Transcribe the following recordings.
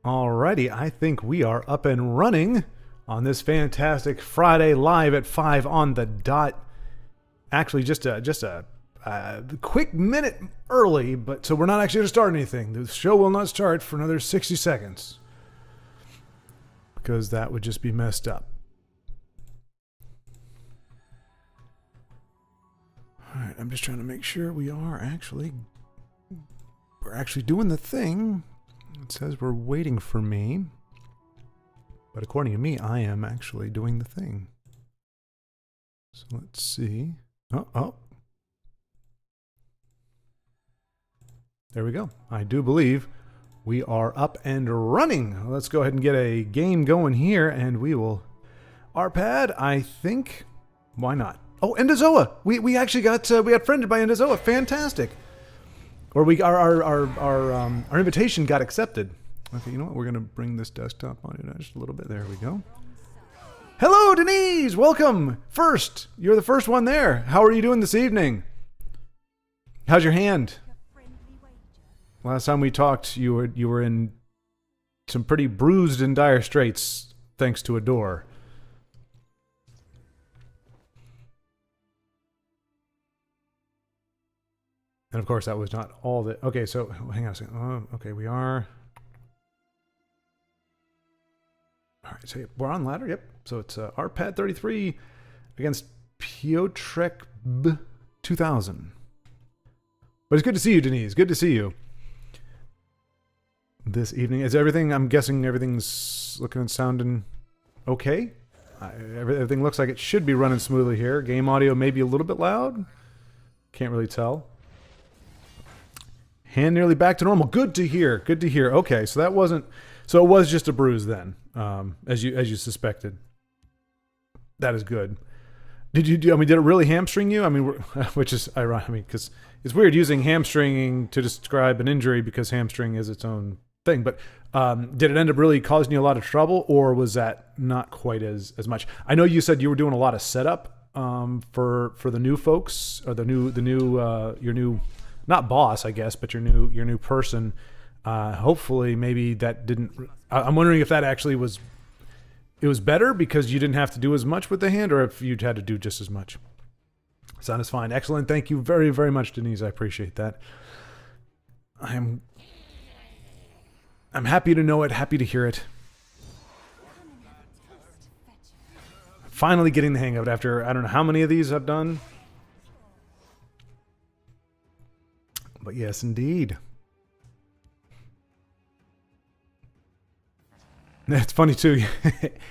Alrighty, I think we are up and running on this fantastic Friday live at 5 on the dot. Actually, just a quick minute early, but so we're not actually going to start anything. The show will not start for another 60 seconds because that would just be messed up. All right, I'm just trying to make sure we're actually doing the thing. It says we're waiting for me, but according to me, I am actually doing the thing. So let's see. Oh. There we go. I do believe we are up and running. Let's go ahead and get a game going here, and we will... Arpad, I think... Why not? Oh, Endozoa! We actually got friended by Endozoa. Fantastic! Or our invitation got accepted. Okay, you know what? We're gonna bring this desktop on it just a little bit. There we go. Hello, Denise! Welcome! You're the first one there. How are you doing this evening? How's your hand? Last time we talked, you were in some pretty bruised and dire straits, thanks to a door. And of course, that was not all that... Okay, so hang on a second. Okay, we are... All right, so we're on ladder, yep. So it's Arpad 33 against Piotrek 2000. But it's good to see you, Denise. Good to see you. This evening. Is everything... I'm guessing everything's looking and sounding okay? Everything looks like it should be running smoothly here. Game audio may be a little bit loud. Can't really tell. Hand nearly back to normal. Good to hear. Good to hear. Okay, so that wasn't... So it was just a bruise then, as you suspected. That is good. Did it really hamstring you? I mean, which is ironic. I mean, because it's weird using hamstringing to describe an injury because hamstring is its own thing. But did it end up really causing you a lot of trouble, or was that not quite as much? I know you said you were doing a lot of setup for the new folks, or your new not boss, I guess, but your new person. Hopefully, maybe that didn't... I'm wondering if that actually was... It was better because you didn't have to do as much with the hand, or if you'd had to do just as much. Sound is fine. Excellent. Thank you very, very much, Denise. I appreciate that. I'm happy to know it. Happy to hear it. Finally getting the hang of it after, I don't know how many of these I've done. But yes, indeed. That's funny too.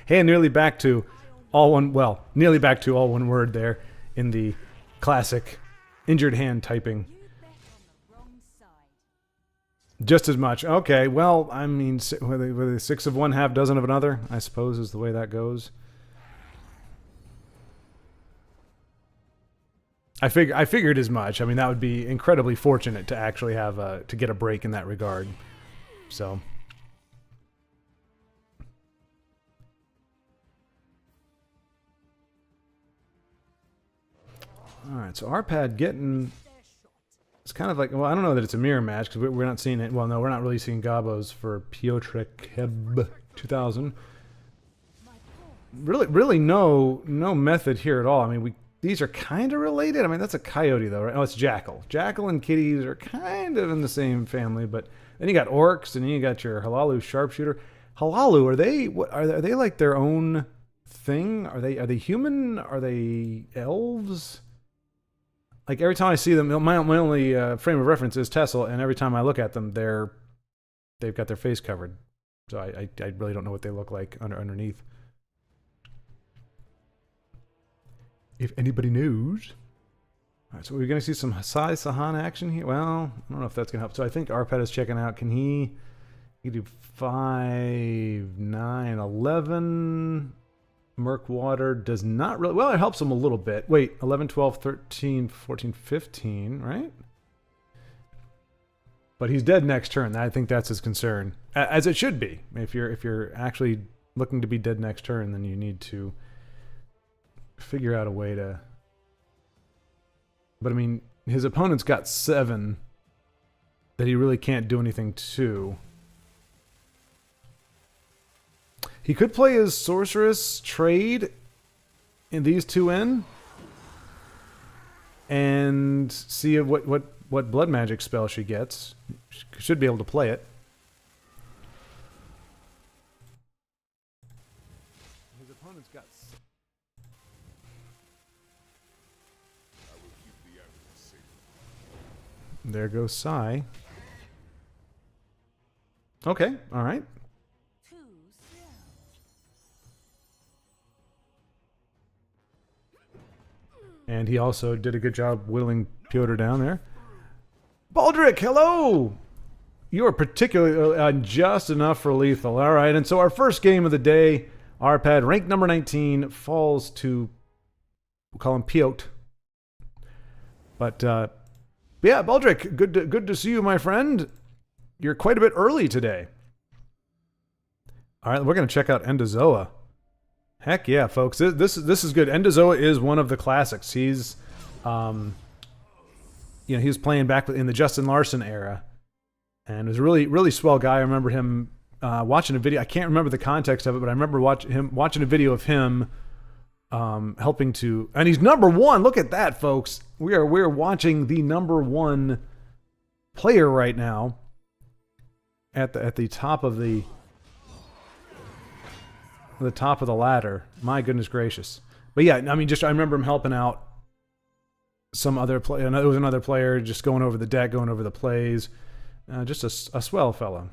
Hey, nearly back to all one word there in the classic injured hand typing. Just as much. Okay, well, I mean, were they 6 of one, half dozen of another, I suppose is the way that goes. I figured as much. I mean, that would be incredibly fortunate to actually have to get a break in that regard. So... All right, so Arpad getting... It's kind of like... Well, I don't know that it's a mirror match, because we're not seeing it... Well, no, we're not really seeing Gabos for Piotrek 2000. Really no method here at all. I mean, these are kind of related. I mean, that's a coyote, though, right? Oh, it's Jackal. Jackal and kitties are kind of in the same family, but then you got orcs, and then you got your Halalu sharpshooter. Halalu, are they like their own thing? Are they human? Are they elves? Like, every time I see them, my only frame of reference is Tessel, and every time I look at them, they've got their face covered. So I really don't know what they look like underneath. If anybody knows. All right, so we're going to see some Hasai Sahan action here. Well, I don't know if that's going to help. So I think Arpad is checking out. Can he do 5, 9, 11... Murkwater does not really... Well, it helps him a little bit. Wait, 11, 12, 13, 14, 15, right? But he's dead next turn. I think that's his concern. As it should be. If you're actually looking to be dead next turn, then you need to figure out a way to... But I mean, his opponent's got 7 that he really can't do anything to. He could play his sorceress trade in these two in and see what blood magic spell she gets. She should be able to play it. His opponent's got... There goes Sai. Okay, all right. And he also did a good job whittling Piotr down there. Baldric, hello! You are particularly just enough for lethal. All right, and so our first game of the day, Arpad, rank number 19, falls to, we'll call him Piotr. But yeah, Baldric, good to see you, my friend. You're quite a bit early today. All right, we're going to check out Endozoa. Heck yeah, folks. This is good. Endozoa is one of the classics. He's, he was playing back in the Justin Larson era, and was a really swell guy. I remember him watching a video. I can't remember the context of it, but I remember watching a video of him helping to, and he's number one. Look at that, folks. We're watching the number one player right now at the top of the top of the ladder. My goodness gracious. But yeah, I mean, I remember him helping out some other player. There was another player just going over the deck, going over the plays. Just a swell fella.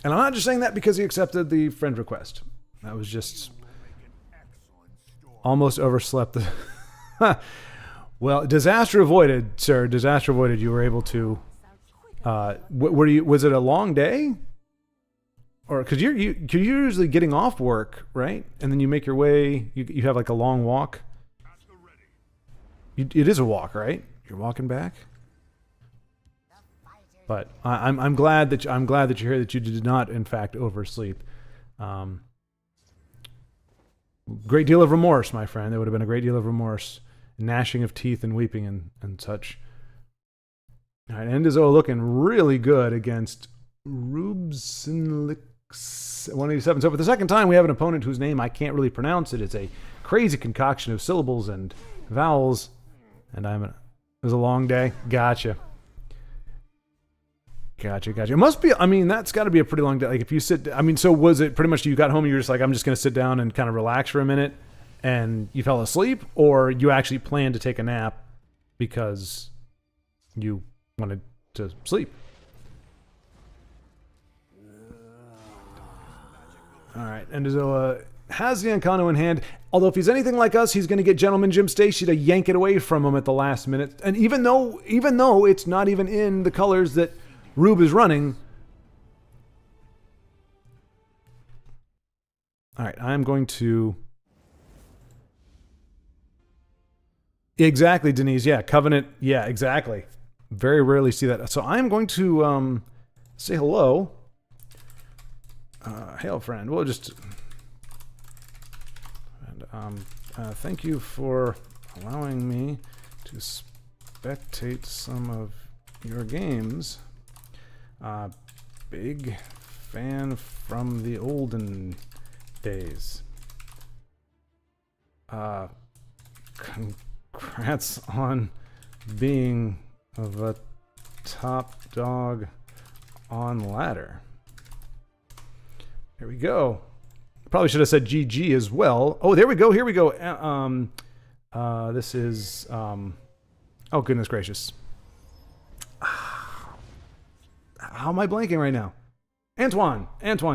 And I'm not just saying that because he accepted the friend request. That was just almost overslept. Well, disaster avoided, sir. Disaster avoided. You were able to. Was it a long day? Or because you're usually getting off work, right? And then you make your way. You have like a long walk. It is a walk, right? You're walking back. But I'm glad that you're here. That you did not, in fact, oversleep. Great deal of remorse, my friend. There would have been a great deal of remorse, gnashing of teeth and weeping and such. All right, Endozoa looking really good against Rubsenlix 187. So for the second time, we have an opponent whose name I can't really pronounce. It's a crazy concoction of syllables and vowels. And it was a long day. Gotcha. It must be, I mean, that's got to be a pretty long day. Like if you sit, I mean, so was it pretty much you got home and you were just like, I'm just going to sit down and kind of relax for a minute and you fell asleep, or you actually planned to take a nap because you wanted to sleep? All right, Endozoa has the Encanto in hand. Although if he's anything like us, he's going to get Gentleman Jim Stacy to yank it away from him at the last minute. And even though it's not even in the colors that Rube is running. All right, I'm going to... Exactly, Denise. Yeah, Covenant. Yeah, exactly. Very rarely see that. So I'm going to say hello. Hail, friend. We'll just... And thank you for allowing me to spectate some of your games. Big fan from the olden days. Congrats on being the top dog on ladder. Here we go. Probably should have said GG as well. Oh, there we go. Here we go. This is... oh, goodness gracious. How am I blanking right now? Antoine,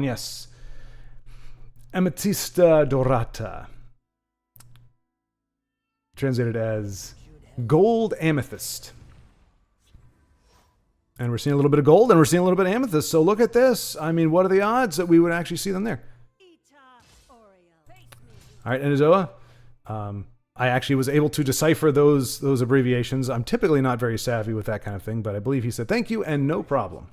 yes. Ametista Dorata. Translated as gold amethyst. And we're seeing a little bit of gold and we're seeing a little bit of amethyst. So look at this. I mean, what are the odds that we would actually see them there? All right, Endozoa. I actually was able to decipher those abbreviations. I'm typically not very savvy with that kind of thing, but I believe he said thank you and no problem.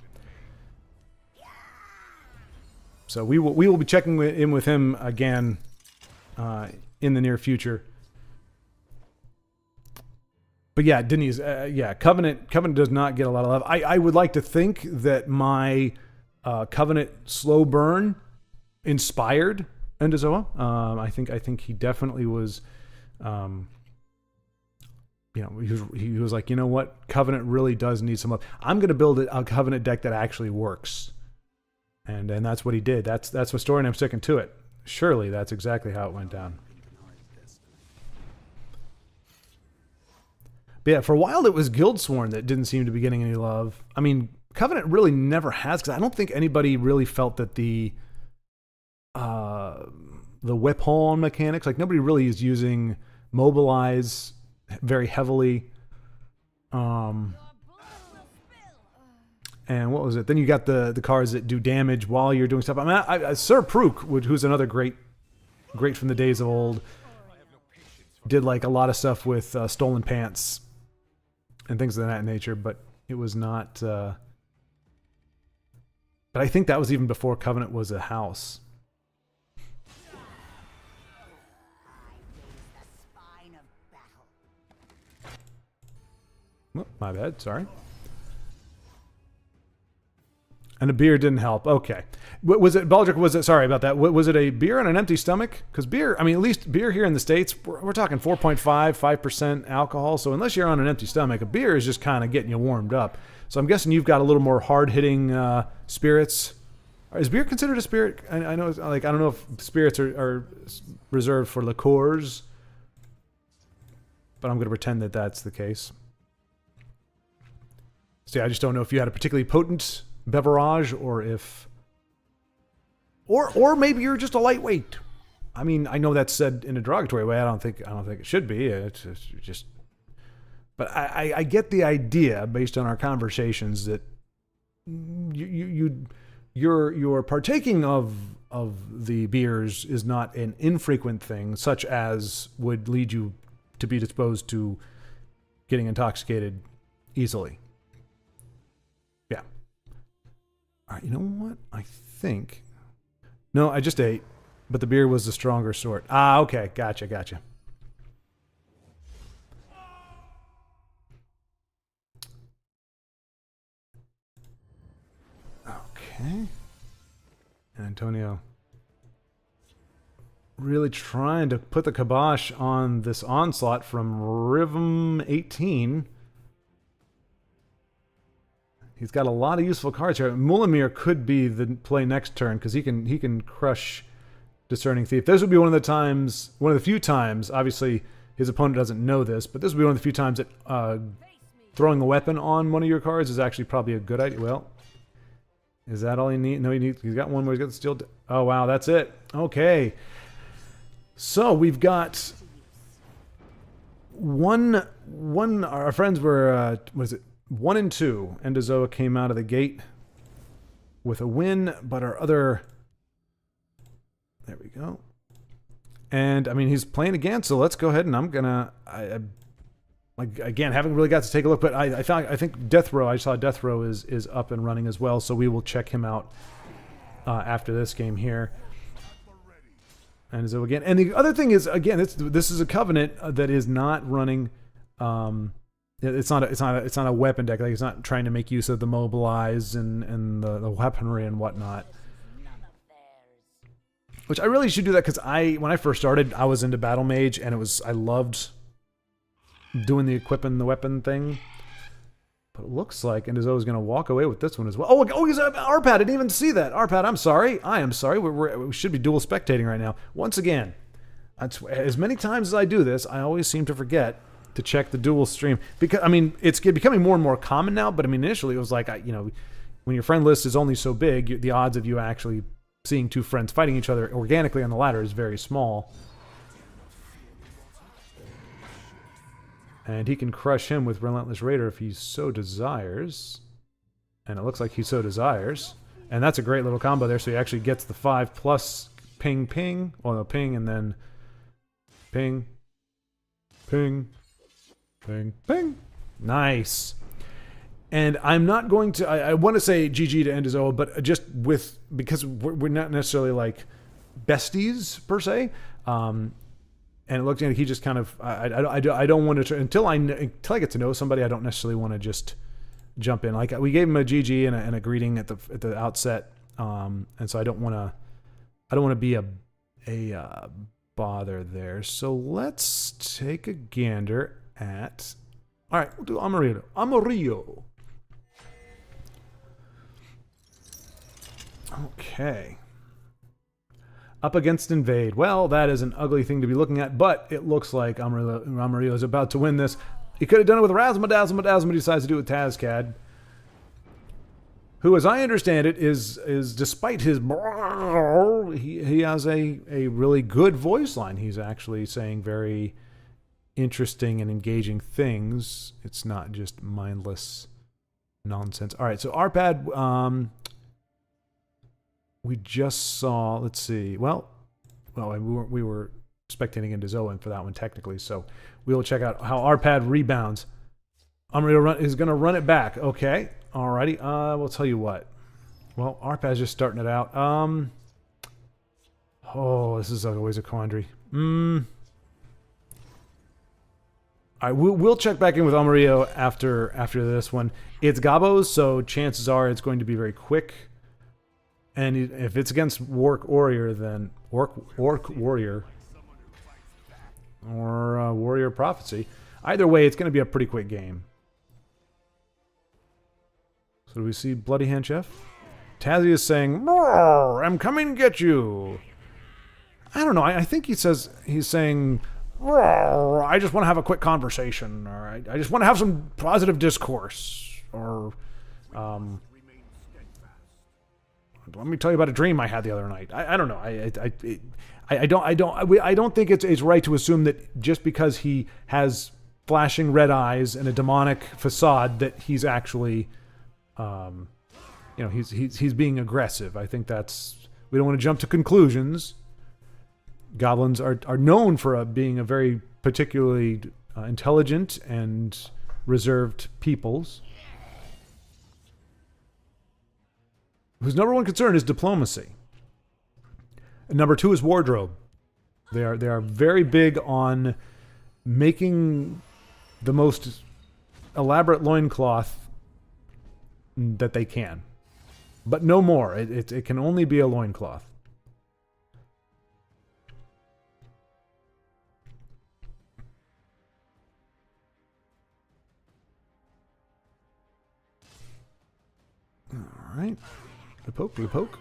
So we will be checking in with him again in the near future. But yeah, Denise, Covenant does not get a lot of love. I would like to think that my Covenant slow burn inspired Endozoa. I think he definitely was. He was like, you know what? Covenant really does need some love. I'm going to build a Covenant deck that actually works. And that's what he did. That's the story, and I'm sticking to it. Surely that's exactly how it went down. But yeah, for a while it was Guildsworn that didn't seem to be getting any love. I mean, Covenant really never has, because I don't think anybody really felt that the weapon mechanics, like nobody really is using Mobilize very heavily. And what was it? Then you got the cards that do damage while you're doing stuff. I mean, Sir Prook, who's another great from the days of old, did like a lot of stuff with Stolen Pants and things of that nature, but it was not. But I think that was even before Covenant was a house. Oh, my bad, sorry. And a beer didn't help. Okay. Was it, Baldric, was it, sorry about that. Was it a beer on an empty stomach? Because beer, I mean, at least beer here in the States, we're talking 4.5, 5% alcohol. So unless you're on an empty stomach, a beer is just kind of getting you warmed up. So I'm guessing you've got a little more hard-hitting spirits. Is beer considered a spirit? I know, like, I don't know if spirits are reserved for liqueurs, but I'm going to pretend that that's the case. See, I just don't know if you had a particularly potent beverage, or if, or maybe you're just a lightweight. I mean, I know that's said in a derogatory way. I don't think it should be. It's just, but I get the idea based on our conversations that you're partaking of the beers is not an infrequent thing, such as would lead you to be disposed to getting intoxicated easily. All right, you know what? I think... No, I just ate, but the beer was the stronger sort. Ah, okay. Gotcha. Okay. Antonio really trying to put the kibosh on this onslaught from Rhythm 18. He's got a lot of useful cards here. Mulamir could be the play next turn, because he can crush Discerning Thief. This would be one of the few times, obviously his opponent doesn't know this, but this would be one of the few times that throwing a weapon on one of your cards is actually probably a good idea. Well, is that all he needs? No, he's got one more. He's got the steel. Oh, wow, that's it. Okay. So we've got one our friends were, what is it? 1 and 2. Endozoa came out of the gate with a win, but our other... There we go. And, I mean, he's playing again, so let's go ahead and I'm going to... Again, haven't really got to take a look, but I think Death Row, I saw Death Row is up and running as well, so we will check him out after this game here. And so again, and the other thing is, again, this is a Covenant that is not running... It's not a weapon deck. Like, it's not trying to make use of the Mobilize and the weaponry and whatnot. Which I really should do that, because when I first started, I was into Battle Mage, and I loved doing the equipping the weapon thing. But it looks like Endozoa is going to walk away with this one as well. Oh, he's Arpad. I didn't even see that. Arpad, I'm sorry. I am sorry. We should be dual spectating right now. Once again, as many times as I do this, I always seem to forget to check the dual stream, because I mean it's becoming more and more common now. But I mean, initially it was like, when your friend list is only so big, the odds of you actually seeing two friends fighting each other organically on the ladder is very small. And he can crush him with Relentless Raider if he so desires, and it looks like he so desires. And that's a great little combo there. So he actually gets the 5+ ping ping. Well, no, ping and then ping, ping. Ping, ping. Nice. And I'm not going to... I want to say GG to Endozoa, but just because we're not necessarily like besties per se. And it looked like he just kind of... I don't want to... Until I get to know somebody, I don't necessarily want to just jump in. Like, we gave him a GG and a greeting at the outset. and so I don't want to be a bother there. So let's take a gander at. All right, we'll do Amarillo. Amarillo. Okay. Up against Invade. Well, that is an ugly thing to be looking at, but it looks like Amarillo is about to win this. He could have done it with Razma Dazzle, but Dazzle decides to do it with Tazcad, who, as I understand it, is despite his he has a really good voice line. He's actually saying very interesting and engaging things. It's not just mindless nonsense. All right, so Arpad, we just saw, let's see, well, we were spectating into Zoan for that one technically, so we'll check out how Arpad rebounds. Amarillo is going to run it back. Okay, alrighty. We'll tell you what. Well, Arpad's just starting it out. Oh, this is always a quandary. All right, we'll check back in with Amarillo after this one. It's Gabos, so chances are it's going to be very quick. And if it's against Orc Warrior, then Orc Warrior or Warrior Prophecy, either way, it's going to be a pretty quick game. So do we see Bloody Hand Chef? Tazzy is saying, "Roar, I'm coming to get you." I don't know. I think he's saying, "Roar, I just want to have a quick conversation," or I just want to have some positive discourse, or let me tell you about a dream I had the other night. I don't know. I don't think it's right to assume that just because he has flashing red eyes and a demonic facade that he's actually, he's being aggressive. I think we don't want to jump to conclusions. Goblins are known for being a very particularly intelligent and reserved peoples, whose number one concern is diplomacy. And number two is wardrobe. They are very big on making the most elaborate loincloth that they can. But no more. It can only be a loincloth. All right. The poke.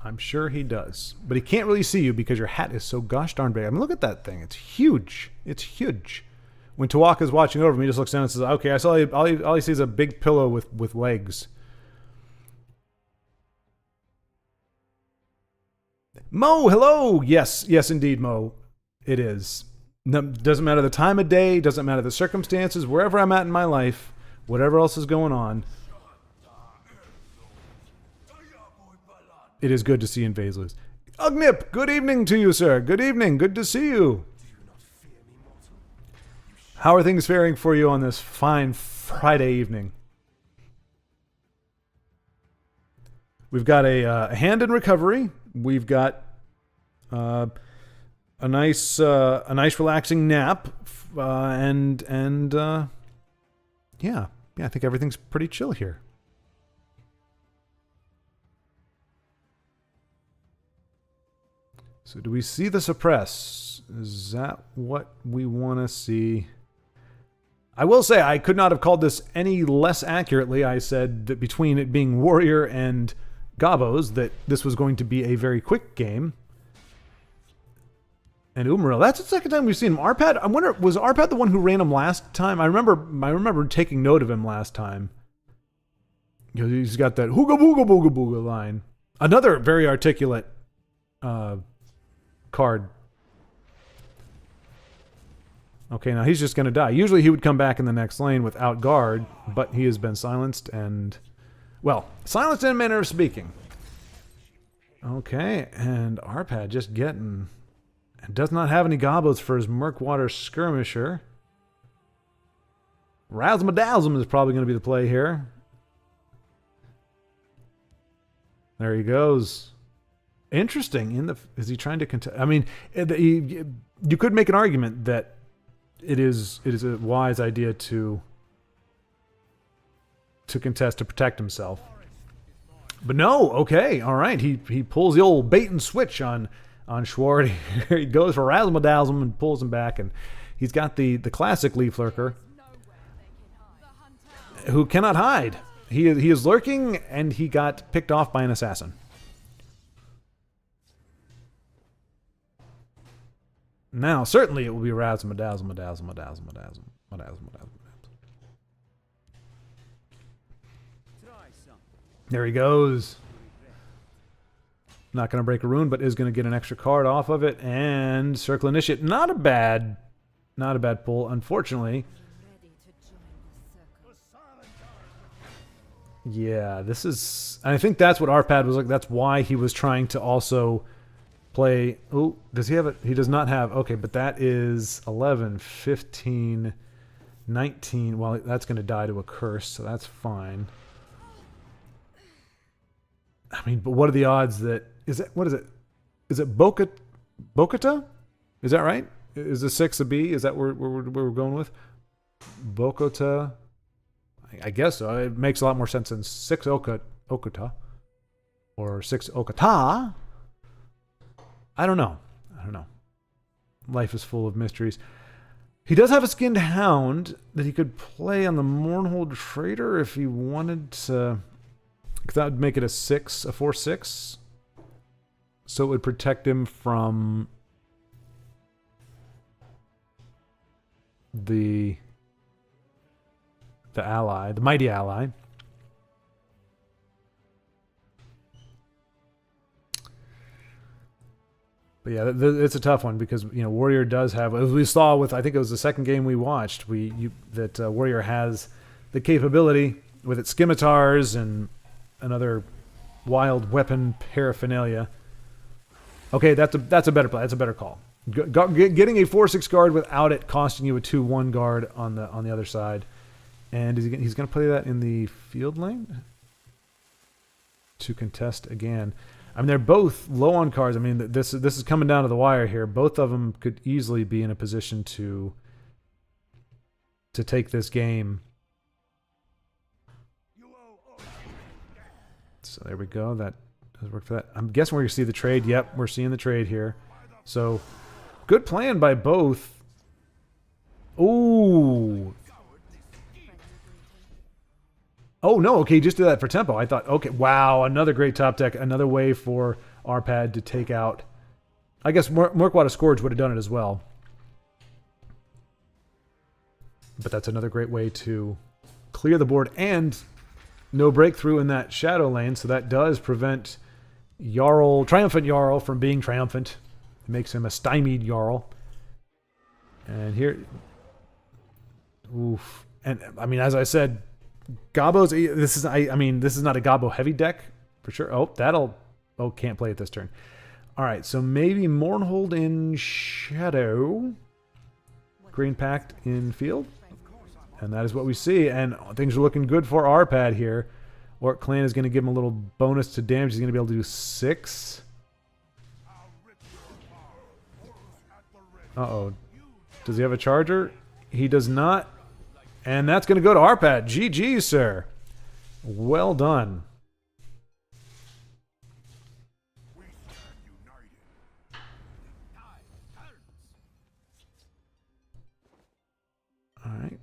I'm sure he does. But he can't really see you because your hat is so gosh darn big. I mean, look at that thing. It's huge. It's huge. When Tawaka's watching over me, he just looks down and says, okay, I saw all he sees is a big pillow with legs. Mo, hello! Yes, indeed, Mo. It is. No, doesn't matter the time of day, doesn't matter the circumstances, wherever I'm at in my life, whatever else is going on, it is good to see Invades lose. Ugnip, good evening to you, sir. Good evening. Good to see you. How are things faring for you on this fine Friday evening? We've got a hand in recovery. We've got a nice relaxing nap, and yeah, I think everything's pretty chill here. So do we see the suppress? Is that what we want to see? I will say I could not have called this any less accurately. I said that between it being Warrior and Gabos, that this was going to be a very quick game. And Umaril, that's the second time we've seen him. Arpad, I wonder, was Arpad the one who ran him last time? I remember taking note of him last time. You know, he's got that hooga booga booga booga line. Another very articulate card. Okay, now he's just going to die. Usually he would come back in the next lane without guard, but he has been silenced and, well, silenced in a manner of speaking. Okay, and Arpad just getting... and does not have any goblets for his Murkwater Skirmisher. Razmadazm is probably going to be the play here. There he goes. Interesting. Is he trying to contest? I mean, you could make an argument that it is a wise idea to contest to protect himself. But no, okay, all right. He pulls the old bait and switch on Schwart. He goes for Razzle Dazzle and pulls him back, and he's got the classic Leaf Lurker, who cannot hide. He is lurking, and he got picked off by an assassin. Now, certainly it will be Razzle Dazzle, Dazzle, Dazzle, Dazzle, Dazzle, Dazzle. There he goes. Not going to break a rune, but is going to get an extra card off of it. And Circle Initiate. Not a bad pull, unfortunately. Yeah, this is... I think that's what Arpad was like. That's why he was trying to also play... Oh, does he have it? He does not have... Okay, but that is 11, 15, 19. Well, that's going to die to a curse, so that's fine. I mean, but what are the odds that... What is it? Is it Bokata? Is that right? Is the 6 a B? Is that where we're going with? Bokata? I guess so. It makes a lot more sense than 6 Okata. Or 6 Okata. I don't know. Life is full of mysteries. He does have a skinned hound that he could play on the Mournhold Trader if he wanted to... Because that would make it a 4/6. So it would protect him from the ally, the mighty ally. But yeah, it's a tough one because Warrior does have, as we saw with, I think it was the second game we watched, Warrior has the capability with its scimitars and another wild weapon paraphernalia. Okay, that's a better play. That's a better call. Getting a 4/6 guard without it costing you a 2/1 guard on the other side, and he's going to play that in the field lane to contest again. I mean, they're both low on cards. I mean, this is coming down to the wire here. Both of them could easily be in a position to take this game. So there we go. That does work for that. I'm guessing we're going to see the trade. Yep, we're seeing the trade here. So good plan by both. Ooh. Oh, no. Okay, just did that for tempo. I thought, okay, wow, another great top deck. Another way for Arpad to take out. I guess Murkwada Scourge would have done it as well. But that's another great way to clear the board and no breakthrough in that shadow lane, so that does prevent Triumphant Jarl from being triumphant. It makes him a stymied Jarl. And here... Oof. And, I mean, as I said, Gabbo's... This is not a Gabbo heavy deck, for sure. Oh, can't play it this turn. Alright, so maybe Mournhold in Shadow. Green Pact in field. And that is what we see. And things are looking good for Arpad here. Orc Clan is going to give him a little bonus to damage. He's going to be able to do 6. Uh-oh. Does he have a charger? He does not. And that's going to go to Arpad. GG, sir. Well done. All right.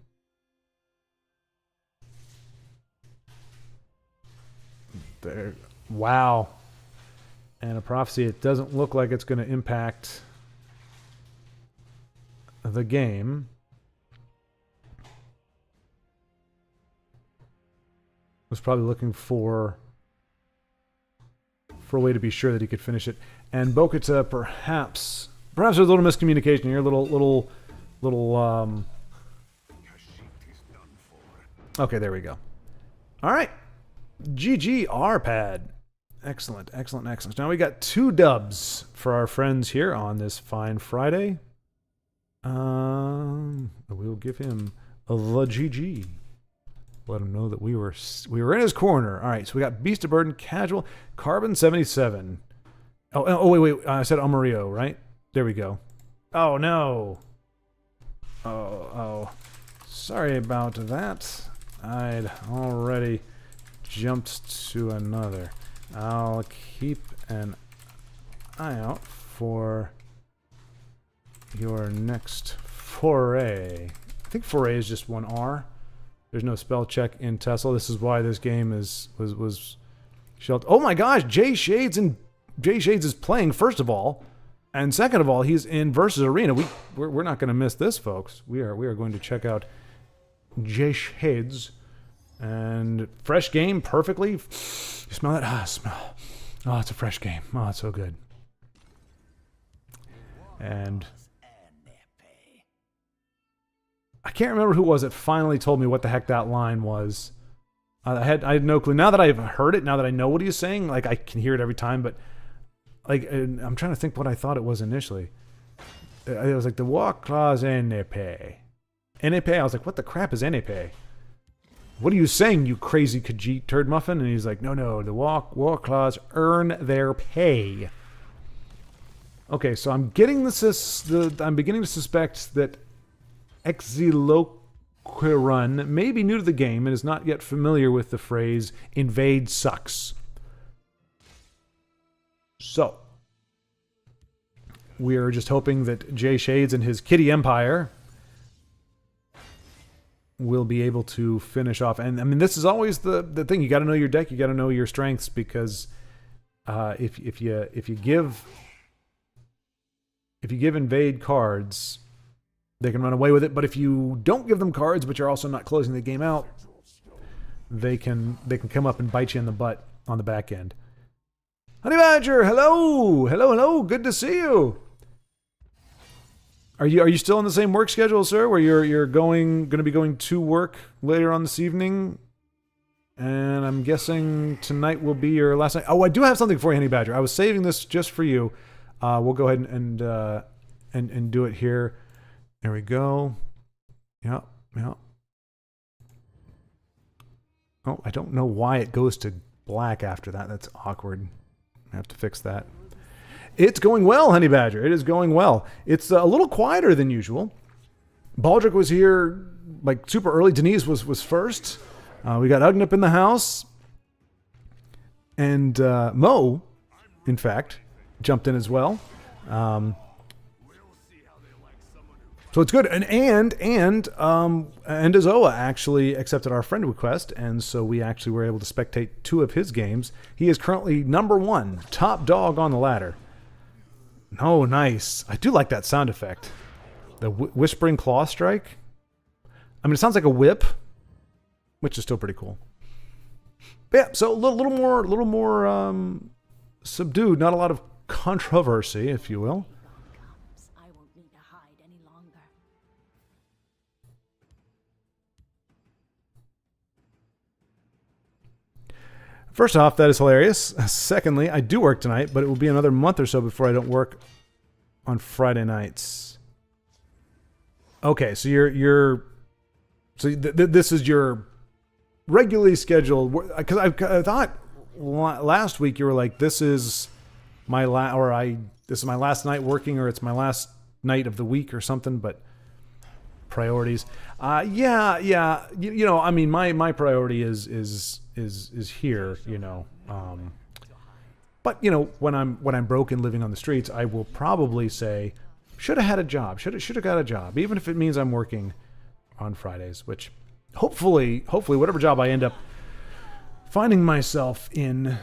There. Wow. And a prophecy. It doesn't look like it's going to impact the game. Was probably looking for a way to be sure that he could finish it. And Bokata perhaps there's a little miscommunication here, little Okay, there we go. All right. GG Arpad. Excellent. Now we got 2 dubs for our friends here on this fine Friday. We'll give him the GG. Let him know that we were in his corner. All right, so we got Beast of Burden, Casual, Carbon 77. Oh, wait. I said Amarillo, right? There we go. Oh, no. Oh. Sorry about that. I'd already jumped to another. I'll keep an eye out for your next foray. I think foray is just one R. There's no spell check in Tesla. This is why this game was shelved. Oh my gosh, Jay Shades is playing, first of all. And second of all, he's in Versus Arena. We're not going to miss this, folks. We are going to check out Jay Shades. And fresh game, perfectly. You smell that? Ah, smell. Oh, it's a fresh game. Oh, it's so good. And I can't remember who it was that finally told me what the heck that line was. I had no clue. Now that I've heard it, now that I know what he's saying, like I can hear it every time, but like I'm trying to think what I thought it was initially. It was like the war clause NAP. NAP, I was like, what the crap is NAP? What are you saying, you crazy Khajiit turd muffin? And he's like, no, the war clause earn their pay. Okay, so I'm beginning to suspect that Exiloquirun may be new to the game and is not yet familiar with the phrase invade sucks. So, we're just hoping that Jay Shades and his kitty empire will be able to finish off. And I mean, this is always the thing. You got to know your deck. You got to know your strengths, because if you give invade cards, they can run away with it. But if you don't give them cards, but you're also not closing the game out, they can come up and bite you in the butt on the back end. Honey Badger, hello, good to see you. Are you still on the same work schedule, sir? Where you're going to be going to work later on this evening? And I'm guessing tonight will be your last night. Oh, I do have something for you, Honey Badger. I was saving this just for you. We'll go ahead and do it here. There we go. Yep. Oh, I don't know why it goes to black after that. That's awkward. I have to fix that. It's going well, Honey Badger. It is going well. It's a little quieter than usual. Baldric was here like super early. Denise was first. We got Ugnip in the house. And Mo, in fact, jumped in as well. So it's good. And Azoa actually accepted our friend request, and so we actually were able to spectate 2 of his games. He is currently #1, top dog on the ladder. Oh, nice. I do like that sound effect. The Whispering Claw Strike. I mean, it sounds like a whip, which is still pretty cool. But yeah, so a little more subdued. Not a lot of controversy, if you will. First off, that is hilarious. Secondly, I do work tonight, but it will be another month or so before I don't work on Friday nights. Okay, so this is your regularly scheduled, because I thought last week you were like, this is my last night working, or it's my last night of the week or something, but priorities. Yeah. You know, I mean, my priority is here, you know. But you know, when I'm broke and living on the streets, I will probably say, should have had a job, should have got a job, even if it means I'm working on Fridays. Which hopefully, whatever job I end up finding myself in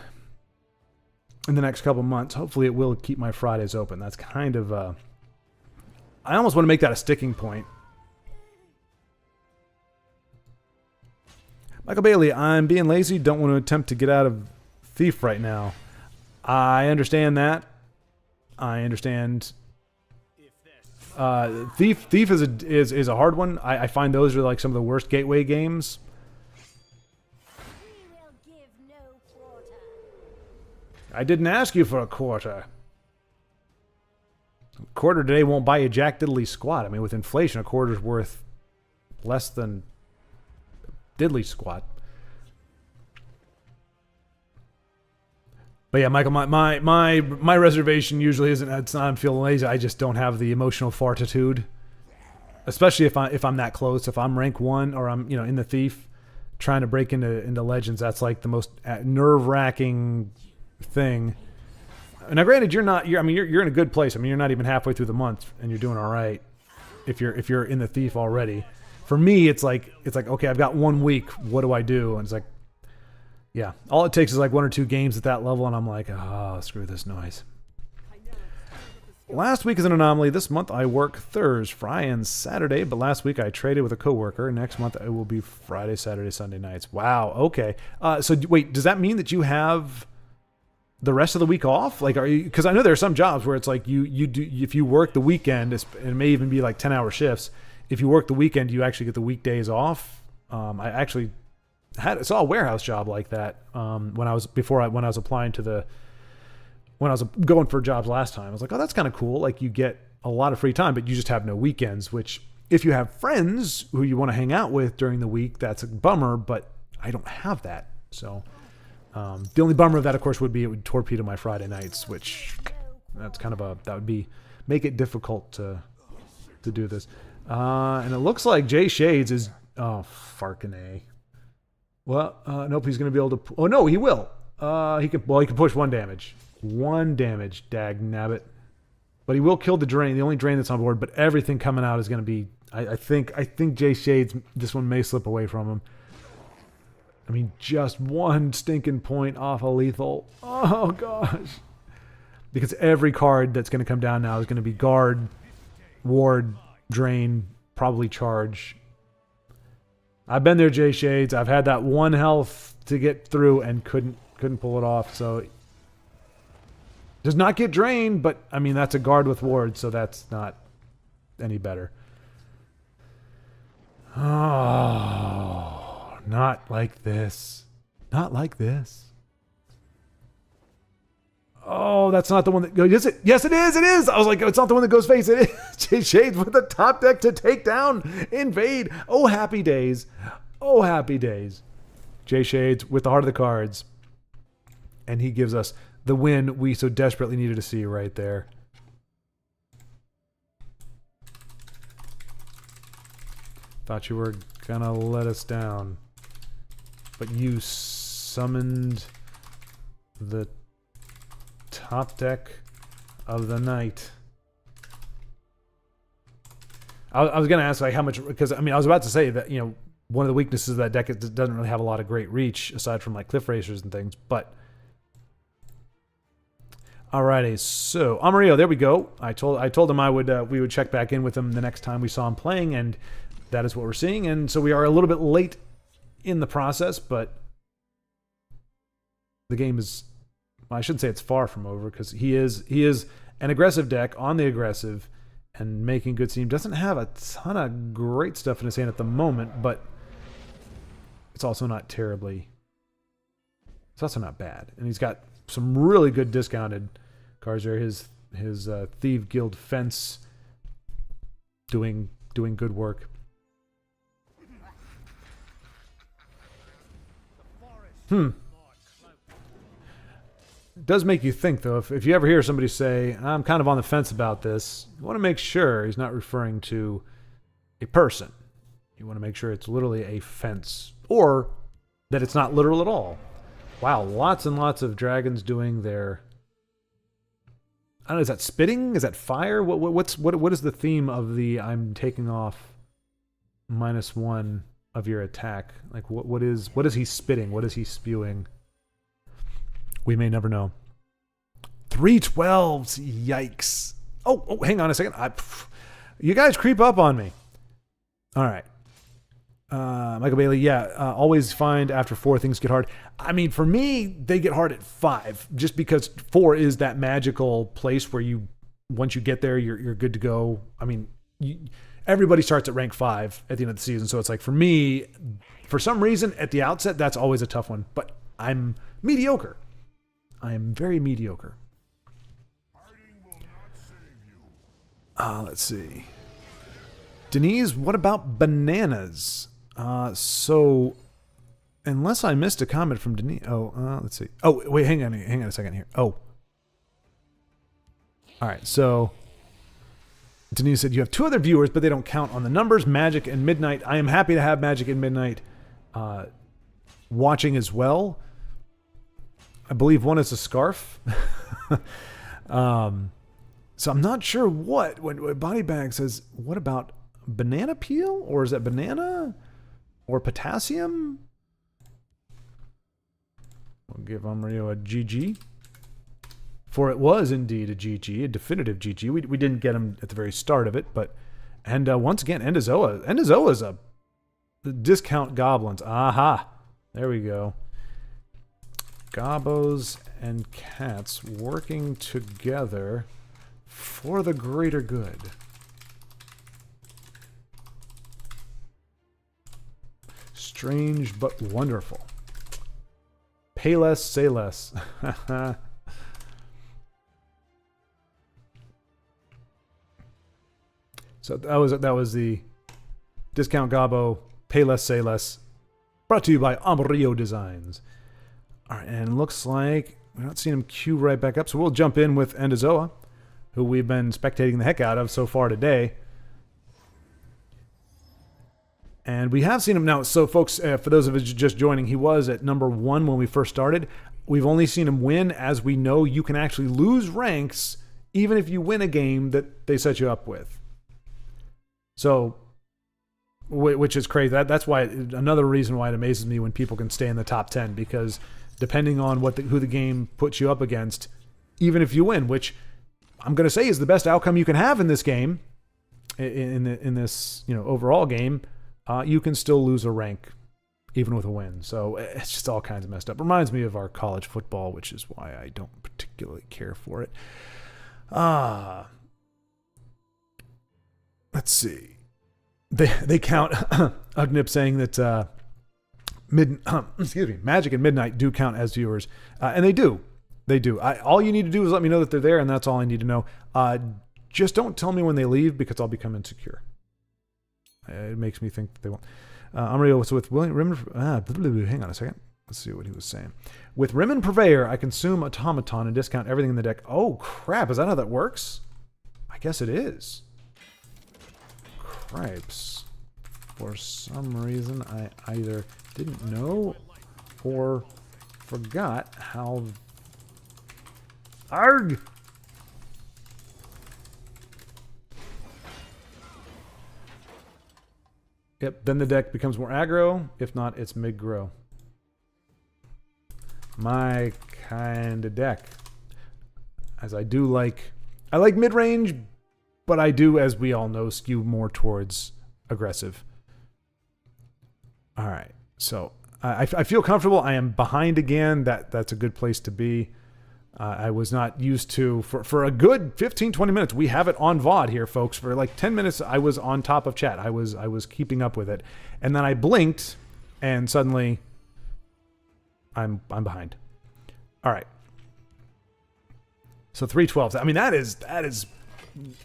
the next couple months, hopefully it will keep my Fridays open. That's kind of I almost want to make that a sticking point. Michael Bailey, I'm being lazy. Don't want to attempt to get out of Thief right now. I understand that. I understand. Thief is a hard one. I find those are like some of the worst gateway games. We will give no quarter. I didn't ask you for a quarter. A quarter today won't buy you jack diddly squat. I mean, with inflation, a quarter's worth less than diddly squat. But yeah, Michael, my reservation usually isn't, it's not I'm feeling lazy. I just don't have the emotional fortitude especially if I'm that close. If I'm rank 1 or I'm in the thief, trying to break into legends, that's like the most nerve-wracking thing. Now, granted, you're in a good place. I mean, you're not even halfway through the month, and you're doing all right. If you're in the thief already, for me, it's like okay, I've got 1 week. What do I do? And it's like, yeah, all it takes is like 1 or 2 games at that level, and I'm like, oh, screw this noise. Last week is an anomaly. This month I work Thursday, Friday, and Saturday, but last week I traded with a coworker. Next month it will be Friday, Saturday, Sunday nights. Wow. Okay. So wait, does that mean that you have the rest of the week off? Like, are you? Because I know there are some jobs where it's like you do, if you work the weekend, it may even be like 10-hour shifts. If you work the weekend, you actually get the weekdays off. I actually saw a warehouse job like that when I was applying to when I was going for jobs last time. I was like, oh, that's kind of cool. Like, you get a lot of free time, but you just have no weekends, which if you have friends who you want to hang out with during the week, that's a bummer, but I don't have that. So the only bummer of that, of course, would be it would torpedo my Friday nights, which that's kind of that would make it difficult to do this. And it looks like Jay Shades is, oh, farkin' A. Well, nope, he's going to be able to, oh no, he will. He can push 1 damage. 1 damage, dag nabbit. But he will kill the only drain that's on board, but everything coming out is going to be, I think Jay Shades, this one may slip away from him. I mean, just 1 stinking point off a lethal. Oh, gosh. Because every card that's going to come down now is going to be guard, ward, drain, probably charge. I've been there, Jay Shades. I've had that 1 health to get through and couldn't pull it off, so does not get drained, but I mean, that's a guard with ward, so that's not any better. Oh, not like this. Not like this. Oh, that's not the one that goes. Is it? Yes, it is. It is. I was like, it's not the one that goes face. It is. Jay Shades with the top deck to take down, invade. Oh, happy days. Oh, happy days. Jay Shades with the heart of the cards. And he gives us the win we so desperately needed to see right there. Thought you were gonna let us down. But you summoned the top deck of the night. I was gonna ask like how much, because I mean I was about to say that one of the weaknesses of that deck is it doesn't really have a lot of great reach aside from like cliff racers and things, but alrighty, so Amarillo, there we go. I told him we would check back in with him the next time we saw him playing, and that is what we're seeing. And so we are a little bit late in the process, but the game is, well, I shouldn't say it's far from over, because he is an aggressive deck on the aggressive and making good steam. Doesn't have a ton of great stuff in his hand at the moment, but it's also not terribly, it's also not bad. And he's got some really good discounted cards there. His Thief Guild Fence doing good work. It does make you think, though, if you ever hear somebody say, I'm kind of on the fence about this, you want to make sure he's not referring to a person. You want to make sure it's literally a fence, or that it's not literal at all. Wow, lots and lots of dragons doing their, I don't know, is that spitting? Is that fire? What is the theme of the I'm taking off -1 of your attack? Like what is he spitting? What is he spewing? We may never know. 312s, yikes. Oh, hang on a second. You guys creep up on me. All right. Michael Bailey, yeah, always find after 4 things get hard. I mean, for me, they get hard at 5, just because 4 is that magical place where once you get there, you're good to go. I mean, everybody starts at rank 5 at the end of the season, so it's like, for me, for some reason, at the outset, that's always a tough one, but I'm mediocre. I am very mediocre. Let's see. Denise, what about bananas? So, unless I missed a comment from Denise. Let's see. Oh, wait, hang on a second here. Oh. All right, so Denise said, you have 2 other viewers, but they don't count on the numbers, Magic and Midnight. I am happy to have Magic and Midnight watching as well. I believe one is a scarf. So I'm not sure when Body Bag says, what about banana peel? Or is that banana? Or potassium? We'll give Amarillo a GG. For it was indeed a GG, a definitive GG. We didn't get him at the very start of it, but... And once again, Endozoa. Endozoa is a discount goblins. Aha. There we go. Gobbos and cats working together for the greater good. Strange but wonderful. Pay less, say less. So that was the discount Gobbo, pay less, say less, brought to you by Amarillo Designs. All right, and it looks like we're not seeing him queue right back up, so we'll jump in with Endozoa, who we've been spectating the heck out of so far today. And we have seen him now. So, folks, for those of us just joining, he was at number 1 when we first started. We've only seen him win. As we know, you can actually lose ranks even if you win a game that they set you up with. So, which is crazy. That's why another reason why it amazes me when people can stay in the top 10, because depending on who the game puts you up against, even if you win, which I'm going to say is the best outcome you can have in this game, in this overall game, you can still lose a rank even with a win. So it's just all kinds of messed up. Reminds me of our college football, which is why I don't particularly care for it. Let's see. They count Ugnip saying that Magic and Midnight do count as viewers, and they do. They do. All you need to do is let me know that they're there, and that's all I need to know. Just don't tell me when they leave, because I'll become insecure. It makes me think that they won't. Amarillo was with William Rimmon. Hang on a second. Let's see what he was saying. With Rimmon Purveyor, I consume Automaton and discount everything in the deck. Oh, crap. Is that how that works? I guess it is. Cripes. For some reason, I either didn't know or forgot how... Arg! Yep, then the deck becomes more aggro. If not, it's mid-grow. My kind of deck. As I do like... I like mid-range, but I do, as we all know, skew more towards aggressive. All right, so I feel comfortable. I am behind again. That's a good place to be. I was not used to, for a good 15, 20 minutes, we have it on VOD here, folks. For like 10 minutes, I was on top of chat. I was keeping up with it. And then I blinked, and suddenly I'm behind. All right. So 312s. I mean, that is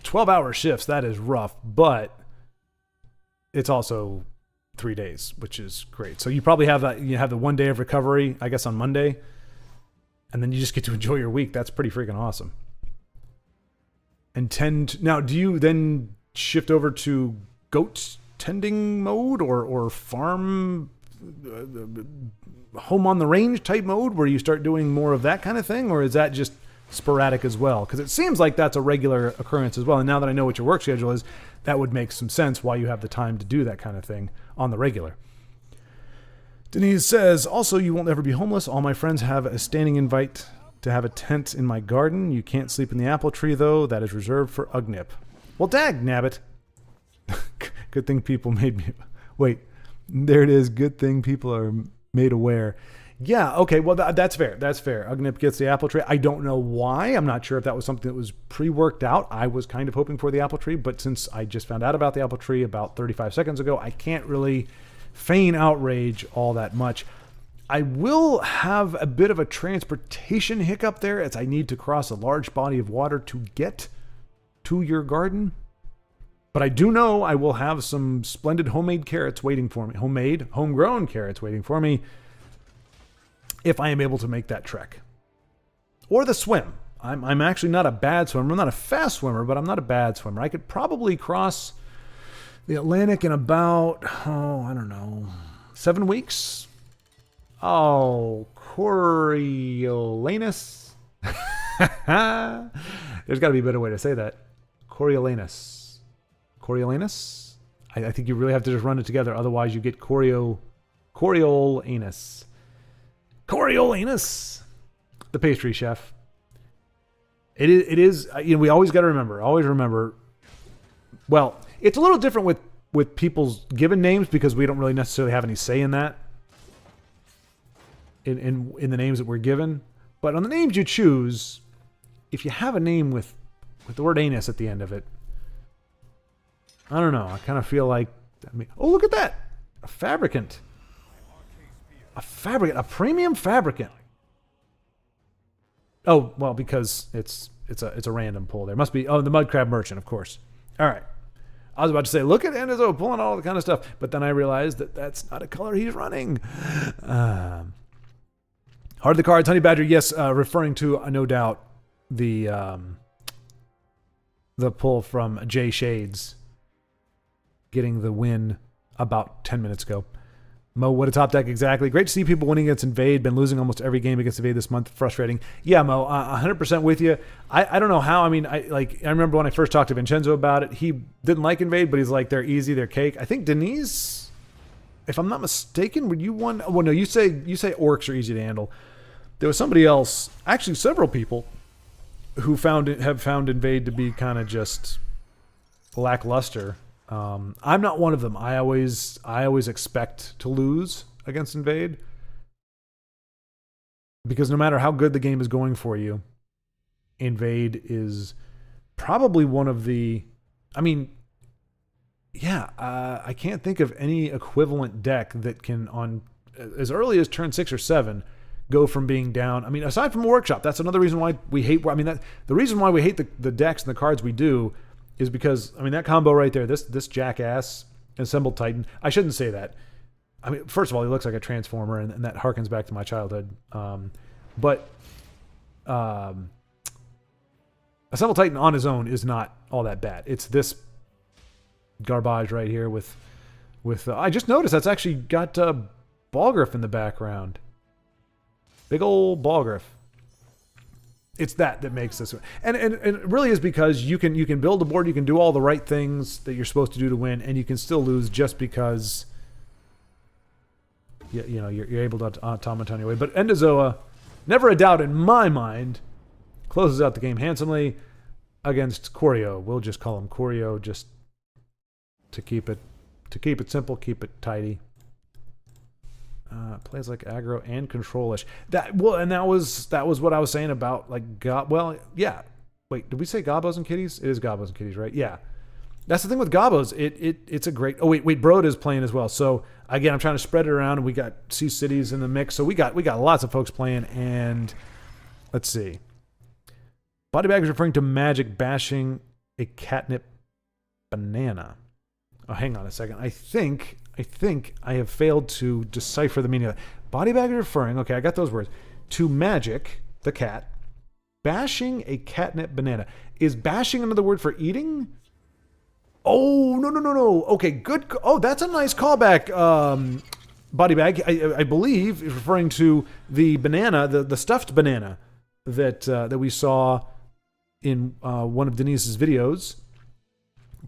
12-hour shifts. That is rough, but it's also 3 days, which is great. So you probably have that. You have the 1 day of recovery, I guess, on Monday. And then you just get to enjoy your week. That's pretty freaking awesome. And now, do you then shift over to goat tending mode or farm home on the range type mode where you start doing more of that kind of thing? Or is that just sporadic as well? Because it seems like that's a regular occurrence as well. And now that I know what your work schedule is, that would make some sense why you have the time to do that kind of thing on the regular. Denise says, also, you won't ever be homeless. All my friends have a standing invite to have a tent in my garden. You can't sleep in the apple tree, though. That is reserved for Ugnip. Well, dag nabbit. Good thing people made me... Wait, there it is. Good thing people are made aware. Yeah, okay, well, that's fair. That's fair. Ugnip gets the apple tree. I don't know why. I'm not sure if that was something that was pre-worked out. I was kind of hoping for the apple tree, but since I just found out about the apple tree about 35 seconds ago, I can't really... feign outrage all that much. I will have a bit of a transportation hiccup there as I need to cross a large body of water to get to your garden. But I do know I will have some splendid homemade carrots waiting for me. Homegrown carrots waiting for me if I am able to make that trek. Or the swim. I'm actually not a bad swimmer. I'm not a fast swimmer, but I'm not a bad swimmer. I could probably cross the Atlantic in about, I don't know, 7 weeks. Oh, Coriolanus. There's got to be a better way to say that. Coriolanus. Coriolanus? I think you really have to just run it together. Otherwise, you get Coriolanus. Coriolanus. The pastry chef. It is, we always got to remember. Well, it's a little different with people's given names because we don't really necessarily have any say in that. In the names that we're given. But on the names you choose, if you have a name with the word anus at the end of it, I don't know. I kind of feel like, oh, look at that. A fabricant. A premium fabricant. Oh, well, because it's a random pull there. Must be, the mud crab merchant, of course. All right. I was about to say, look at Enzo pulling all the kind of stuff. But then I realized that that's not a color he's running. Heart of the Cards, Honey Badger, yes, referring to, no doubt, the pull from Jay Shades getting the win about 10 minutes ago. Mo, what a top deck, exactly. Great to see people winning against Invade. Been losing almost every game against Invade this month. Frustrating. Yeah, Mo, 100% with you. I don't know how. I mean, I remember when I first talked to Vincenzo about it. He didn't like Invade, but he's like, they're easy, they're cake. I think Denise, if I'm not mistaken, were you one? Well, no, you say orcs are easy to handle. There was somebody else, actually several people, who have found Invade to be kind of just lackluster. I'm not one of them. I always expect to lose against Invade because no matter how good the game is going for you, Invade is probably one of the. I mean, yeah, I can't think of any equivalent deck that can on as early as turn 6 or 7 go from being down. I mean, aside from Workshop, that's another reason why we hate. I mean, the reason why we hate the decks and the cards we do is because, I mean, that combo right there, this jackass, Assembled Titan. I shouldn't say that. I mean, first of all, he looks like a Transformer, and that harkens back to my childhood. But Assembled Titan on his own is not all that bad. It's this garbage right here with I just noticed that's actually got Balgriff in the background. Big old Balgriff. It's that makes this, and it really is because you can build a board, you can do all the right things that you're supposed to do to win, and you can still lose just because you're able to automaton your way. But Endozoa, never a doubt in my mind, closes out the game handsomely against Corio. We'll just call him Corio just to keep it simple, keep it tidy. Plays like aggro and control-ish. That was what I was saying about like well, yeah. Wait, did we say Gobos and Kitties? It is Gobos and Kitties, right? Yeah. That's the thing with Gobos. It's a great. Oh wait, Broad is playing as well. So again, I'm trying to spread it around, and we got Sea Cities in the mix. So we got lots of folks playing, and let's see. Bodybag is referring to Magic bashing a catnip banana. Oh, hang on a second. I think I have failed to decipher the meaning of that. Bodybag is referring, okay, I got those words, to Magic, the cat, bashing a catnip banana. Is bashing another word for eating? Oh, no. Okay, good. Oh, that's a nice callback, Bodybag. I believe is referring to the banana, the stuffed banana that we saw in one of Denise's videos,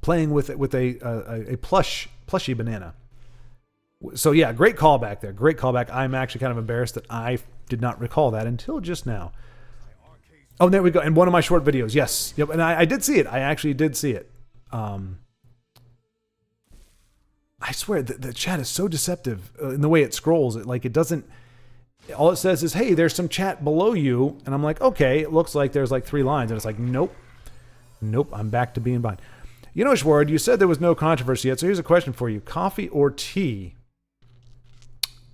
playing with a plushy banana. So yeah, great callback there. Great callback. I'm actually kind of embarrassed that I did not recall that until just now. Oh, there we go. And one of my short videos. Yes. Yep. And I did see it. I actually did see it. I swear the chat is so deceptive in the way it scrolls. It doesn't. All it says is, "Hey, there's some chat below you," and I'm like, "Okay." It looks like there's like 3 lines, and it's like, "Nope. I'm back to being behind." You know, Schward, you said there was no controversy yet, so here's a question for you: coffee or tea?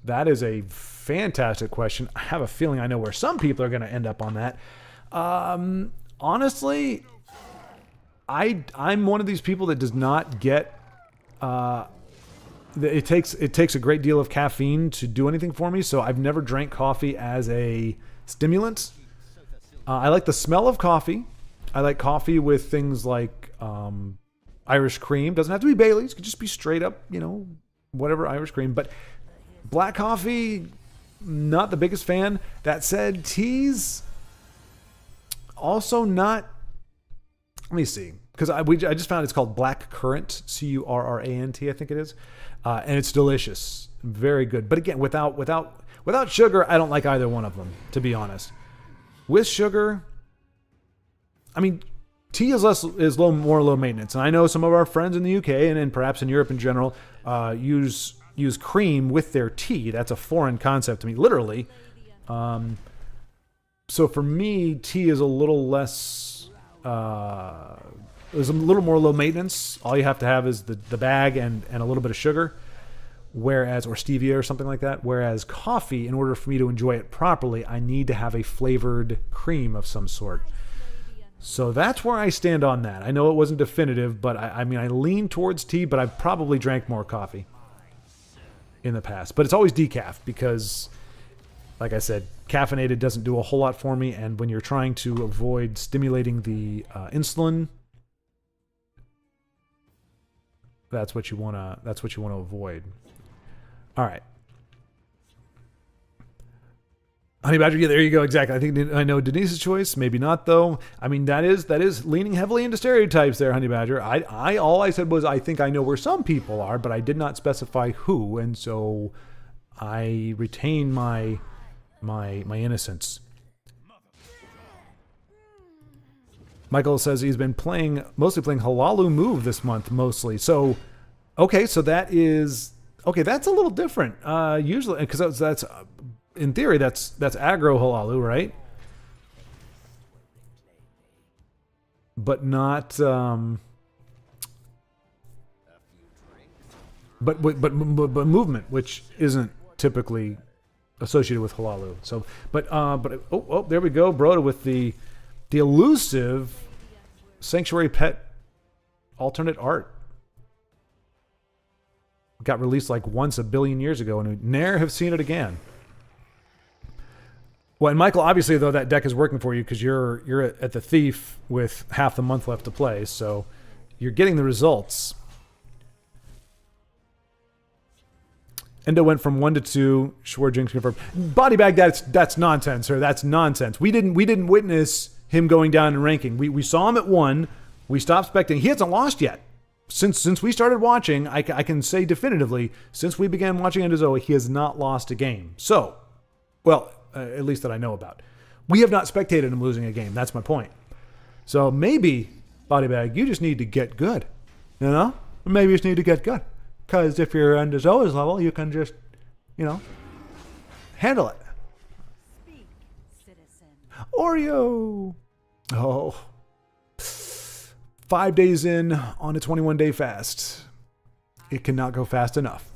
That is a fantastic question. I have a feeling I know where some people are going to end up on that. Honestly, I'm one of these people that does not get. It takes a great deal of caffeine to do anything for me, so I've never drank coffee as a stimulant. I like the smell of coffee. I like coffee with things like Irish cream. Doesn't have to be Bailey's. It could just be straight up, whatever Irish cream. But black coffee, not the biggest fan. That said, teas, also not. Let me see. Because I just found it's called Black Currant, Currant, I think it is. And it's delicious. Very good. But again, without sugar, I don't like either one of them, to be honest. With sugar, I mean, tea is more low maintenance. And I know some of our friends in the UK and perhaps in Europe in general use cream with their tea. That's a foreign concept to me, literally. So for me, tea is a little less, is a little more low maintenance. All you have to have is the bag and a little bit of sugar. Or stevia or something like that. Whereas coffee, in order for me to enjoy it properly, I need to have a flavored cream of some sort. So that's where I stand on that. I know it wasn't definitive, but I lean towards tea, but I've probably drank more coffee in the past. But it's always decaf because, like I said, caffeinated doesn't do a whole lot for me. And when you're trying to avoid stimulating the insulin, that's what you want to avoid. All right. Honey Badger, yeah, there you go. Exactly. I know Denise's choice. Maybe not, though. I mean, that is leaning heavily into stereotypes there, Honey Badger. All I said was I think I know where some people are, but I did not specify who, and so I retain my innocence. Michael says he's been mostly playing Halalu Move this month, mostly. So, okay, so that's a little different. Usually, because that's in theory, that's aggro Halalu, right? But not, but movement, which isn't typically associated with Halalu. So, but there we go, Broda, with the elusive Sanctuary Pet alternate art. Got released like once a billion years ago, and we ne'er have seen it again. Well, and Michael, obviously, though, that deck is working for you because you're at the Thief with half the month left to play, so you're getting the results. Endo went from 1 to 2. Schwartz Jinx confirmed. Body bag, that's nonsense, sir. That's nonsense. We didn't witness him going down in ranking. We saw him at 1. We stopped spectating. He hasn't lost yet. Since we started watching, I can say definitively, since we began watching Endozoa, he has not lost a game. So, well, at least that I know about. We have not spectated him losing a game. That's my point. So maybe, Body Bag, you just need to get good. You know? Maybe you just need to get good. Because if you're Endozoa's level, you can just, handle it. Speak, citizen. Oreo! Oh. 5 days in on a 21-day fast. It cannot go fast enough.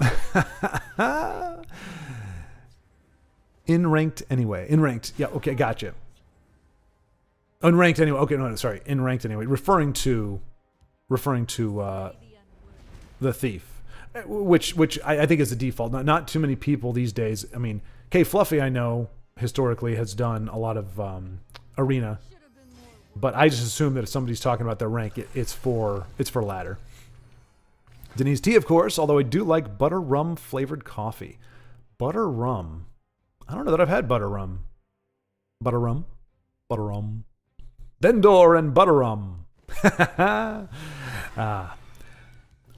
In ranked anyway. In ranked. Yeah, okay, gotcha. Unranked anyway. Okay, no, sorry. In ranked anyway. Referring to the Thief. Which I think is the default. Not too many people these days. I mean, K Fluffy, I know, historically has done a lot of arena. But I just assume that if somebody's talking about their rank, it's for ladder. Denise T, of course, although I do like butter rum flavored coffee. Butter rum. I don't know that I've had butter rum. Butter rum. Butter rum. Vendor and butter rum.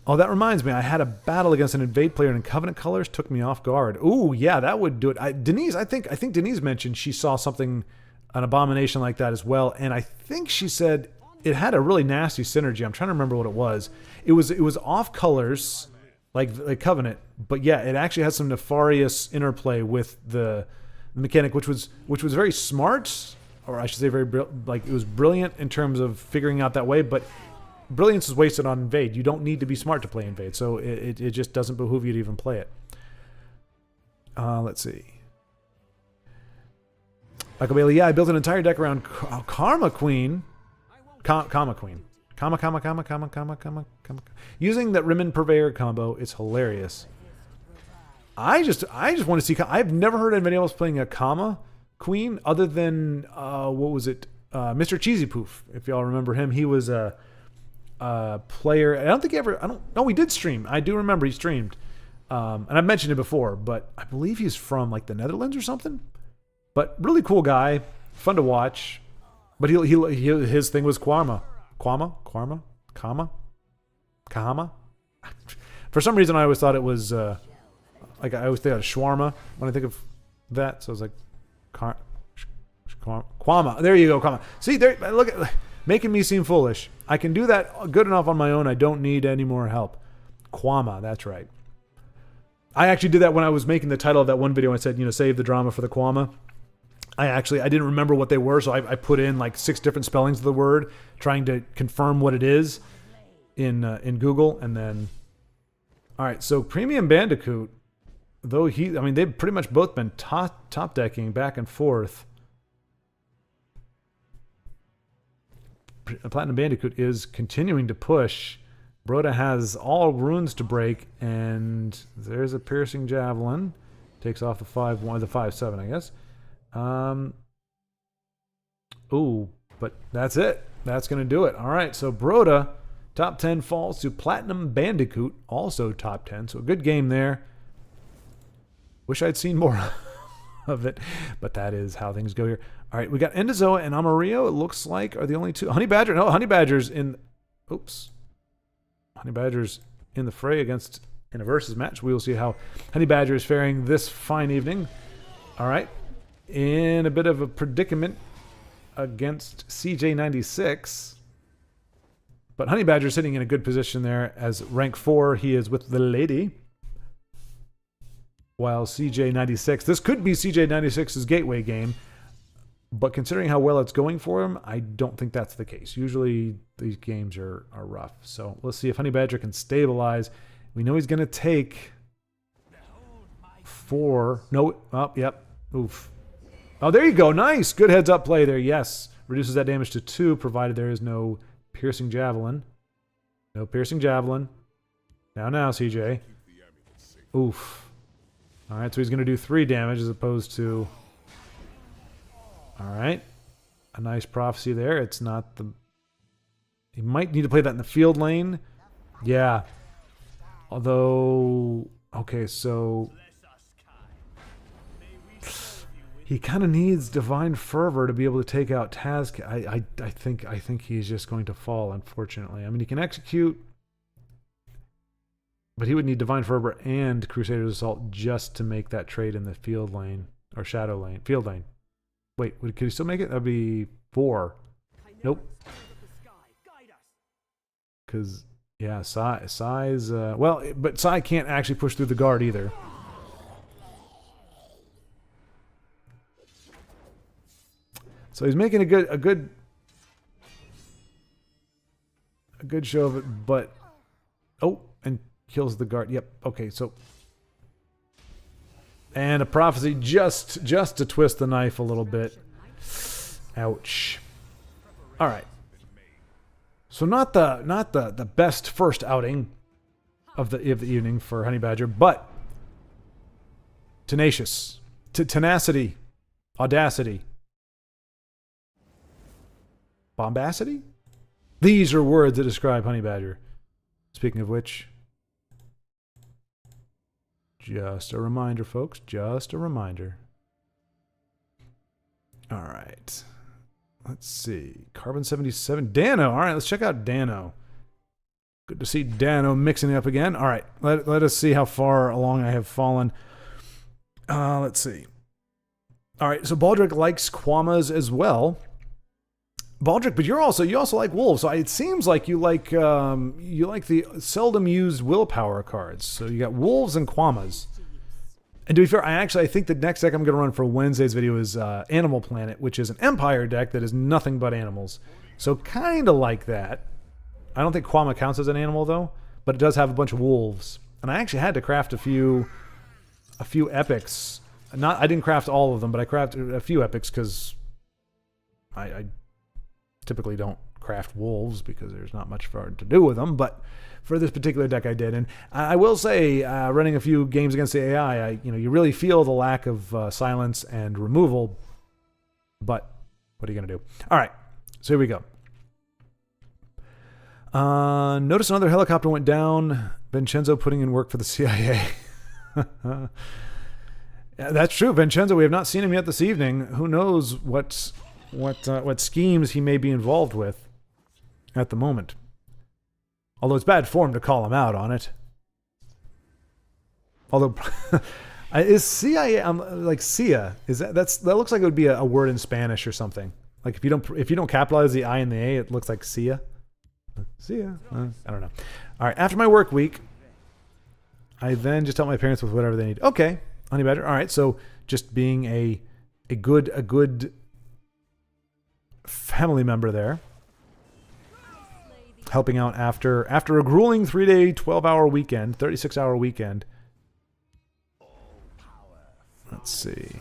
Oh, that reminds me. I had a battle against an Invade player in Covenant colors. Took me off guard. Ooh, yeah, that would do it. Denise, I think Denise mentioned she saw something, an abomination like that as well, and I think she said it had a really nasty synergy. I'm trying to remember what it was. It was off colors, like Covenant, but yeah, it actually had some nefarious interplay with the mechanic, which was very smart, or I should say it was brilliant in terms of figuring out that way. But brilliance is wasted on Invade. You don't need to be smart to play Invade, so it just doesn't behoove you to even play it. Let's see. Michael Bailey, yeah, I built an entire deck around Karma Queen. Comma Queen. Comma. Using that Rimmen Purveyor combo, it's hilarious. I just want to see. I've never heard anybody else playing a comma queen other than what was it? Mr. Cheesy Poof. If y'all remember him, he was a player. I don't think he ever. I don't. No, he did stream. I do remember he streamed, and I've mentioned it before. But I believe he's from like the Netherlands or something. But really cool guy, fun to watch. But his thing was Kahama. For some reason, I always thought it was like I always think of shawarma when I think of that. So I was like, Kwama. There you go, Kwama. See, there. Look at making me seem foolish. I can do that good enough on my own. I don't need any more help. Kwama. That's right. I actually did that when I was making the title of that one video. I said, save the drama for the Kwama. I didn't remember what they were, so I put in like 6 different spellings of the word, trying to confirm what it is in Google, and then. All right, so Premium Bandicoot, though they've pretty much both been top decking back and forth. Platinum Bandicoot is continuing to push. Broda has all runes to break, and there's a piercing javelin. Takes off the 5-1, the 5-7, I guess. Ooh, but that's it. That's going to do it. All right, so Broda, top 10 falls to Platinum Bandicoot, also top 10. So a good game there. Wish I'd seen more of it, but that is how things go here. All right, we got Endozoa and Amarillo, it looks like, are the only two. Honey Badger's in... Oops. Honey Badger's in the fray in a versus match. We will see how Honey Badger is faring this fine evening. All right. In a bit of a predicament against CJ96. But Honey Badger sitting in a good position there as rank 4. He is with the lady. While CJ96, this could be CJ96's gateway game. But considering how well it's going for him, I don't think that's the case. Usually these games are rough. So let's see if Honey Badger can stabilize. We know he's going to take 4. No. Oh, yep. Oof. Oh, there you go. Nice. Good heads up play there. Yes. Reduces that damage to 2, provided there is no piercing javelin. No piercing javelin. Now, CJ. Oof. All right, so he's going to do 3 damage as opposed to... All right. A nice prophecy there. It's not the... He might need to play that in the field lane. Yeah. Although... Okay, so... He kind of needs Divine Fervor to be able to take out Taz. I think he's just going to fall, unfortunately. I mean, he can execute, but he would need Divine Fervor and Crusader's Assault just to make that trade in the field lane or shadow lane, field lane. Wait, could he still make it? That'd be 4. Nope. Because yeah, Sai's well, but Sai can't actually push through the guard either. So he's making a good show of it, but and kills the guard. Yep. Okay. So and a prophecy just to twist the knife a little bit. Ouch. All right. So not the best first outing of the evening for Honey Badger, but tenacious, tenacity, audacity. Bombacity? These are words that describe Honey Badger. Speaking of which, just a reminder, folks. Just a reminder. All right. Let's see. Carbon 77. Dano. All right, let's check out Dano. Good to see Dano mixing it up again. All right. Let us see how far along I have fallen. Let's see. All right. So Baldric likes Kwamas as well. Baldric, but you also like wolves. So it seems like you like the seldom used willpower cards. So you got wolves and Kwamas. And to be fair, I think the next deck I'm going to run for Wednesday's video is Animal Planet, which is an Empire deck that is nothing but animals. So kind of like that. I don't think Kwama counts as an animal though, but it does have a bunch of wolves. And I actually had to craft a few epics. I didn't craft all of them, but I crafted a few epics because I typically don't craft wolves because there's not much for to do with them, but for this particular deck I did. And I will say, running a few games against the AI, you really feel the lack of silence and removal But what are you going to do? All right, so here we go. Notice another helicopter went down. Vincenzo putting in work for the CIA. Yeah, that's true. Vincenzo, we have not seen him yet this evening. Who knows what schemes he may be involved with at the moment. Although it's bad form to call him out on it. Although, is CIA like CIA? Is that looks like it would be a word in Spanish or something. Like if you don't capitalize the I and the A, it looks like CIA. CIA. I don't know. All right. After my work week, I then just help my parents with whatever they need. Okay, honey badger. All right. So just being a good family member there. Helping out after a grueling 3-day, 12-hour weekend, 36-hour weekend. Let's see.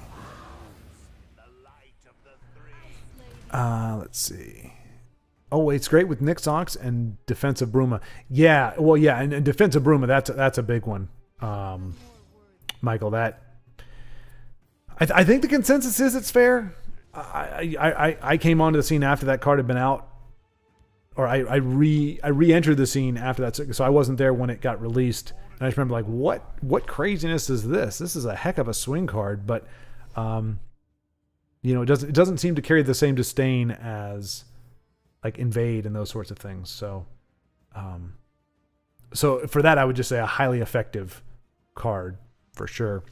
Let's see. Oh, it's great with Nixox and Defensive Bruma. Yeah, well, yeah, and Defensive Bruma, that's a big one. Michael, that I think the consensus is it's fair. I came onto the scene after that card had been out. Or I re-entered the scene after that, so I wasn't there when it got released. And I just remember like, what craziness is this? This is a heck of a swing card, but it doesn't seem to carry the same disdain as like Invade and those sorts of things. So so for that, I would just say a highly effective card for sure.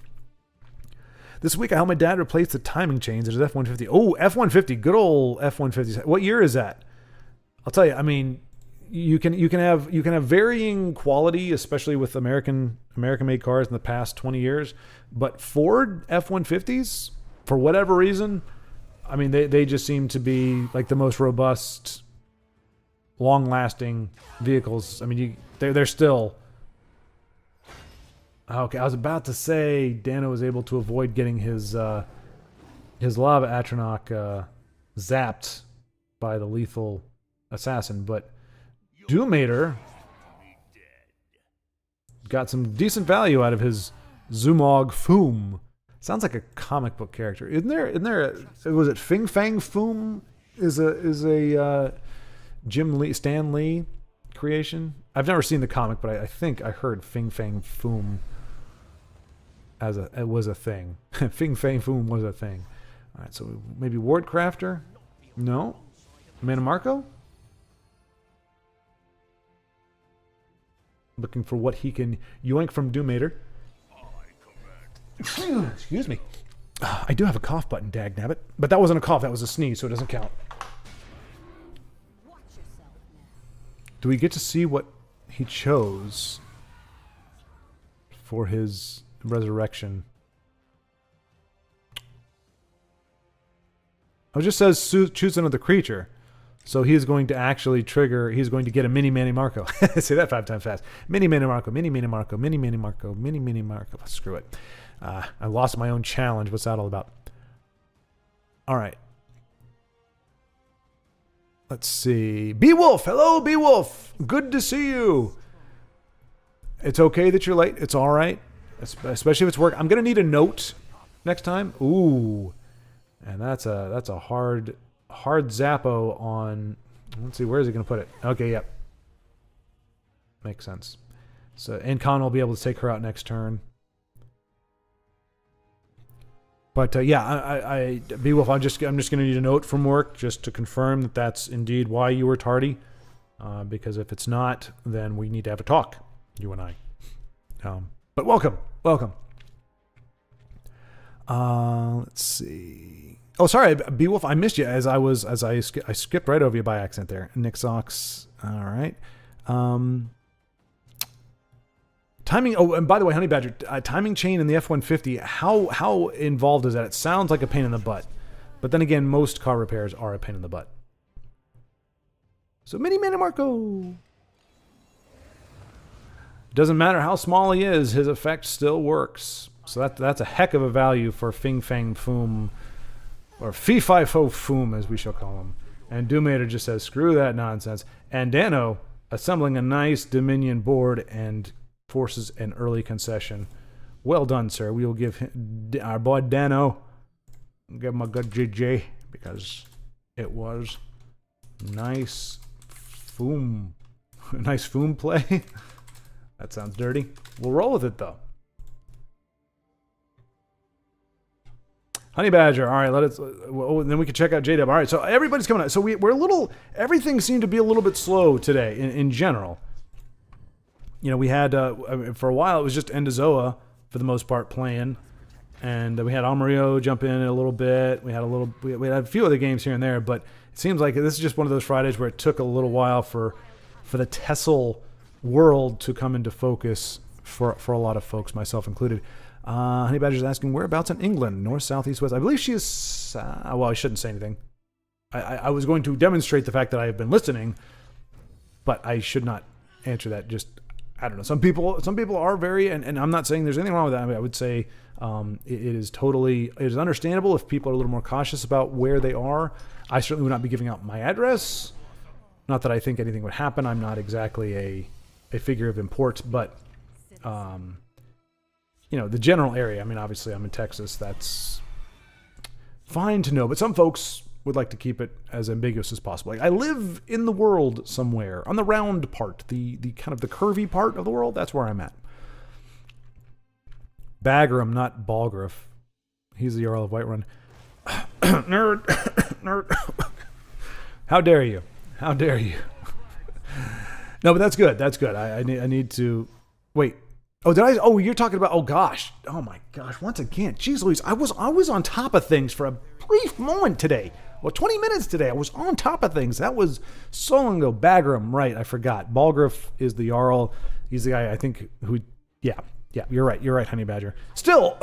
This week I helped my dad replace the timing chains. There's F-150. Oh, F-150, good old F-150. What year is that? I'll tell you. I mean, you can have varying quality, especially with American made cars in the past 20 years. But Ford F-150s, for whatever reason, I mean, they just seem to be like the most robust, long-lasting vehicles. I mean, they're still okay. I was about to say Dano was able to avoid getting his lava Atronach zapped by the lethal assassin, but Doomater got some decent value out of his Zumog Foom. Sounds like a comic book character. Isn't there was it Fing Fang Foom is a Stan Lee creation? I've never seen the comic, but I think I heard Fing Fang Foom it was a thing. Fing Fang Foom was a thing. All right, so maybe Wardcrafter? No? Manamarco? Looking for what he can yoink from Doomater. Excuse me. I do have a cough button, dagnabbit. But that wasn't a cough, that was a sneeze, so it doesn't count. Do we get to see what he chose for his resurrection? Oh, it just says choose another creature. So he's going to actually trigger, he's going to get a mini Manny Marco. Say that 5 times fast. Mini Manny Marco, mini Manny Marco, mini Manny Marco, mini Manny Marco. Screw it. I lost my own challenge. What's that all about? All right. Let's see. Beowulf. Hello, Beowulf. Good to see you. It's okay that you're late. It's all right. Especially if it's work. I'm going to need a note next time. Ooh. And that's a hard Zappo on, let's see, where is he going to put it? Okay, yep. Makes sense. So, and Khan will be able to take her out next turn. But yeah, Beowulf, I'm just going to need a note from work just to confirm that that's indeed why you were tardy. Because if it's not, then we need to have a talk, you and I. But welcome. Let's see. Oh, sorry, Beowulf, I missed you I skipped right over you by accident there. Nixox, all right. Timing. Oh, and by the way, Honey Badger, timing chain in the F-150. How involved is that? It sounds like a pain in the butt, but then again, most car repairs are a pain in the butt. So Mini Manamarco. Doesn't matter how small he is, his effect still works. So that's a heck of a value for Fing Fang Foom, or Fee Fi Fo Foom, as we shall call him. And Doomater just says, screw that nonsense. And Dano assembling a nice Dominion board and forces an early concession. Well done, sir. We will give him, our boy Dano, give him a good GG. because it was nice foom. Nice foom play. That sounds dirty. We'll roll with it, though. Honey Badger. All right, then we can check out J-Dub. All right, so everybody's coming out. So we're a little, everything seemed to be a little bit slow today in general. You know, we had, for a while, it was just Endozoa, for the most part, playing. And we had Amarillo jump in a little bit. We had a few other games here and there, but it seems like this is just one of those Fridays where it took a little while for the Tessel world to come into focus for a lot of folks, myself included. Honey Badger's asking, whereabouts in England? North, south, east, west? I believe she is... well, I shouldn't say anything. I was going to demonstrate the fact that I have been listening, but I should not answer that. Just, I don't know. Some people are very... And I'm not saying there's anything wrong with that. I mean, I would say it is understandable if people are a little more cautious about where they are. I certainly would not be giving out my address. Not that I think anything would happen. I'm not exactly a figure of import, but... you know, the general area. I mean, obviously I'm in Texas. That's fine to know, but some folks would like to keep it as ambiguous as possible. Like, I live in the world somewhere, on the round part, the kind of the curvy part of the world. That's where I'm at. Bagram, not Balgriff. He's the Earl of Whiterun. Nerd. Nerd. How dare you? How dare you? No, but that's good. That's good. I need to... Wait. Oh, did I? Oh, you're talking about... Oh, gosh. Oh, my gosh. Once again. Jeez Louise. I was on top of things for a brief moment today. Well, 20 minutes today. I was on top of things. That was so long ago. Bagram, right. I forgot. Balgriff is the Jarl. He's the guy, I think, who... Yeah. Yeah, you're right. You're right, Honey Badger. Still...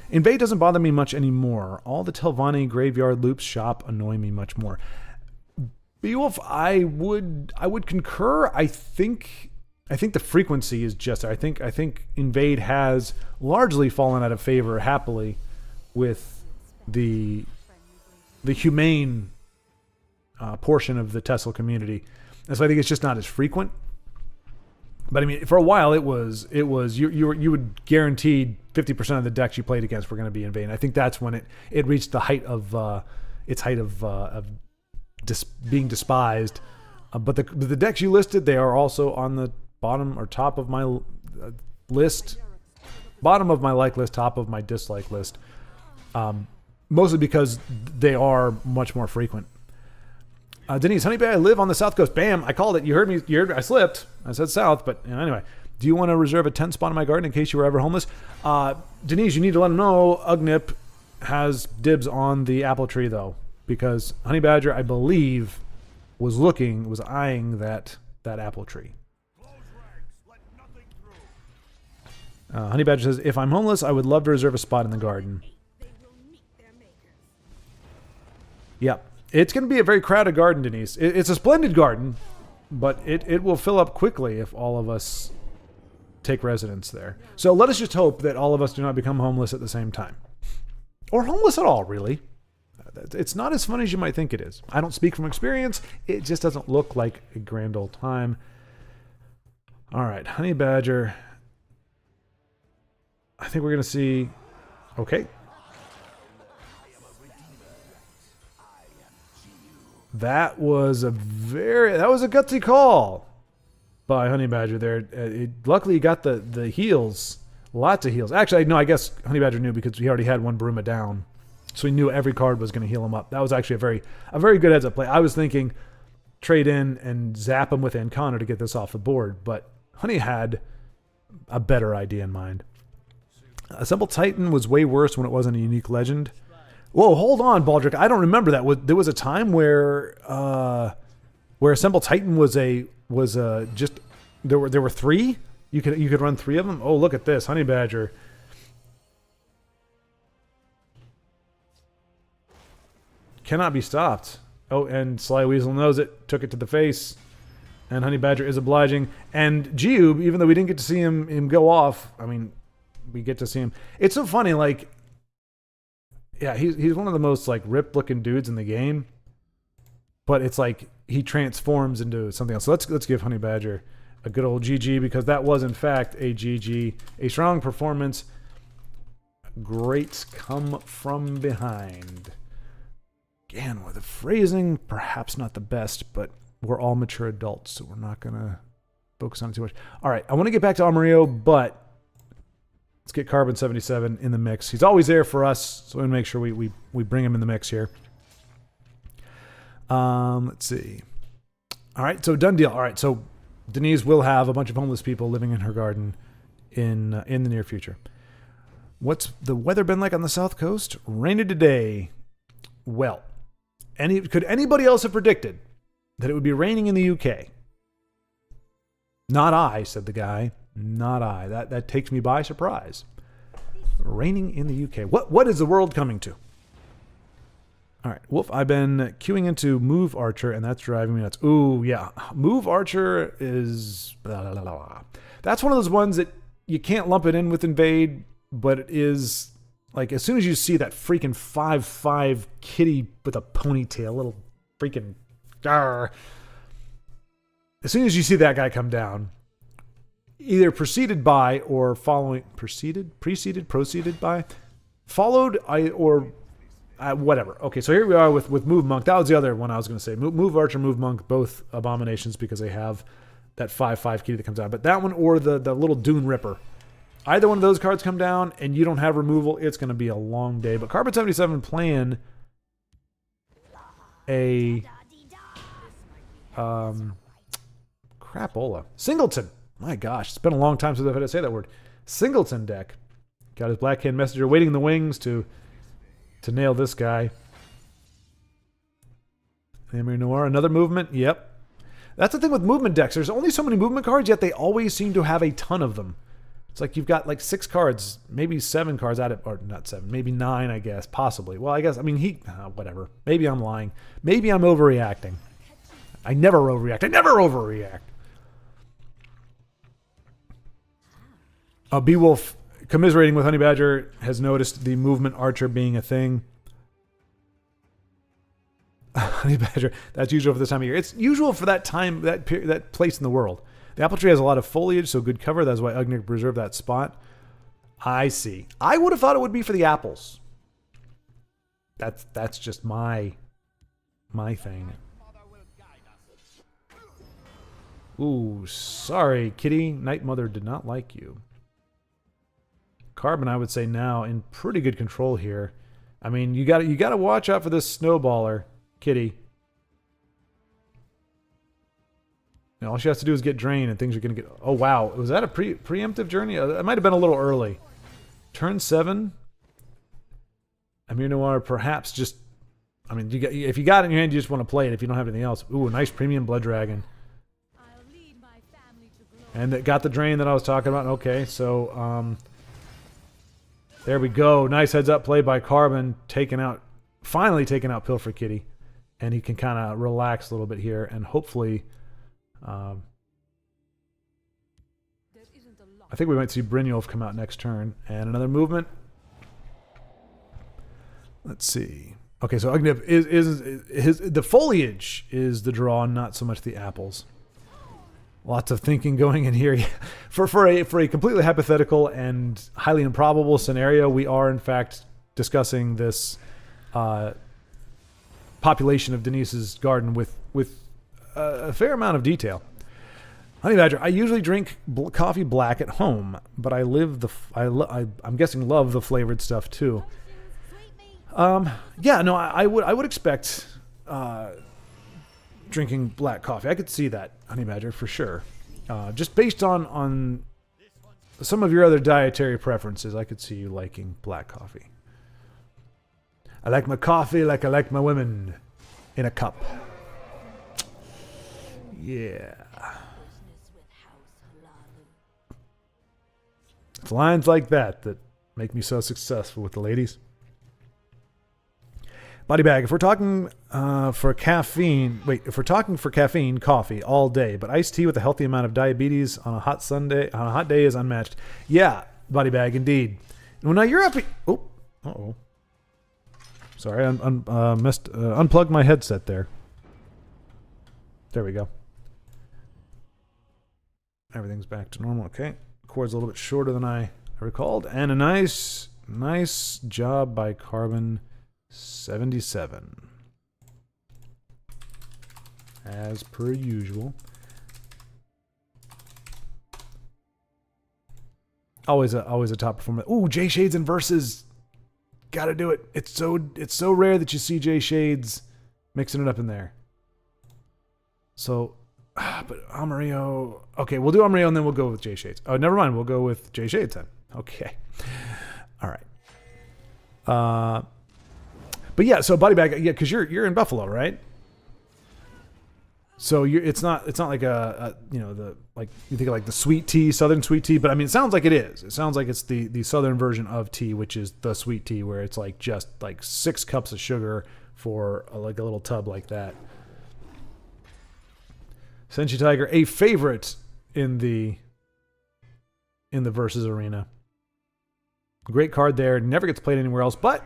Invade doesn't bother me much anymore. All the Telvanni graveyard loops shop annoy me much more. Beowulf, I would concur. I think the frequency is just there. I think Invade has largely fallen out of favor happily with the humane portion of the Tessel community. And so I think it's just not as frequent. But I mean, for a while it was you would guaranteed 50% of the decks you played against were going to be Invade. And I think that's when it reached the height of being despised. But the decks you listed, they are also on the bottom or top of my list, bottom of my like list, top of my dislike list, mostly because they are much more frequent. Denise, Honey Badger, I live on the south coast. Bam, I called it. You heard me. I slipped. I said south, but anyway. Do you want to reserve a tent spot in my garden in case you were ever homeless? Denise, you need to let them know Ugnip has dibs on the apple tree, though, because Honey Badger, I believe, was eyeing that apple tree. Honey Badger says, if I'm homeless, I would love to reserve a spot in the garden. Yep. It's going to be a very crowded garden, Denise. It's a splendid garden, but it will fill up quickly if all of us take residence there. So let us just hope that all of us do not become homeless at the same time. Or homeless at all, really. It's not as fun as you might think it is. I don't speak from experience. It just doesn't look like a grand old time. All right, Honey Badger. I think we're going to see... Okay. That was a gutsy call by Honey Badger there. Luckily, he got the heals. Lots of heals. Actually, no, I guess Honey Badger knew because he already had one Bruma down. So he knew every card was going to heal him up. That was actually a very good heads-up play. I was thinking trade in and zap him with Ancana to get this off the board, but Honey had a better idea in mind. Assemble Titan was way worse when it wasn't a unique legend. Whoa, hold on, Baldric. I don't remember that. There was a time where Assemble Titan was just there were three. You could run three of them. Oh, look at this, Honey Badger. Cannot be stopped. Oh, and Sly Weasel knows it. Took it to the face. And Honey Badger is obliging. And Geob, even though we didn't get to see him go off, I mean, we get to see him. It's so funny, like, yeah, he's one of the most like ripped looking dudes in the game. But it's like he transforms into something else. So let's give Honey Badger a good old GG, because that was in fact a GG, a strong performance. greats come from behind. Again, with the phrasing, perhaps not the best, but we're all mature adults, so we're not going to focus on it too much. All right, I want to get back to Amarillo, but let's get Carbon 77 in the mix. He's always there for us, so we want to make sure we bring him in the mix here. Let's see. All right, so done deal. All right, so Denise will have a bunch of homeless people living in her garden in the near future. What's the weather been like on the South Coast? Rainy today. Well, could anybody else have predicted that it would be raining in the UK? Not I, said the guy. Not I. That takes me by surprise. Raining in the UK. What is the world coming to? All right, Wolf, I've been queuing into Move Archer, and that's driving me nuts. Ooh, yeah. Move Archer is... Blah, blah, blah, blah. That's one of those ones that you can't lump it in with Invade, but it is... Like, as soon as you see that freaking 5'5" kitty with a ponytail, little freaking... Arr, as soon as you see that guy come down, either preceded by or following... Proceeded by? Followed, whatever. Okay, so here we are with Move Monk. That was the other one I was going to say. Move Archer, Move Monk, both abominations because they have that 5'5" kitty that comes out. But that one or the little Dune Ripper. Either one of those cards come down and you don't have removal, it's going to be a long day. But Carbon 77 playing a crapola. Singleton. My gosh, it's been a long time since I've had to say that word. Singleton deck. Got his Blackhand Messenger waiting in the wings to nail this guy. Amir Noir, another movement. Yep. That's the thing with movement decks. There's only so many movement cards, yet they always seem to have a ton of them. It's like you've got like 6 cards, maybe 7 cards out of, or not 7, maybe 9, I guess, possibly. Well, I guess, I mean, whatever. Maybe I'm lying. Maybe I'm overreacting. I never overreact. Beowulf, commiserating with Honey Badger, has noticed the movement archer being a thing. Honey Badger, that's usual for this time of year. It's usual for that time, that place in the world. The apple tree has a lot of foliage, so good cover. That's why Ugnick preserved that spot. I see. I would have thought it would be for the apples. That's just my thing. Ooh, sorry, kitty. Night Mother did not like you. Carbon, I would say now in pretty good control here. I mean, you got to watch out for this snowballer, kitty. And all she has to do is get drained, and things are going to get. Oh wow, was that a preemptive journey? It might have been a little early. Turn 7. Amir Noir, perhaps just. I mean, if you got it in your hand, you just want to play it. If you don't have anything else, ooh, a nice premium Blood Dragon. And it got the drain that I was talking about. Okay, so there we go. Nice heads up play by Carbon, finally taking out Pilfer Kitty, and he can kind of relax a little bit here, and hopefully, I think we might see Brynjolf come out next turn, and another movement. Let's see. Okay, so Ugnip is the foliage is the draw, not so much the apples. Lots of thinking going in here. For a completely hypothetical and highly improbable scenario, we are in fact discussing this population of Denise's garden with a fair amount of detail. Honey Badger, I usually drink coffee black at home, but I'm guessing love the flavored stuff too. Yeah, no, I would expect drinking black coffee. I could see that, Honey Badger, for sure. Just based on some of your other dietary preferences, I could see you liking black coffee. I like my coffee like I like my women, in a cup. Yeah. It's lines like that make me so successful with the ladies. Body bag. If we're talking for caffeine, coffee all day, but iced tea with a healthy amount of diabetes on a hot day is unmatched. Yeah, body bag, indeed. Well, now you're up. Sorry, I unplugged my headset there. There we go. Everything's back to normal. Okay, cord's a little bit shorter than I recalled, and a nice Nice job by Carbon 77. As per usual. Always a top performer. Ooh, J Shades and Versus. Gotta do it. It's so rare that you see J Shades mixing it up in there. So, but Amarillo. Okay, we'll do Amarillo and then we'll go with J Shades. Oh, never mind. We'll go with J Shades then. Okay. All right. But yeah, so body bag, yeah, because you're in Buffalo, right? So it's not like a you know, the, like you think of like the sweet tea, southern sweet tea, but I mean it sounds like it is. It sounds like it's the southern version of tea, which is the sweet tea, where it's like just like 6 cups of sugar for like a little tub like that. Senshi Tiger, a favorite in the Versus arena. Great card there. Never gets played anywhere else, but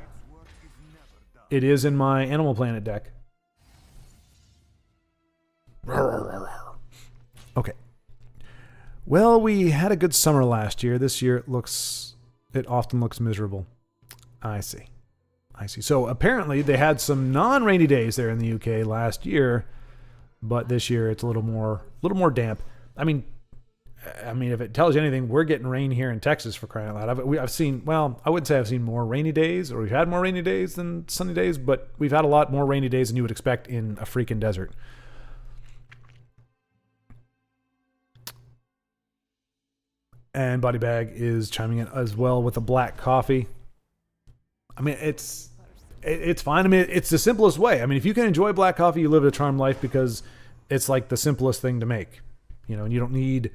it is in my Animal Planet deck. Okay. Well, we had a good summer last year. This year it often looks miserable. I see. So apparently they had some non-rainy days there in the UK last year, but this year it's a little more damp. I mean, if it tells you anything, we're getting rain here in Texas, for crying out loud. I've seen, well, I wouldn't say I've seen more rainy days, or we've had more rainy days than sunny days, but we've had a lot more rainy days than you would expect in a freaking desert. And Body Bag is chiming in as well with a black coffee. I mean, it's fine. I mean, it's the simplest way. I mean, if you can enjoy black coffee, you live a charmed life, because it's like the simplest thing to make. You know, and you don't need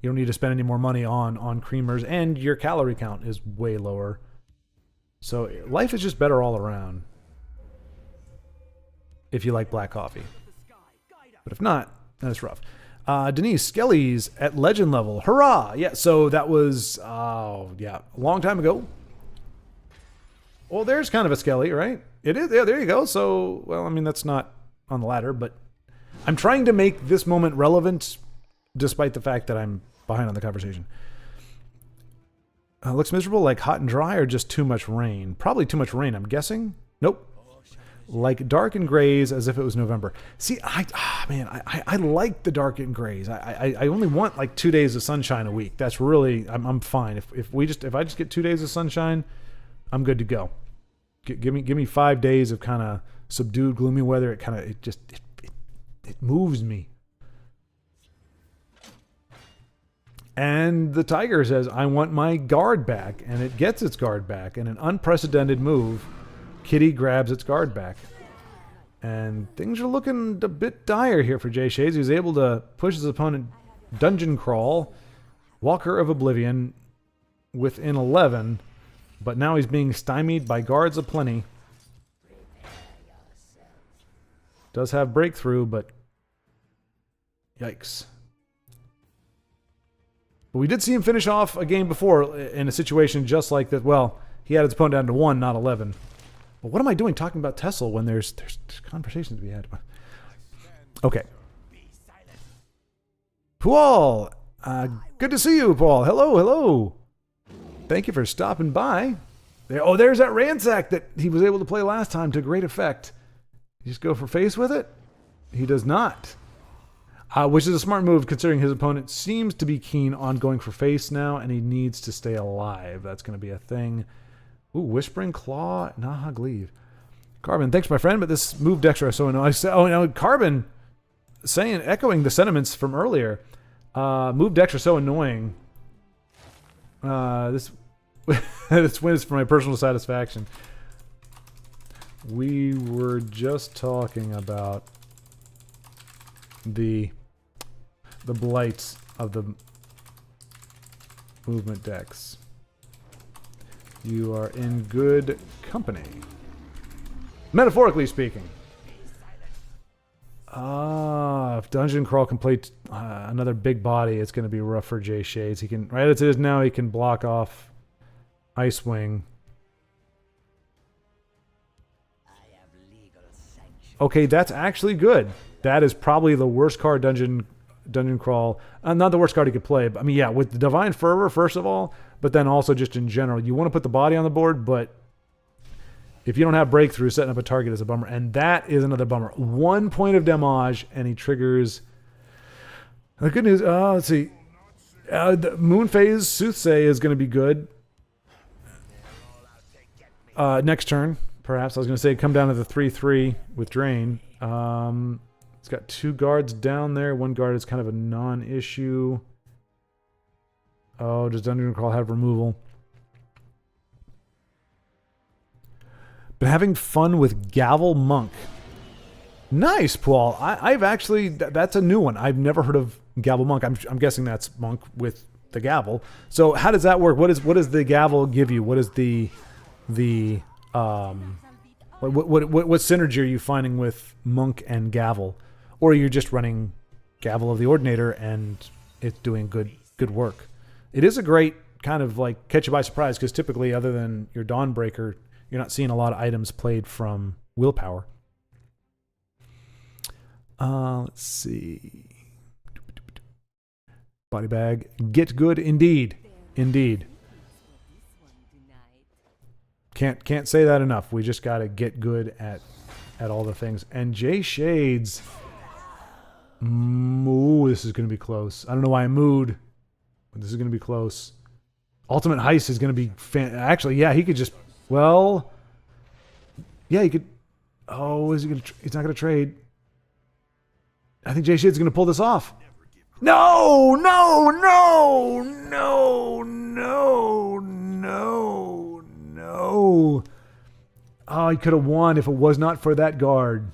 to spend any more money on creamers, and your calorie count is way lower. So life is just better all around if you like black coffee. But if not, then it's rough. Denise, Skelly's at legend level. Hurrah! Yeah, so that was, a long time ago. Well, there's kind of a Skelly, right? It is. Yeah, there you go. So, well, I mean, that's not on the ladder, but I'm trying to make this moment relevant despite the fact that I'm behind on the conversation. Looks miserable, like hot and dry, or just too much rain? Probably too much rain, I'm guessing. Nope. Like dark and grays as if it was November. See, I like the dark and grays. I only want like 2 days of sunshine a week. That's really, I'm fine. If I just get 2 days of sunshine, I'm good to go. Give me 5 days of kind of subdued, gloomy weather. It moves me. And the Tiger says, I want my guard back, and it gets its guard back. In an unprecedented move, Kitty grabs its guard back. And things are looking a bit dire here for Jay Shades. He was able to push his opponent dungeon crawl, Walker of Oblivion, within 11. But now he's being stymied by guards aplenty. Does have breakthrough, but yikes. But we did see him finish off a game before in a situation just like that. Well, he had his opponent down to 1, not 11. Well, what am I doing talking about Tessel when there's conversations to be had? Okay. Paul, good to see you, Paul. Hello. Thank you for stopping by. There's that ransack that he was able to play last time to great effect. You just go for face with it? He does not. Which is a smart move, considering his opponent seems to be keen on going for face now, and he needs to stay alive. That's going to be a thing. Ooh, Whispering Claw, Nahag Leave. Carbon, thanks, my friend, but this move Dexter is so annoying. Carbon, echoing the sentiments from earlier. Move Dexter so annoying. This wins for my personal satisfaction. We were just talking about the blights of the movement decks. You are in good company. Metaphorically speaking. If Dungeon Crawl can play another big body, it's going to be rough for Jay Shades. He can, right as it is now, he can block off Ice Wing. Okay, that's actually good. That is probably the worst card Dungeon Dungeon Crawl. Not the worst card he could play, but I mean, yeah, with the Divine Fervor, first of all, but then also just in general. You want to put the body on the board, but if you don't have Breakthrough, setting up a target is a bummer. And that is another bummer. 1 point of damage, and he triggers. The good news, let's see. The Moon Phase Soothsay is going to be good. Next turn, perhaps. I was going to say come down to the 3/3 with Drain. It's got 2 guards down there. 1 guard is kind of a non-issue. Oh, does Dungeon Crawl have removal? Been having fun with Gavel Monk. Nice, Paul. I've actually... That's a new one. I've never heard of Gavel Monk. I'm guessing that's Monk with the Gavel. So how does that work? What does the Gavel give you? What is what synergy are you finding with Monk and Gavel? Or you're just running Gavel of the Ordinator and it's doing good work. It is a great kind of like catch you by surprise because typically other than your Dawnbreaker, you're not seeing a lot of items played from Willpower. Let's see. Body bag. Get good indeed. Indeed. Can't say that enough. We just got to get good at all the things. And Jay Shades. Ooh, this is going to be close. I don't know why I mooed, but this is going to be close. Ultimate Heist is going to be actually, yeah, he could just, well, yeah, he could. Oh, is he going to? He's not going to trade. I think Jay Shades is going to pull this off. No, no, no, no, no, no, no. Oh, he could have won if it was not for that guard.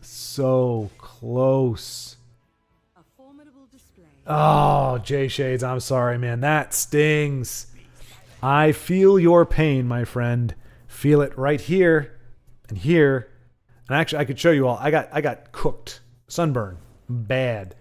So close. A formidable display. Oh, Jay Shades, I'm sorry, man. That stings. I feel your pain, my friend. Feel it right here and here. And actually, I could show you all. I got cooked. Sunburn. Bad.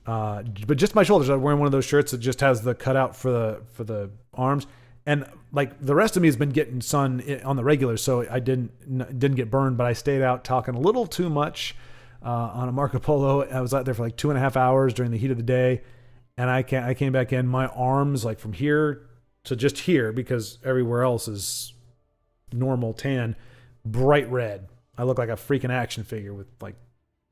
But just my shoulders. I'm wearing one of those shirts that just has the cutout for the arms. And like the rest of me has been getting sun on the regular, so I didn't get burned, but I stayed out talking a little too much on a Marco Polo. I was out there for like 2.5 hours during the heat of the day, and I came back in. My arms, like from here to just here, because everywhere else is normal tan, bright red. I look like a freaking action figure with like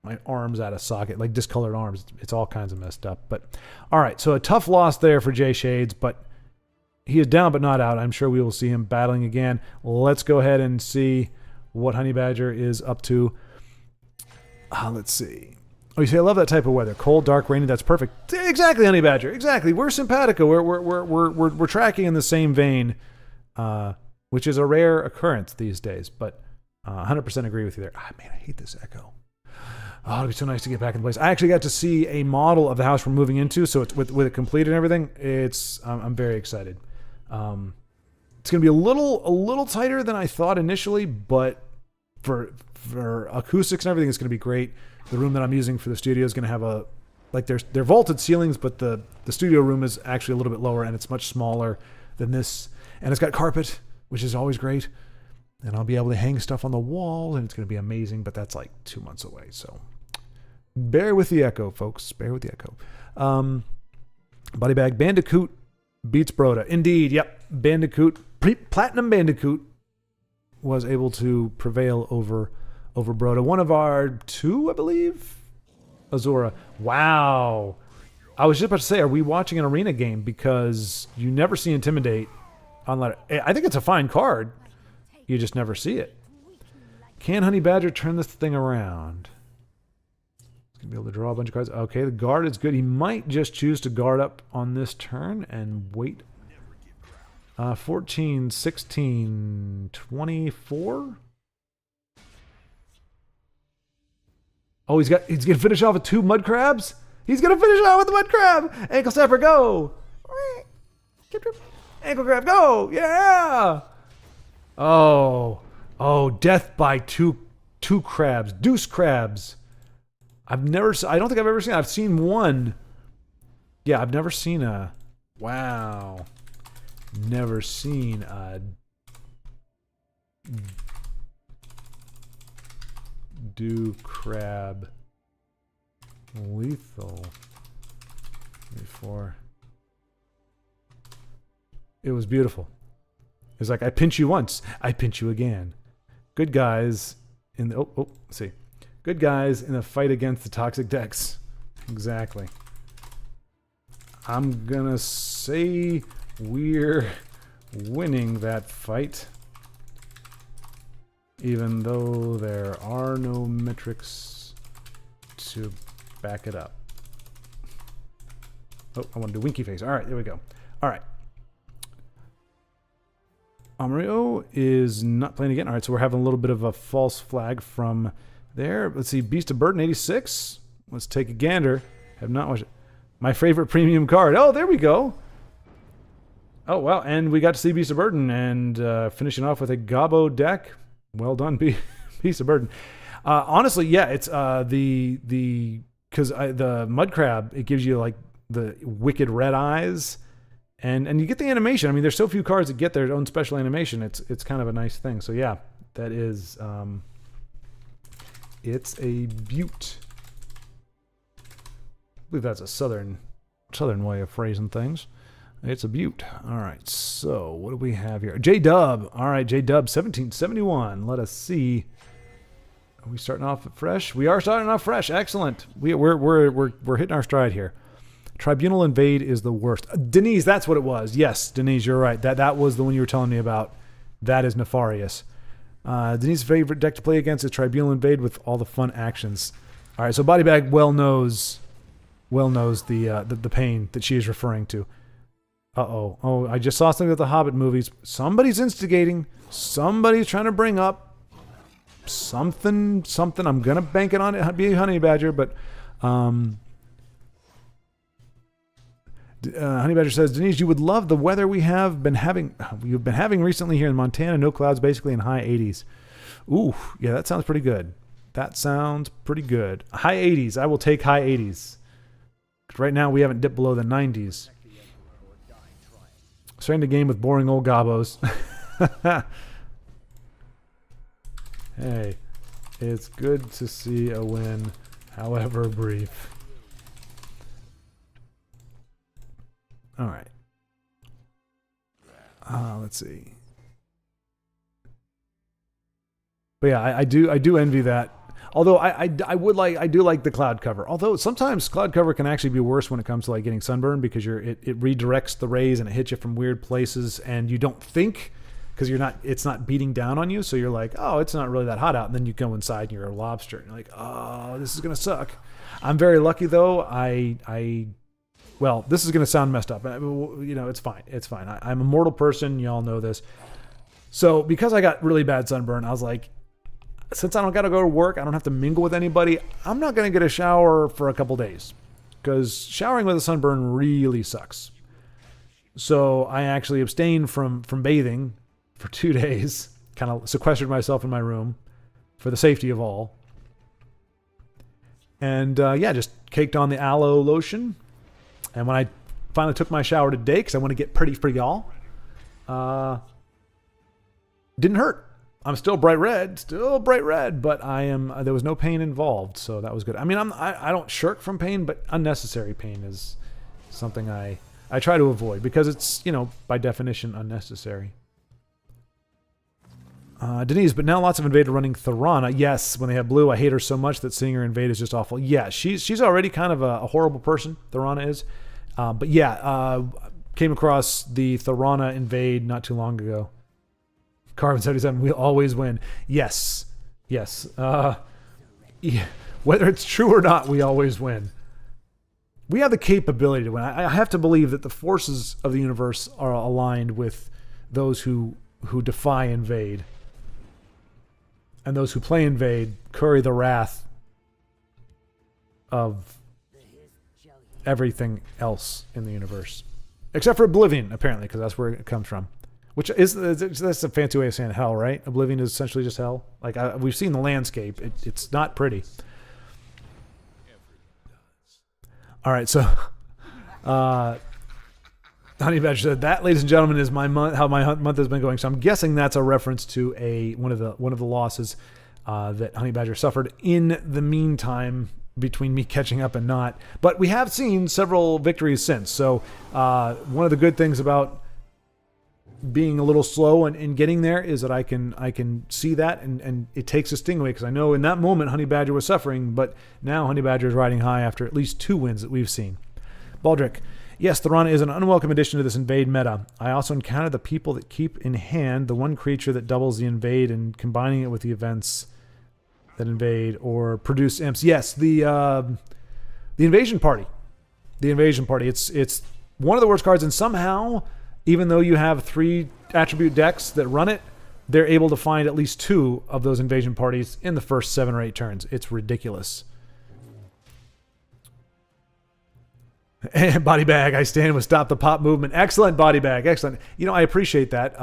my arms out of socket, like discolored arms. It's all kinds of messed up. But all right, so a tough loss there for Jay Shades, but he is down but not out. I'm sure we will see him battling again. Let's go ahead and see what Honey Badger is up to. Let's see. Oh, you say I love that type of weather. Cold, dark, rainy. That's perfect. Exactly, Honey Badger. Exactly. We're simpatico. We're tracking in the same vein, which is a rare occurrence these days. But 100% agree with you there. Man, I hate this echo. Oh, it'd be so nice to get back in place. I actually got to see a model of the house we're moving into, so it's with it complete and everything. I'm very excited. It's going to be a little tighter than I thought initially, but for acoustics and everything, it's going to be great. The room that I'm using for the studio is going to have they're vaulted ceilings, but the studio room is actually a little bit lower and it's much smaller than this. And it's got carpet, which is always great. And I'll be able to hang stuff on the wall, and it's going to be amazing, but that's like 2 months away. So bear with the echo, folks. Bear with the echo. Body bag. Bandicoot beats Broda. Indeed, yep. Bandicoot, Platinum Bandicoot was able to prevail over Broda. One of our 2, I believe? Azura. Wow. I was just about to say, are we watching an arena game? Because you never see Intimidate on letter. I think it's a fine card. You just never see it. Can Honey Badger turn this thing around? He's going to be able to draw a bunch of cards. Okay, the guard is good. He might just choose to guard up on this turn and wait. 14, 16, 24? Oh, he's going to finish off with 2 mud crabs? He's going to finish off with the mud crab! Ankle stepper, go! Ankle crab, go! Yeah! Oh, death by two crabs, deuce crabs. I don't think I've ever seen. I've seen one. Yeah, I've never seen a. Wow, never seen a dew crab lethal before. It was beautiful. It was like, I pinch you once, I pinch you again. Good guys in the let's see. Good guys in a fight against the toxic decks. Exactly. I'm gonna say we're winning that fight, even though there are no metrics to back it up. Oh, I want to do winky face. All right, there we go. All right. Amario is not playing again. All right, so we're having a little bit of a false flag from there. Let's see, Beast of Burden 86. Let's take a gander. Have not watched it. My favorite premium card. Oh, there we go. Oh, wow, and we got to see Beast of Burden and finishing off with a Gobbo deck. Well done, Beast of Burden. Honestly, yeah, it's because the Mud Crab, it gives you like the wicked red eyes. And you get the animation. I mean, there's so few cards that get their own special animation. It's kind of a nice thing. So yeah, that is it's a beaut. I believe that's a southern way of phrasing things. It's a beaut. All right. So what do we have here? J Dub. All right, J Dub 1771. Let us see. Are we starting off fresh? We are starting off fresh. Excellent. We're hitting our stride here. Tribunal Invade is the worst. Denise, that's what it was. Yes, Denise, you're right. That was the one you were telling me about. That is nefarious. Denise's favorite deck to play against is Tribunal Invade with all the fun actions. All right, so Body Bag well knows the pain that she is referring to. Uh-oh. Oh, I just saw something with the Hobbit movies. Somebody's instigating. Somebody's trying to bring up something. I'm going to bank it on it. Be a honey badger, but... Honey Badger says, Denise, you would love the weather we've been having recently here in Montana. No clouds, basically in high 80s. Ooh, yeah, that sounds pretty good. That sounds pretty good. High 80s. I will take high 80s. Right now, we haven't dipped below the 90s. Starting the game with boring old gobbos. Hey, it's good to see a win, however brief. All right. Let's see. But yeah, I do envy that. Although I do like the cloud cover. Although sometimes cloud cover can actually be worse when it comes to like getting sunburn because it redirects the rays and it hits you from weird places and you don't think because it's not beating down on you. So you're like, oh, it's not really that hot out. And then you go inside and you're a lobster and you're like, oh, this is gonna suck. I'm very lucky though. Well, this is going to sound messed up. You know, it's fine. It's fine. I'm a mortal person. You all know this. So because I got really bad sunburn, I was like, since I don't got to go to work, I don't have to mingle with anybody, I'm not going to get a shower for a couple days because showering with a sunburn really sucks. So I actually abstained from bathing for 2 days, kind of sequestered myself in my room for the safety of all. And just caked on the aloe lotion. And when I finally took my shower today, because I want to get pretty for y'all, didn't hurt. I'm still bright red, but there was no pain involved, so that was good. I mean, I don't shirk from pain, but unnecessary pain is something I try to avoid because it's, by definition, unnecessary. Denise, but now lots of Invader running Thorana. Yes, when they have blue, I hate her so much that seeing her invade is just awful. Yeah, she's already kind of a horrible person, Thorana is. But yeah, came across the Thorana invade not too long ago. Carvin 77, we always win. Yes. Yeah, whether it's true or not, we always win. We have the capability to win. I have to believe that the forces of the universe are aligned with those who defy invade. And those who play invade curry the wrath of everything else in the universe. Except for Oblivion, apparently, because that's where it comes from. Which that's a fancy way of saying hell, right? Oblivion is essentially just hell. Like, we've seen the landscape. It's not pretty. All right, so... Honey Badger said that, ladies and gentlemen, is my month. How my month has been going. So I'm guessing that's a reference to one of the losses that Honey Badger suffered in the meantime between me catching up and not. But we have seen several victories since. So one of the good things about being a little slow in getting there is that I can see that, and it takes a sting away, because I know in that moment Honey Badger was suffering, but now Honey Badger is riding high after at least 2 wins that we've seen. Baldric, yes, Thorana is an unwelcome addition to this invade meta. I also encounter the people that keep in hand the one creature that doubles the invade and combining it with the events that invade or produce imps. Yes, the invasion party. The invasion party. It's one of the worst cards, and somehow, even though you have 3 attribute decks that run it, they're able to find at least 2 of those invasion parties in the first 7 or 8 turns. It's ridiculous. Body bag, I stand with stop the pop movement. Excellent, body bag, excellent. You know, I appreciate that.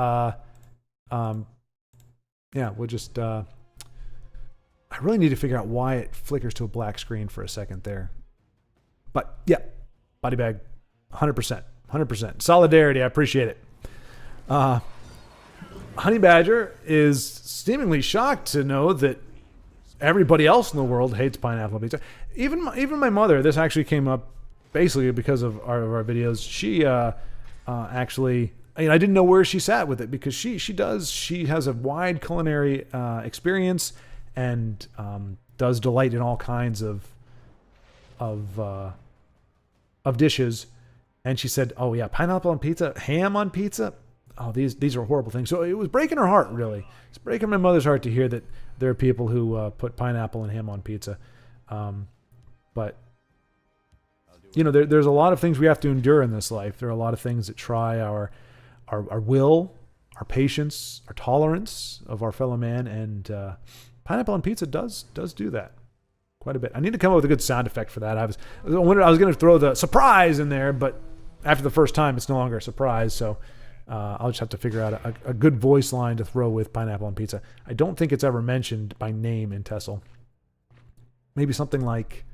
Yeah, we'll just... I really need to figure out why it flickers to a black screen for a second there. But, yeah, body bag, 100%. 100%. Solidarity, I appreciate it. Honey Badger is seemingly shocked to know that everybody else in the world hates pineapple pizza. Even my mother, this actually came up basically because of our videos. She actually, I didn't know where she sat with it, because she has a wide culinary experience and does delight in all kinds of dishes. And she said, "Oh yeah, pineapple on pizza, ham on pizza. Oh, these are horrible things." So it was breaking her heart, really. It's breaking my mother's heart to hear that there are people who put pineapple and ham on pizza. But you know, there's a lot of things we have to endure in this life. There are a lot of things that try our will, our patience, our tolerance of our fellow man, and pineapple on pizza does do that quite a bit. I need to come up with a good sound effect for that. I was going to throw the surprise in there, but after the first time, it's no longer a surprise. So I'll just have to figure out a good voice line to throw with pineapple on pizza. I don't think it's ever mentioned by name in Tessel. Maybe something like,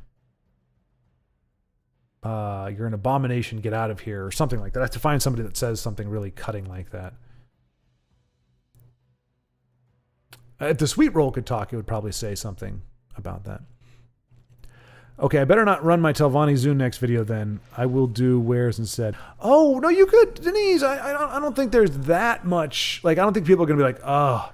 "You're an abomination, get out of here," or something like that. I have to find somebody that says something really cutting like that. If the sweet roll could talk, it would probably say something about that. Okay, I better not run my Telvanni Zune next video then. I will do wares instead. Oh, no, you could, Denise. I don't think there's that much. Like, I don't think people are going to be like, "Oh,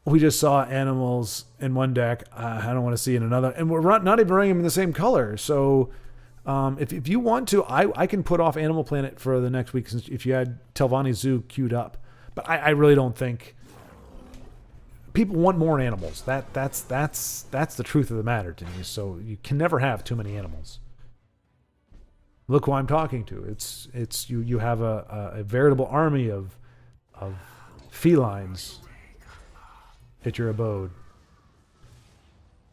we just saw animals in one deck. I don't want to see in another." And we're not even running them in the same color. So if you want to, I can put off Animal Planet for the next week if you had Telvanni Zoo queued up. But I really don't think... People want more animals. That's the truth of the matter, Denise. So you can never have too many animals. Look who I'm talking to. It's you have a veritable army of felines at your abode.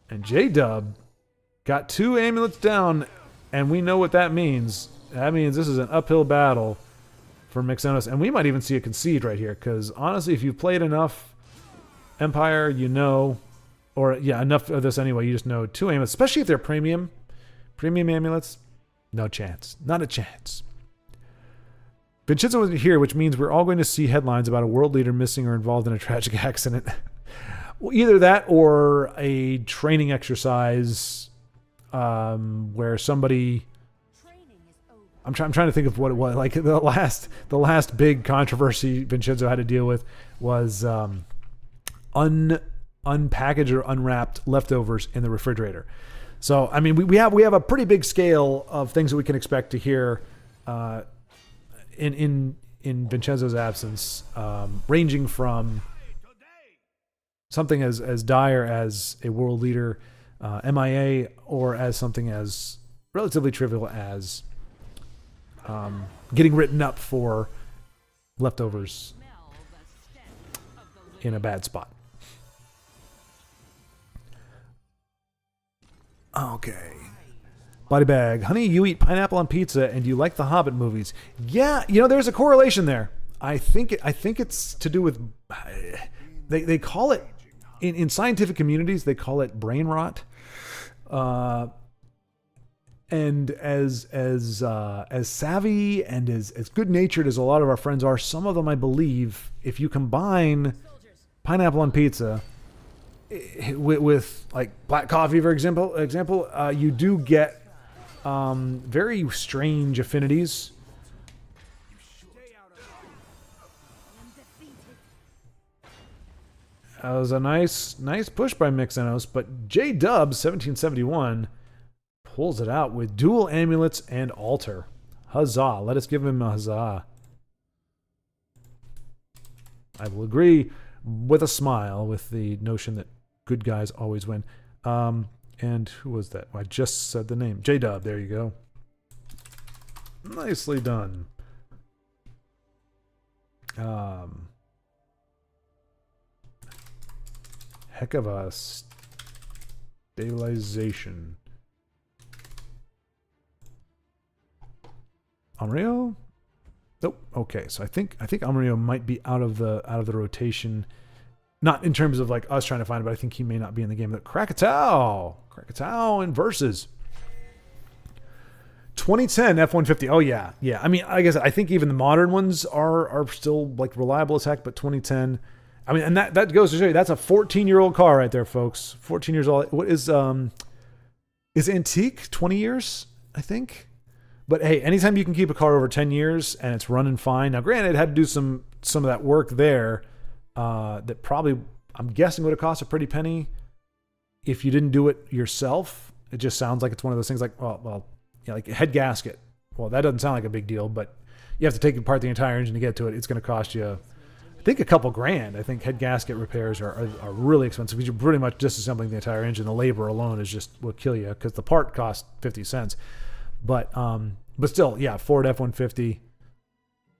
And J-Dub got 2 amulets down, and we know what that means. That means this is an uphill battle for Mixonis, and we might even see a concede right here, because honestly, if you've played enough Empire, you know, or yeah, enough of this anyway, you just know 2 amulets, especially if they're premium amulets, no chance. Not a chance. Vincenzo wasn't here, which means we're all going to see headlines about a world leader missing or involved in a tragic accident. Well, either that or a training exercise where somebody... I'm trying to think of what it was. Like the last big controversy Vincenzo had to deal with was... unpackaged or unwrapped leftovers in the refrigerator. So, I mean, we have a pretty big scale of things that we can expect to hear in Vincenzo's absence, ranging from something as dire as a world leader MIA, or as something as relatively trivial as getting written up for leftovers in a bad spot. Okay. Body bag. Honey, you eat pineapple on pizza and you like the Hobbit movies. Yeah, you know, there's a correlation there. I think it's to do with... They call it... In scientific communities, they call it brain rot. And as savvy and as good-natured as a lot of our friends are, some of them, I believe, if you combine pineapple on pizza with like black coffee, for example, you do get very strange affinities. That was a nice push by Mixenos, but J-Dub 1771 pulls it out with dual amulets and altar. Huzzah! Let us give him a huzzah. I will agree with a smile with the notion that good guys always win. And who was that? I just said the name. J-Dub. There you go. Nicely done. Heck of a stabilization. Amrio? Nope. Okay, so I think Amrio might be out of the rotation. Not in terms of like us trying to find him, but I think he may not be in the game. But Krakatoa in versus 2010 F-150. Oh yeah. I mean, like I said, I think even the modern ones are still like reliable as heck. But 2010, I mean, and that goes to show you that's a 14-year-old car right there, folks. 14 years old. What is antique? 20 years, I think. But hey, anytime you can keep a car over 10 years and it's running fine. Now, granted, it had to do some of that work there. That probably, I'm guessing, would have cost a pretty penny if you didn't do it yourself. It just sounds like it's one of those things like, like a head gasket. Well, that doesn't sound like a big deal, but you have to take apart the entire engine to get to it. It's going to cost you, I think, a couple grand. I think head gasket repairs are really expensive because you're pretty much disassembling the entire engine. The labor alone is just will kill you because the part costs 50 cents. But still, yeah, Ford F-150.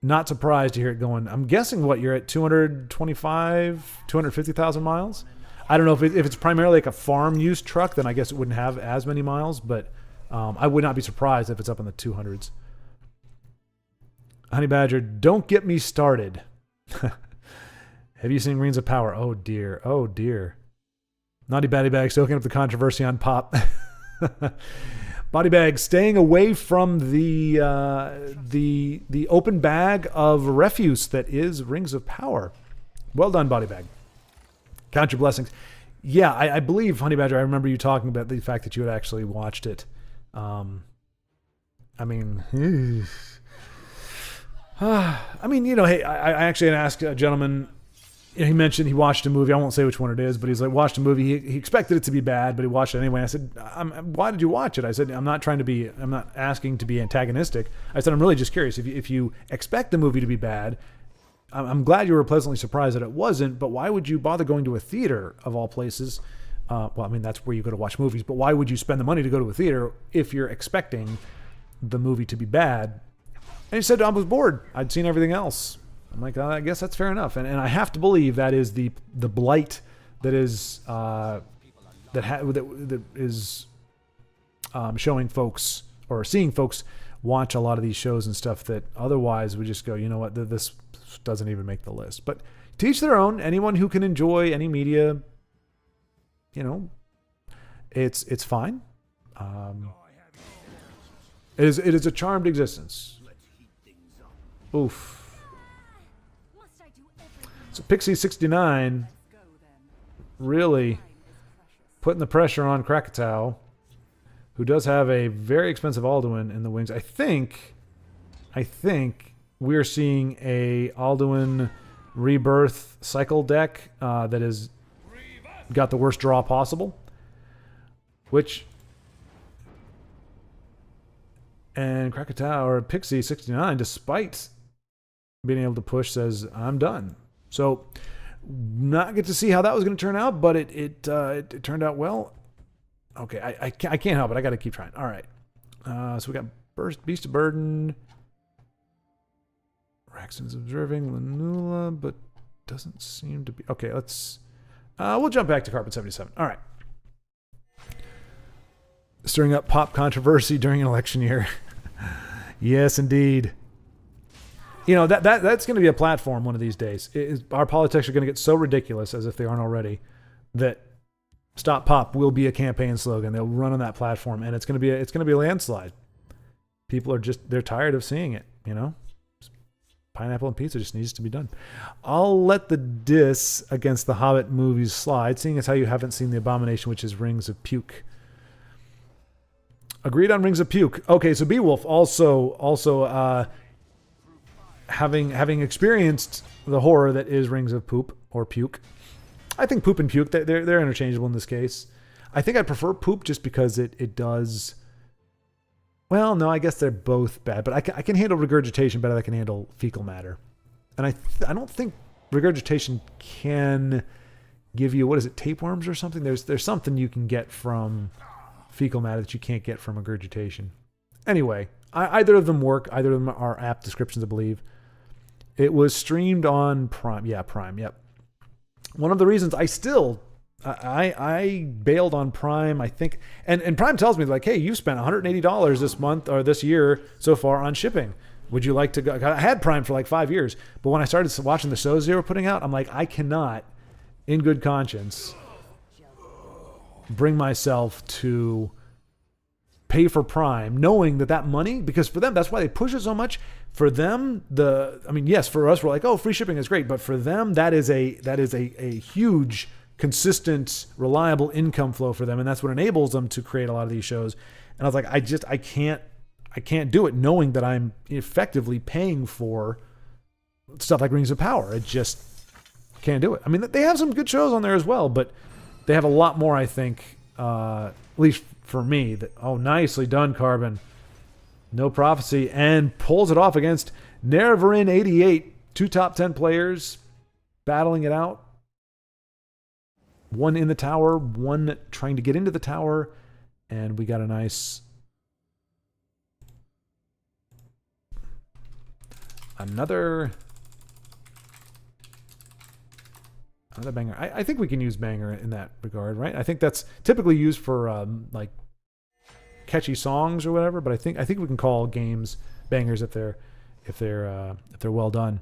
Not surprised to hear it going. I'm guessing you're at 250,000 miles. I don't know if it's primarily like a farm use truck, then I guess it wouldn't have as many miles, but I would not be surprised if it's up in the 200s. Honey Badger, don't get me started. Have you seen Rings of Power? Oh dear. Naughty Batty Bag soaking up the controversy on Pop. Body Bag staying away from the open bag of refuse that is Rings of Power. Well done, Body Bag. Count your blessings. Yeah, I believe, Honey Badger, I remember you talking about the fact that you had actually watched it. I mean, hey, I actually had asked a gentleman. He mentioned he watched a movie. I won't say which one it is, but he's like, watched a movie. He expected it to be bad, but he watched it anyway. I said, why did you watch it? I said, I'm not asking to be antagonistic. I said, I'm really just curious. If you expect the movie to be bad, I'm glad you were pleasantly surprised that it wasn't, but why would you bother going to a theater of all places? Well, I mean, that's where you go to watch movies, but why would you spend the money to go to a theater if you're expecting the movie to be bad? And he said, I was bored. I'd seen everything else. I'm like, I guess that's fair enough, and I have to believe that is the blight that is that is showing folks or seeing folks watch a lot of these shows and stuff that otherwise would just go, you know what, this doesn't even make the list. But to each their own. Anyone who can enjoy any media, it's fine. It is a charmed existence. Oof. So Pixie 69 really putting the pressure on Krakatoa, who does have a very expensive Alduin in the wings. I think we're seeing a Alduin Rebirth cycle deck that has got the worst draw possible, and Krakatoa or Pixie 69, despite being able to push, says, I'm done. So, not get to see how that was going to turn out, but it turned out well. Okay, I can't help it. I got to keep trying. All right. So we got Beast of Burden. Raxton's observing Lanula, but doesn't seem to be. Okay, we'll jump back to Carpet 77. All right. Stirring up pop controversy during an election year. Yes, indeed. That's going to be a platform one of these days. Our politics are going to get so ridiculous, as if they aren't already, that Stop Pop will be a campaign slogan. They'll run on that platform, and it's going to be a landslide. People are they're tired of seeing it. Pineapple and pizza just needs to be done. I'll let the diss against the Hobbit movies slide, seeing as how you haven't seen the abomination, which is Rings of Puke. Agreed on Rings of Puke. Okay, so Beowulf also having experienced the horror that is Rings of Poop or Puke. I think Poop and Puke, they're interchangeable in this case. I think I prefer Poop just because it does... Well, no, I guess they're both bad, but I can handle regurgitation better than I can handle fecal matter. And I don't think regurgitation can give you, what is it, tapeworms or something? There's something you can get from fecal matter that you can't get from regurgitation. Anyway, either of them work. Either of them are apt descriptions, I believe. It was streamed on Prime. Yeah, Prime, yep. One of the reasons I bailed on Prime, I think, and Prime tells me, like, hey, you've spent $180 this month or this year so far on shipping. Would you like to go? I had Prime for like 5 years, but when I started watching the shows they were putting out, I'm like, I cannot, in good conscience, bring myself to pay for Prime, knowing that money, because for them, that's why they push it so much. For them, yes, for us, we're like, oh, free shipping is great, but for them, that is a huge, consistent, reliable income flow for them, and that's what enables them to create a lot of these shows. And I was like, I can't do it, knowing that I'm effectively paying for stuff like Rings of Power. It just can't do it. I mean, they have some good shows on there as well, but they have a lot more, I think, at least for me. Nicely done, Carbon. No Prophecy, and pulls it off against Nerevarin 88. 2 top 10 players battling it out. One in the tower, one trying to get into the tower, and we got a nice... Another banger. I think we can use banger in that regard, right? I think that's typically used for like catchy songs or whatever, but I think we can call games bangers if they're well done.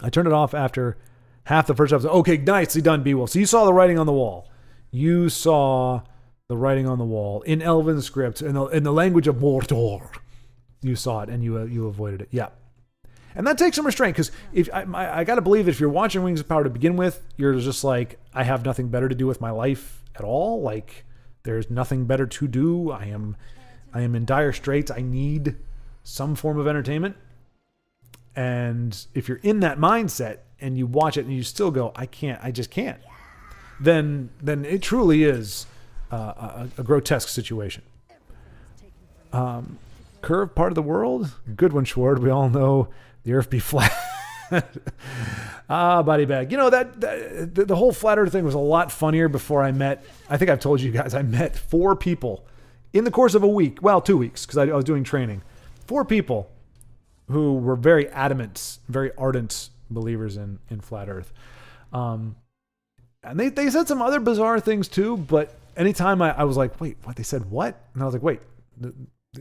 I turned it off after half the first episode. Okay, nicely done, Beowulf. So you saw the writing on the wall. You saw the writing on the wall in Elven script, in the language of Mordor. You saw it and you avoided it. Yeah. And that takes some restraint, because if I got to believe if you're watching Rings of Power to begin with, you're just like, I have nothing better to do with my life at all. Like, there's nothing better to do. I am in dire straits. I need some form of entertainment. And if you're in that mindset and you watch it and you still go, I just can't, then it truly is a grotesque situation. Curved part of the world? Good one, Schward. We all know the earth be flat. Body bag. You know, the whole flat earth thing was a lot funnier before I think I've told you guys, I met 4 people in the course of a week. Well, 2 weeks, because I was doing training. 4 people who were very adamant, very ardent believers in flat earth. And they said some other bizarre things too, but anytime I was like, wait, what? They said what? And I was like, wait,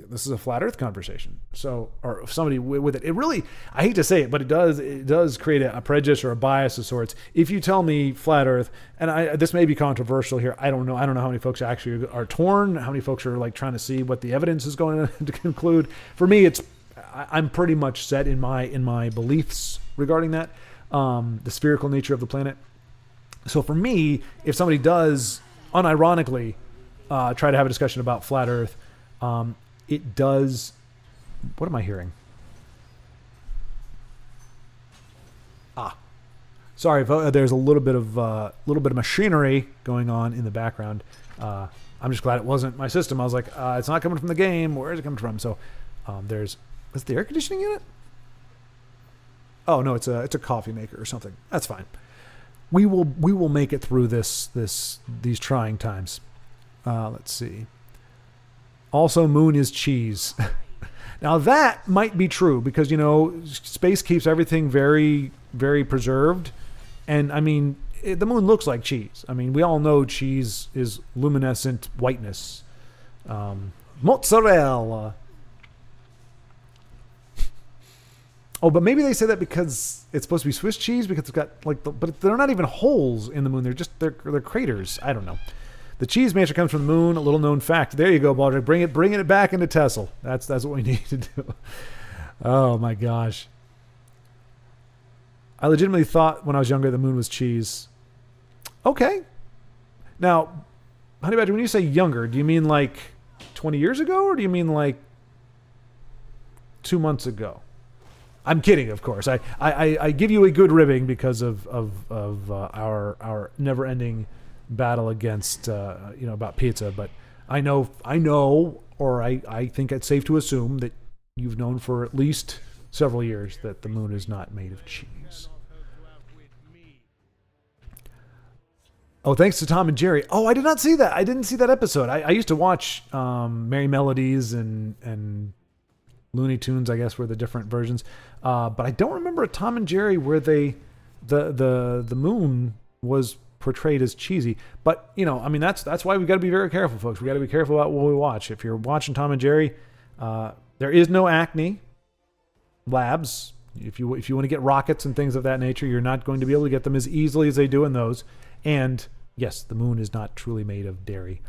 this is a flat earth conversation. So, or if somebody with it really, I hate to say it, but it does create a prejudice or a bias of sorts. If you tell me flat earth, and this may be controversial here, I don't know how many folks actually are torn, how many folks are like trying to see what the evidence is going to conclude. For me, I'm pretty much set in my beliefs regarding that, the spherical nature of the planet. So for me, if somebody does unironically try to have a discussion about flat earth, it does. What am I hearing? Sorry, there's a little bit of machinery going on in the background. I'm just glad it wasn't my system. I was like, it's not coming from the game. Where is it coming from? So is the air conditioning unit? Oh no, it's a coffee maker or something. That's fine. We will make it through these trying times. Let's see. Also, moon is cheese. Now that might be true because, you know, space keeps everything very, very preserved. And I mean, the moon looks like cheese. I mean, we all know cheese is luminescent whiteness. Mozzarella. Oh, but maybe they say that because it's supposed to be Swiss cheese because it's got like, but they're not even holes in the moon. They're craters. I don't know. The cheese master comes from the moon. A little known fact. There you go, Baldrick. Bringing it back into Tessel. That's what we need to do. Oh my gosh. I legitimately thought when I was younger the moon was cheese. Okay. Now, Honey Badger, when you say younger, do you mean like 20 years ago or do you mean like 2 months ago? I'm kidding, of course. I give you a good ribbing because of our never-ending battle against about pizza, but I know, or I think it's safe to assume that you've known for at least several years that the moon is not made of cheese. Oh, thanks to Tom and Jerry. Oh, I did not see that. I didn't see that episode. I used to watch Merry Melodies and Looney Tunes, I guess, were the different versions. But I don't remember a Tom and Jerry where the moon was portrayed as cheesy. But, that's why we got to be very careful, folks. We got to be careful about what we watch. If you're watching Tom and Jerry, there is no Acme Labs. If you want to get rockets and things of that nature, you're not going to be able to get them as easily as they do in those. And yes, the moon is not truly made of dairy.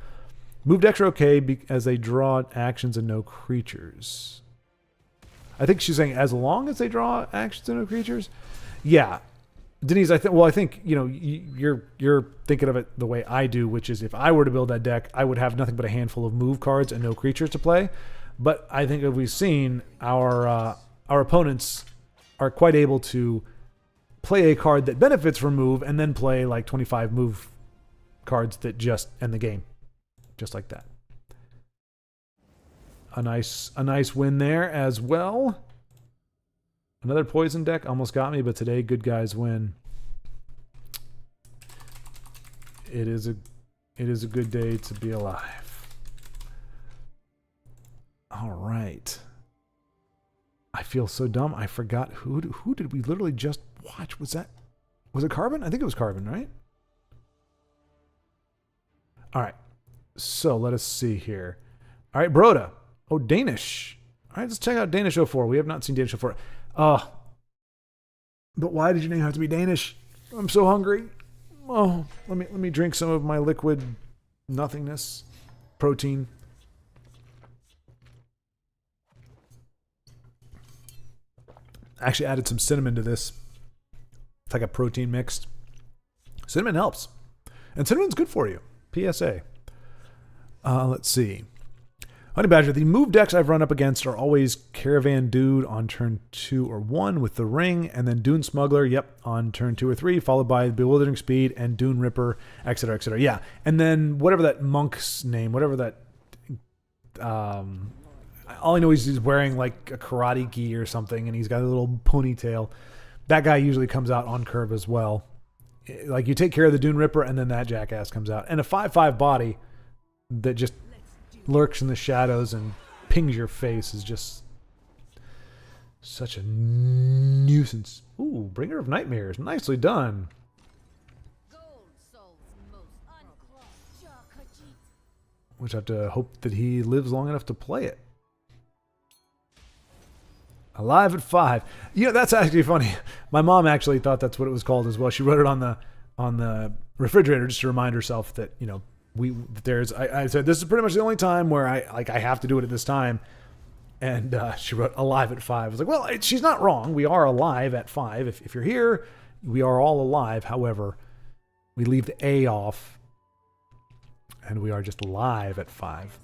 Move decks are okay as they draw actions and no creatures. I think she's saying as long as they draw actions and no creatures. Yeah, Denise. I think you're thinking of it the way I do, which is if I were to build that deck, I would have nothing but a handful of move cards and no creatures to play. But I think as we've seen, our opponents are quite able to play a card that benefits from move and then play like 25 move cards that just end the game. Just like that. A nice win there as well. Another poison deck almost got me, but today good guys win. It is a good day to be alive. All right. I feel so dumb. I forgot who did we literally just watch? Was it Carbon? I think it was Carbon, right? All right. So let us see here. All right, Broda. Oh, Danish. All right, let's check out Danish 04. We have not seen Danish 04. But why did your name have to be Danish? I'm so hungry. Oh, let me drink some of my liquid nothingness protein. I actually added some cinnamon to this. It's like a protein mixed. Cinnamon helps. And cinnamon's good for you. PSA. Let's see. Honey Badger, the move decks I've run up against are always Caravan Dude on turn 2 or 1 with the ring, and then Dune Smuggler, on turn 2 or 3, followed by Bewildering Speed and Dune Ripper, etc., etc. Yeah, and then whatever that monk's name, whatever that... all I know is he's wearing like a karate gi or something, and he's got a little ponytail. That guy usually comes out on curve as well. Like you take care of the Dune Ripper, and then that jackass comes out. And a 5/5 body that just lurks in the shadows and pings your face is just such a nuisance. Ooh, Bringer of Nightmares. Nicely done. Which I have to hope that he lives long enough to play it. Alive at 5. That's actually funny. My mom actually thought that's what it was called as well. She wrote it on the refrigerator just to remind herself that, I said, this is pretty much the only time where I have to do it at this time. And she wrote alive at 5. I was like, well, she's not wrong. We are alive at 5. If you're here, we are all alive. However, we leave the A off and we are just live at 5.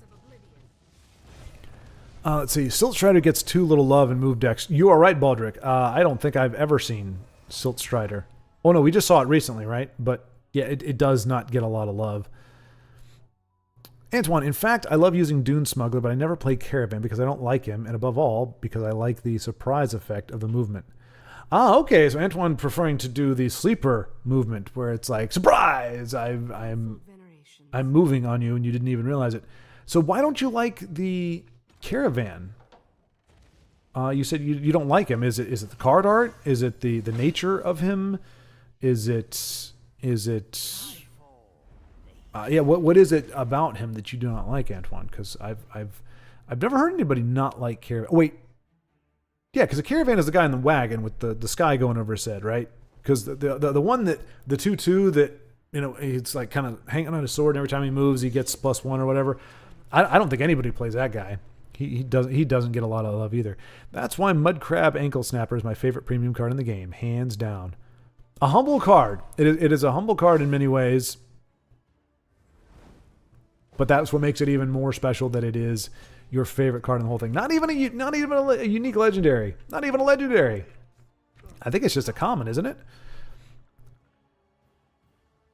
Let's see. Silt Strider gets too little love in move decks. You are right, Baldric. I don't think I've ever seen Silt Strider. Oh, no, we just saw it recently, right? But yeah, it does not get a lot of love. Antoine, in fact, I love using Dune Smuggler, but I never play Caravan because I don't like him, and above all, because I like the surprise effect of the movement. Ah, okay, so Antoine preferring to do the sleeper movement, where it's like, surprise! I'm moving on you, and you didn't even realize it. So why don't you like the Caravan? You said you don't like him. Is it the card art? Is it the nature of him? Is it what is it about him that you do not like, Antoine? Because I've never heard anybody not like Caravan. Wait, yeah, because the Caravan is the guy in the wagon with the sky going over his head, right? Because the one that the 2/2 that it's like kind of hanging on his sword, and every time he moves he gets +1 or whatever. I don't think anybody plays that guy. he doesn't get a lot of love either. That's why Mud Crab Ankle Snapper is my favorite premium card in the game, hands down. A humble card. It is a humble card in many ways, but that's what makes it even more special that it is your favorite card in the whole thing. Not even a unique legendary. Not even a legendary. I think it's just a common, isn't it?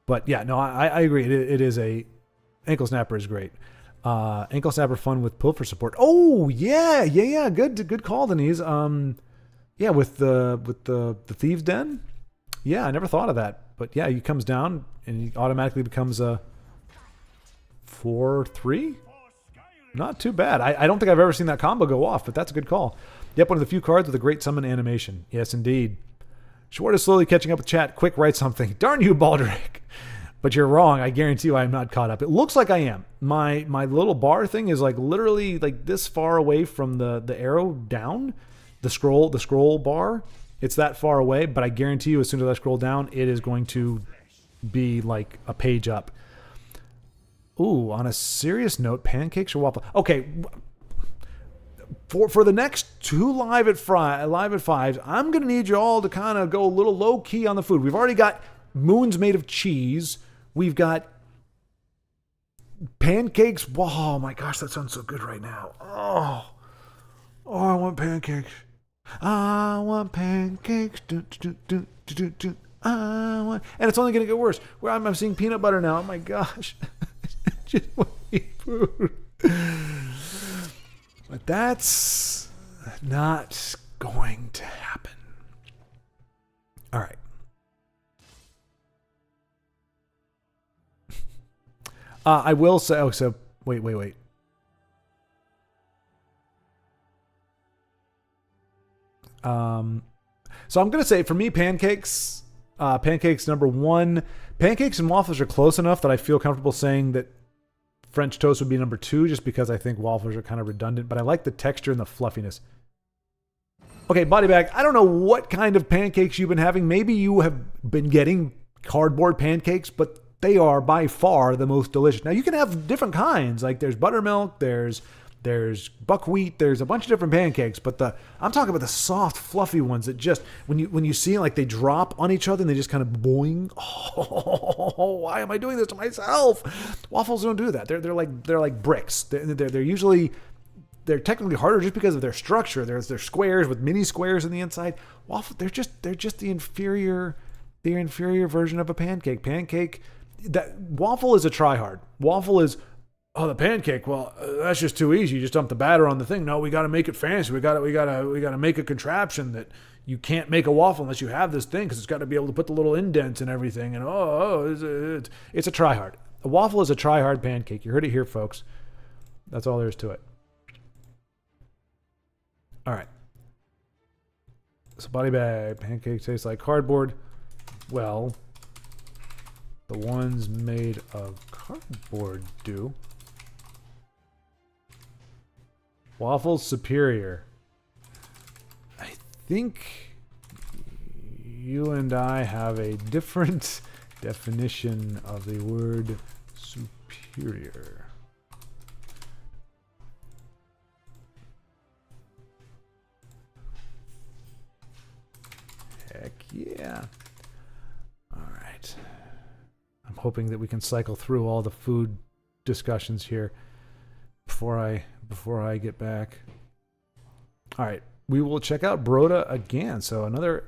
But yeah, no, I agree. It is a Ankle Snapper is great. Ankle Snapper fun with Pilfer support. Oh yeah. Good call, Denise. Yeah, with the Thieves Den. Yeah, I never thought of that. But yeah, he comes down and he automatically becomes a 4/3. Not too bad. I don't think I've ever seen that combo go off, but that's a good call. Yep, one of the few cards with a great summon animation. Yes, indeed. Short is slowly catching up with chat. Quick, write something. Darn you, Baldric. But you're wrong. I guarantee you I am not caught up. It looks like I am. My little bar thing is like literally like this far away from the arrow down. The scroll bar. It's that far away, but I guarantee you as soon as I scroll down, it is going to be like a page up. Ooh, on a serious note, pancakes or waffle? Okay, for the next two live at 5s, I'm going to need you all to kind of go a little low key on the food. We've already got moons made of cheese. We've got pancakes. Oh my gosh, that sounds so good right now. Oh, I want pancakes. I want pancakes. And it's only going to get worse. Where I'm seeing peanut butter now. Oh my gosh. Just want to eat food. But that's not going to happen. All right. I will say, wait. So I'm going to say for me, pancakes number one. Pancakes and waffles are close enough that I feel comfortable saying that French toast would be number two, just because I think waffles are kind of redundant, but I like the texture and the fluffiness. Okay, body bag. I don't know what kind of pancakes you've been having. Maybe you have been getting cardboard pancakes, but they are by far the most delicious. Now you can have different kinds. Like there's buttermilk, there's buckwheat, there's a bunch of different pancakes, but I'm talking about the soft, fluffy ones that just when you see like they drop on each other and they just kind of boing. Oh, why am I doing this to myself? Waffles don't do that. They're like bricks. They're technically harder just because of their structure. They're squares with mini squares in the inside. Waffle, they're just the inferior version of a pancake. That waffle is a try-hard. Waffle is, the pancake. Well, that's just too easy. You just dump the batter on the thing. No, we got to make it fancy. We got to make a contraption that you can't make a waffle unless you have this thing, because it's got to be able to put the little indents and everything. And it's a try-hard. A waffle is a try-hard pancake. You heard it here, folks. That's all there is to it. All right. So body bag, pancake tastes like cardboard. Well, the ones made of cardboard do. Waffles superior. I think you and I have a different definition of the word superior. Heck yeah. All right. I'm hoping that we can cycle through all the food discussions here before I get back. All right. We will check out Broda again. So another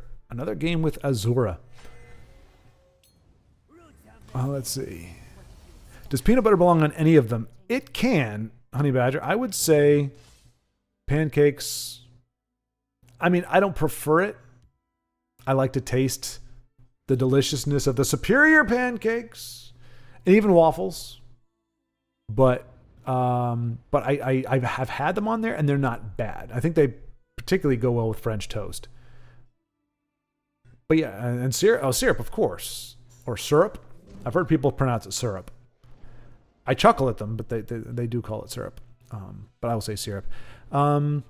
game with Azura. Let's see. Does peanut butter belong on any of them? It can, Honey Badger. I would say pancakes. I mean, I don't prefer it. I like to taste the deliciousness of the superior pancakes and even waffles. But I have had them on there and they're not bad. I think they particularly go well with French toast. But yeah, and syrup, of course. Or syrup. I've heard people pronounce it syrup. I chuckle at them, but they do call it syrup. But I will say syrup. So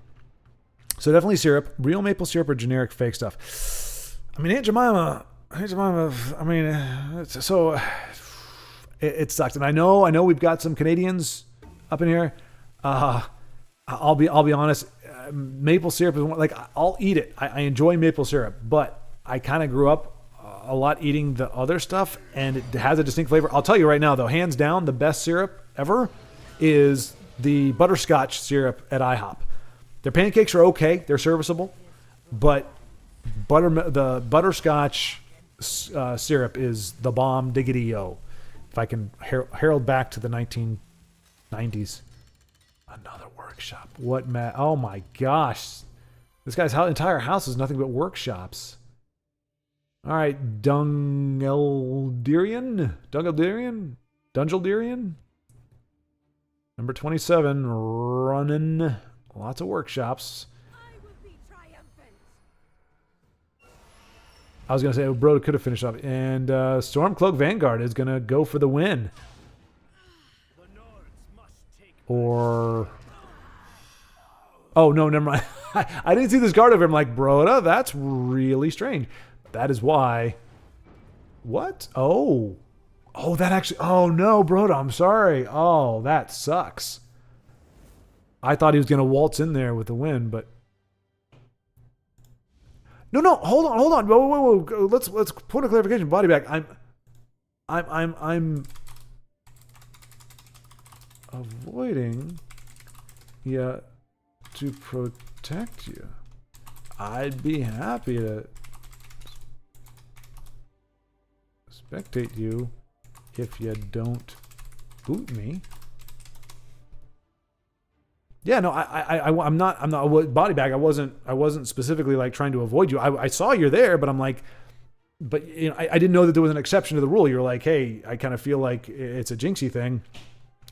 definitely syrup. Real maple syrup or generic fake stuff. I mean, Aunt Jemima, I mean, so it sucks. And I know we've got some Canadians up in here. I'll be honest. Maple syrup is one, like I'll eat it. I enjoy maple syrup, but I kind of grew up a lot eating the other stuff, and it has a distinct flavor. I'll tell you right now, though, hands down, the best syrup ever is the butterscotch syrup at IHOP. Their pancakes are okay; they're serviceable, but the butterscotch syrup is the bomb diggity yo. If I can herald back to the 1990s. Another workshop. What, Matt? Oh my gosh. This guy's entire house is nothing but workshops. All right, Dungeldirian? Number 27, running lots of workshops. I was going to say, Bro could have finished off. And Stormcloak Vanguard is going to go for the win. Or... Oh, no, never mind. I didn't see this card over him. Like, Broda, that's really strange. That is why... What? Oh. Oh, that actually... Oh, no, Broda, I'm sorry. Oh, that sucks. I thought he was going to waltz in there with the win, but... No, hold on. Whoa. Let's put a clarification. Body bag. I'm avoiding to protect you. I'd be happy to spectate you if you don't boot me. Yeah, no, I'm not body bag. I wasn't specifically like trying to avoid you. I saw you're there, but I'm like, but you know, I didn't know that there was an exception to the rule. You're like, hey, I kind of feel like it's a jinxie thing,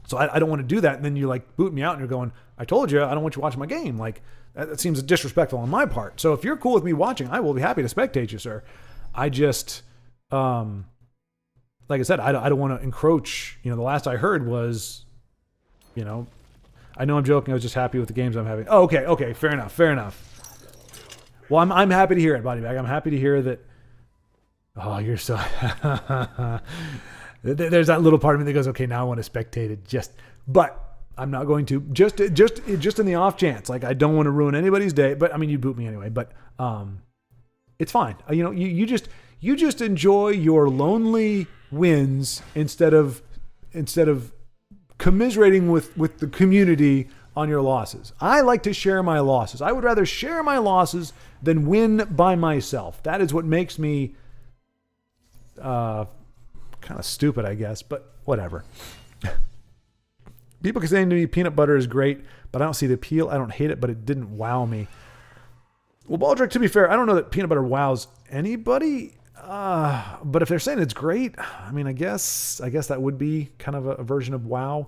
so I don't want to do that. And then you like boot me out, and you're going, I told you, I don't want you watching my game. Like that seems disrespectful on my part. So if you're cool with me watching, I will be happy to spectate you, sir. I just, like I said, I don't want to encroach. You know, the last I heard was, you know. I know I'm joking. I was just happy with the games I'm having. Oh, okay. Fair enough. Well, I'm happy to hear it, Body Bag. I'm happy to hear that. Oh, you're so... There's that little part of me that goes, okay, now I want to spectate it. But I'm not going to. Just in the off chance. Like, I don't want to ruin anybody's day. But, I mean, you boot me anyway. But it's fine. You know, you just enjoy your lonely wins instead of commiserating with the community on your losses. I like to share my losses. I would rather share my losses than win by myself. That is what makes me kind of stupid, I guess, but whatever. People can say to me peanut butter is great, but I don't see the appeal. I don't hate it, but it didn't wow me. Well, Baldrick, to be fair, I don't know that peanut butter wows anybody. But if they're saying it's great, I mean, I guess that would be kind of a version of WoW.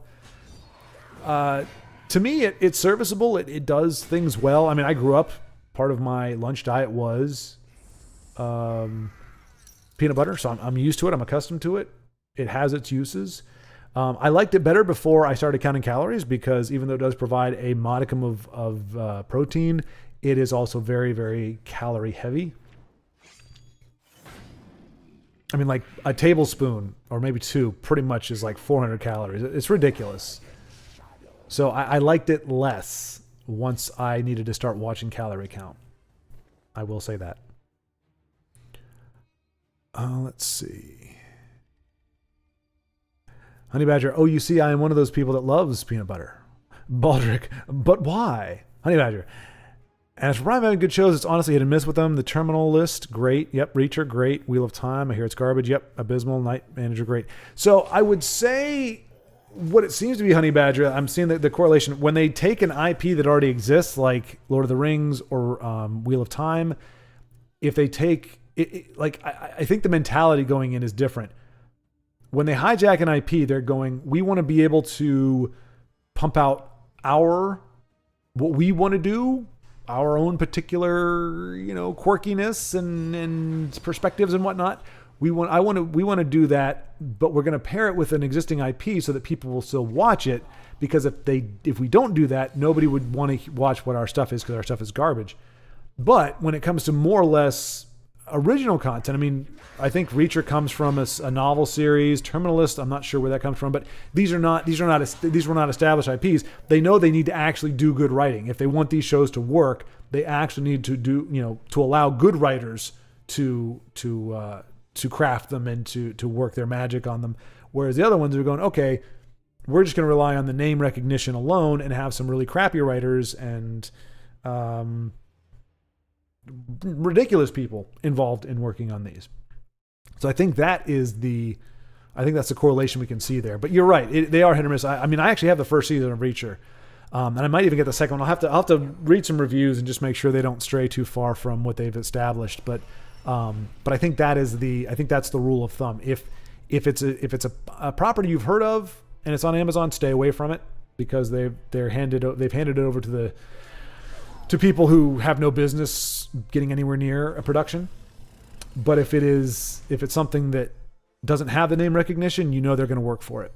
To me, it's serviceable. It does things well. I mean, I grew up, part of my lunch diet was peanut butter, so I'm used to it. I'm accustomed to it. It has its uses. I liked it better before I started counting calories because even though it does provide a modicum of protein, it is also very, very calorie heavy. I mean, like a tablespoon or maybe two pretty much is like 400 calories. It's ridiculous. So I liked it less once I needed to start watching calorie count. I will say that. Let's see. Honey Badger, oh, you see, I am one of those people that loves peanut butter. Baldrick, but why? Honey Badger. And as for Prime having good shows, it's honestly hit and miss with them. The Terminal List, great. Yep. Reacher, great. Wheel of Time, I hear it's garbage. Yep. Abysmal. Night Manager, great. So I would say what it seems to be, Honey Badger, I'm seeing the correlation. When they take an IP that already exists, like Lord of the Rings or Wheel of Time, if they take... I think the mentality going in is different. When they hijack an IP, they're going, we want to be able to pump out what we want to do, our own particular, quirkiness and perspectives and whatnot. We want to do that, but we're going to pair it with an existing IP so that people will still watch it. Because if we don't do that, nobody would want to watch what our stuff is because our stuff is garbage. But when it comes to more or less original content. I mean, I think Reacher comes from a novel series. Terminalist, I'm not sure where that comes from, but these were not established IPs. They know they need to actually do good writing. If they want these shows to work, they actually need to to allow good writers to craft them and to work their magic on them. Whereas the other ones are going, okay, we're just going to rely on the name recognition alone and have some really crappy writers and ridiculous people involved in working on these. So I think that's the correlation we can see there. But you're right, they are hit or miss. I mean, I actually have the first season of Reacher, and I might even get the second one. I'll have to read some reviews and just make sure they don't stray too far from what they've established. But I think that's the rule of thumb. If it's a property you've heard of and it's on Amazon, stay away from it, because they've handed it over to people who have no business getting anywhere near a production. But if it's something that doesn't have the name recognition, they're going to work for it.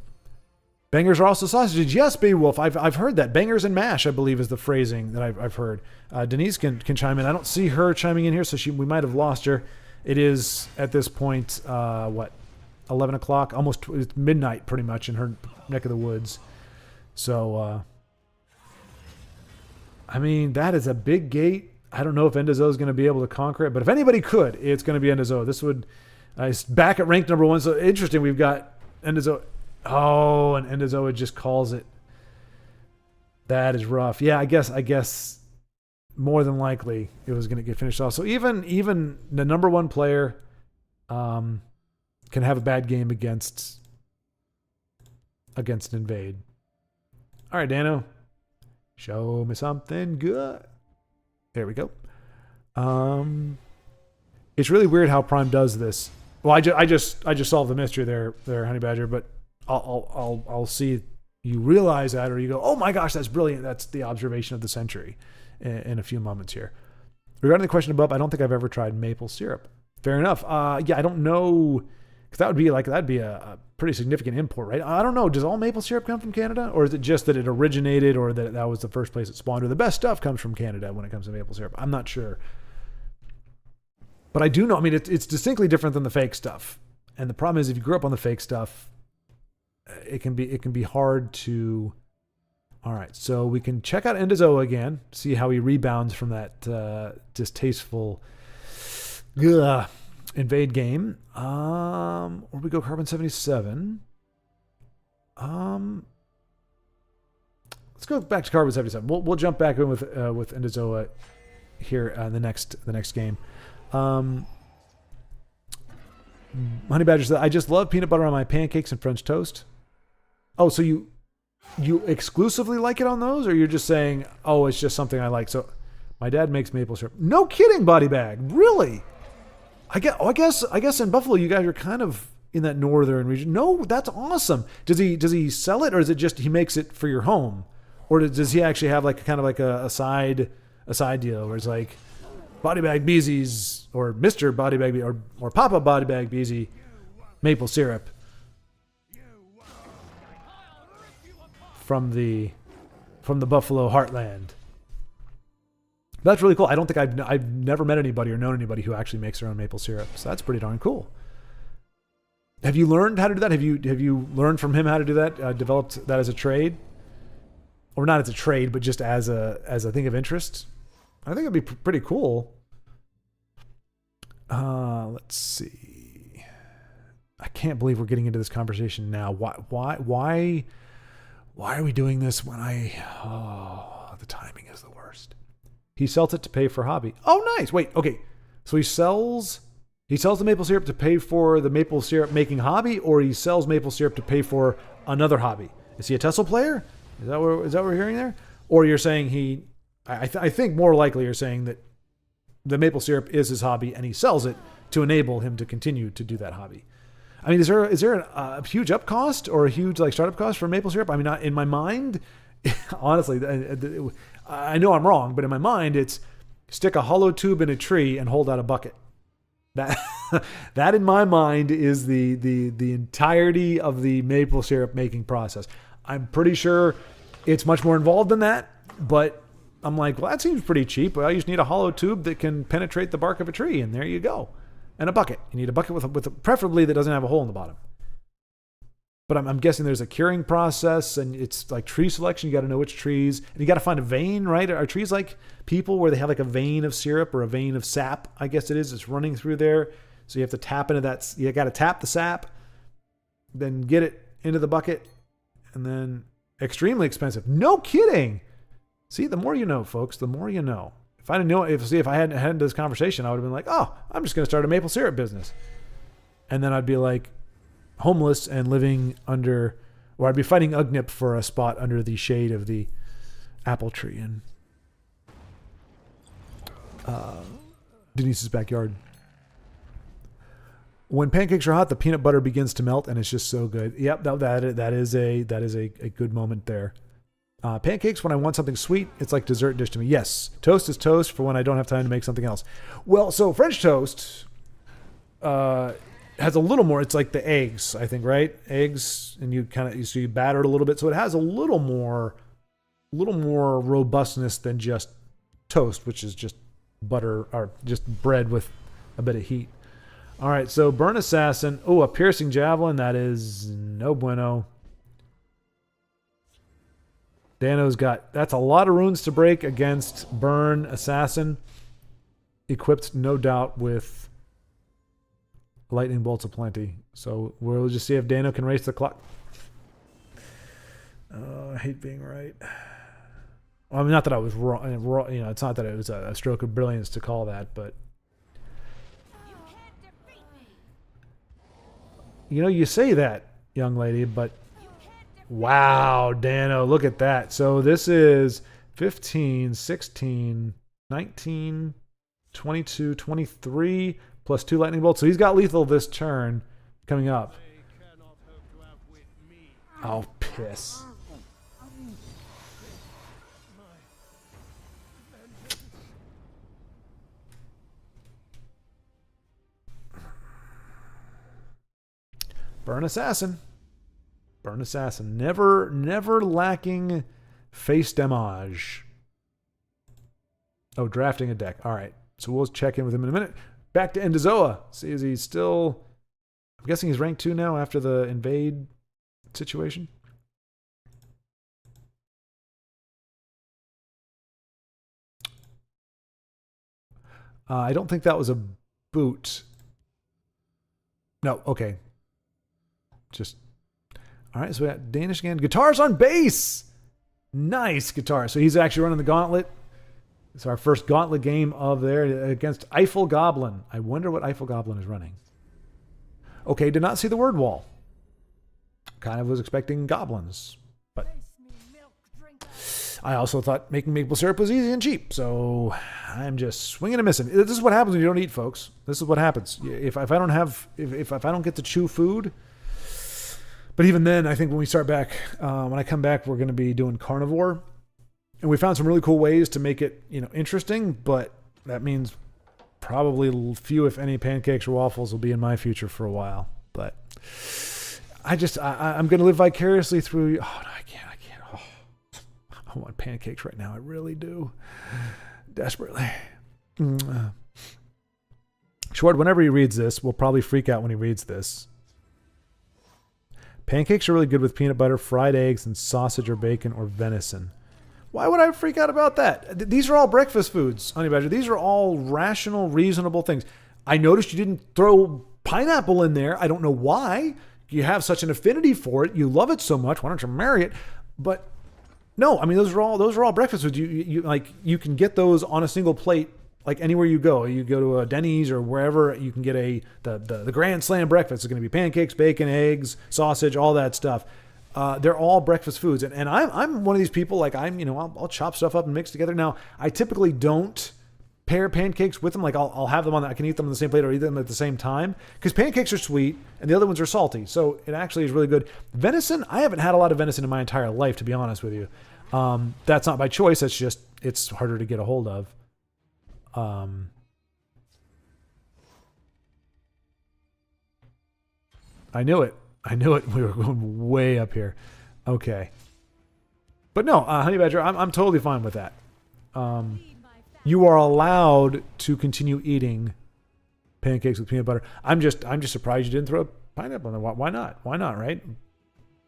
Bangers are also sausages. Yes, Beowulf. I've heard that. Bangers and mash, I believe, is the phrasing that I've heard. Denise can chime in. I don't see her chiming in here, so we might have lost her. It is at this point 11 o'clock, almost midnight, pretty much in her neck of the woods. So, I mean, that is a big gate. I don't know if Endozo is going to be able to conquer it, but if anybody could, it's going to be Endozo. This would back at rank number 1. So interesting. We've got Endozo. Oh, and Endozo just calls it. That is rough. Yeah, I guess more than likely it was going to get finished off. So even the number 1 player can have a bad game against Invade. All right, Dano, show me something good. There we go. It's really weird how Prime does this. Well, I just solved the mystery there, Honey Badger. But I'll see you realize that, or you go, oh my gosh, that's brilliant. That's the observation of the century in a few moments here. Regarding the question above, I don't think I've ever tried maple syrup. Fair enough. Yeah, I don't know, because that'd be a pretty significant import, right? I don't know. Does all maple syrup come from Canada, or is it just that it originated, or that was the first place it spawned, or the best stuff comes from Canada when it comes to maple syrup? I'm not sure. But I do know, I mean, it's distinctly different than the fake stuff. And the problem is, if you grew up on the fake stuff, it can be hard to. All right, so we can check out Endozo again, see how he rebounds from that distasteful Invade game. Or we go Carbon 77. Let's go back to Carbon 77. We'll jump back in with Endozo here the next game. Honey Badger said, I just love peanut butter on my pancakes and French toast. Oh, so you exclusively like it on those, or you're just saying, oh, it's just something I like? So my dad makes maple syrup. No kidding, Body Bag. Really? I guess in Buffalo you guys are kind of in that northern region. No, that's awesome. Does he sell it, or is it just he makes it for your home, or does he actually have like kind of like a side deal where it's like Body Bag Beezy's, or Mr. Body Bag or Papa Body Bag Beezy maple syrup from the Buffalo heartland? That's really cool. I don't think I've never met anybody or known anybody who actually makes their own maple syrup. So that's pretty darn cool. Have you learned how to do that? Have you learned from him how to do that? Developed that as a trade, or not as a trade, but just as a thing of interest? I think it'd be pretty cool. Let's see. I can't believe we're getting into this conversation now. Why are we doing this when the timing is the worst. He sells it to pay for hobby. Oh, nice. Wait, okay. So he sells the maple syrup to pay for the maple syrup making hobby, or he sells maple syrup to pay for another hobby? Is he a Tesla player? Is that what we're hearing there? Or you're saying I think more likely you're saying that the maple syrup is his hobby and he sells it to enable him to continue to do that hobby. I mean, is there a huge up cost or a huge startup cost for maple syrup? I mean, in my mind, honestly, I know I'm wrong, but in my mind, it's stick a hollow tube in a tree and hold out a bucket. That in my mind is the entirety of the maple syrup making process. I'm pretty sure it's much more involved than that, but I'm like, well, that seems pretty cheap. Well, you just need a hollow tube that can penetrate the bark of a tree, and there you go. and a bucket. You need a bucket with preferably that doesn't have a hole in the bottom. But I'm guessing there's a curing process, and it's like tree selection. You got to know which trees, and you got to find a vein, right? Are trees like people where they have like a vein of syrup or a vein of sap? I guess it is. It's running through there, so you have to tap into that. You got to tap the sap, then get it into the bucket, and then extremely expensive. No kidding. See, the more you know, folks, the more you know. If I didn't know, if I hadn't had this conversation, I would have been like, oh, I'm just going to start a maple syrup business, and then I'd be like, homeless and living under, or I'd be fighting Ugnip for a spot under the shade of the apple tree in Denise's backyard. When pancakes are hot, the peanut butter begins to melt, and it's just so good. Yep, that is a good moment there. Pancakes, when I want something sweet, it's like dessert dish to me. Yes, toast is toast for when I don't have time to make something else. Well, so French toast has a little more. It's like the eggs, I think, right? Eggs, and you batter it a little bit, so it has a little more robustness than just toast, which is just butter or just bread with a bit of heat. All right, so burn assassin. Oh, a piercing javelin. That is no bueno. Dano's that's a lot of runes to break against burn assassin, equipped no doubt with lightning bolts aplenty. So we'll just see if Dano can race the clock. Oh, I hate being right. Well, I mean, not that I was wrong. You know, it's not that it was a stroke of brilliance to call that, but you know, you say that, young lady, but wow, Dano, look at that. So this is 15, 16, 19, 22, 23, plus 2 lightning bolts. So he's got lethal this turn coming up. Oh, piss. Burn assassin. Burn assassin. Never lacking face damage. Oh, drafting a deck. All right. So we'll check in with him in a minute. Back to Endozoa. See, is he still... I'm guessing he's rank 2 now after the invade situation. I don't think that was a boot. No, okay. Just... All right, so we got Danish again. Guitars on bass! Nice guitar. So he's actually running the gauntlet. It's our first gauntlet game of there against Eiffel Goblin. I wonder what Eiffel Goblin is running. Okay, did not see the word wall. Kind of was expecting goblins. But I also thought making maple syrup was easy and cheap. So I'm just swinging and missing. This is what happens when you don't eat, folks. This is what happens. If I don't get to chew food... But even then, I think when we start back, when I come back, we're going to be doing carnivore. And we found some really cool ways to make it, interesting, but that means probably few, if any, pancakes or waffles will be in my future for a while. But I'm going to live vicariously through. Oh, no, I can't. Oh, I want pancakes right now. I really do. Desperately. Short, whenever he reads this, we'll probably freak out when he reads this. Pancakes are really good with peanut butter, fried eggs, and sausage or bacon or venison. Why would I freak out about that? These are all breakfast foods, Honey Badger. These are all rational, reasonable things. I noticed you didn't throw pineapple in there. I don't know why. You have such an affinity for it. You love it so much. Why don't you marry it? But no, I mean those are all breakfast foods. You can get those on a single plate. Like anywhere you go to a Denny's or wherever, you can get the Grand Slam breakfast. It's going to be pancakes, bacon, eggs, sausage, all that stuff. They're all breakfast foods, and I'm one of these people. Like I'll chop stuff up and mix together. Now I typically don't pair pancakes with them. Like I'll have them I can eat them on the same plate or eat them at the same time because pancakes are sweet and the other ones are salty. So it actually is really good. Venison, I haven't had a lot of venison in my entire life, to be honest with you. That's not by choice. That's just it's harder to get a hold of. I knew it. We were going way up here. Okay. But no, Honey Badger, I'm totally fine with that. You are allowed to continue eating pancakes with peanut butter. I'm just surprised you didn't throw pineapple in there. Why not? Why not, right?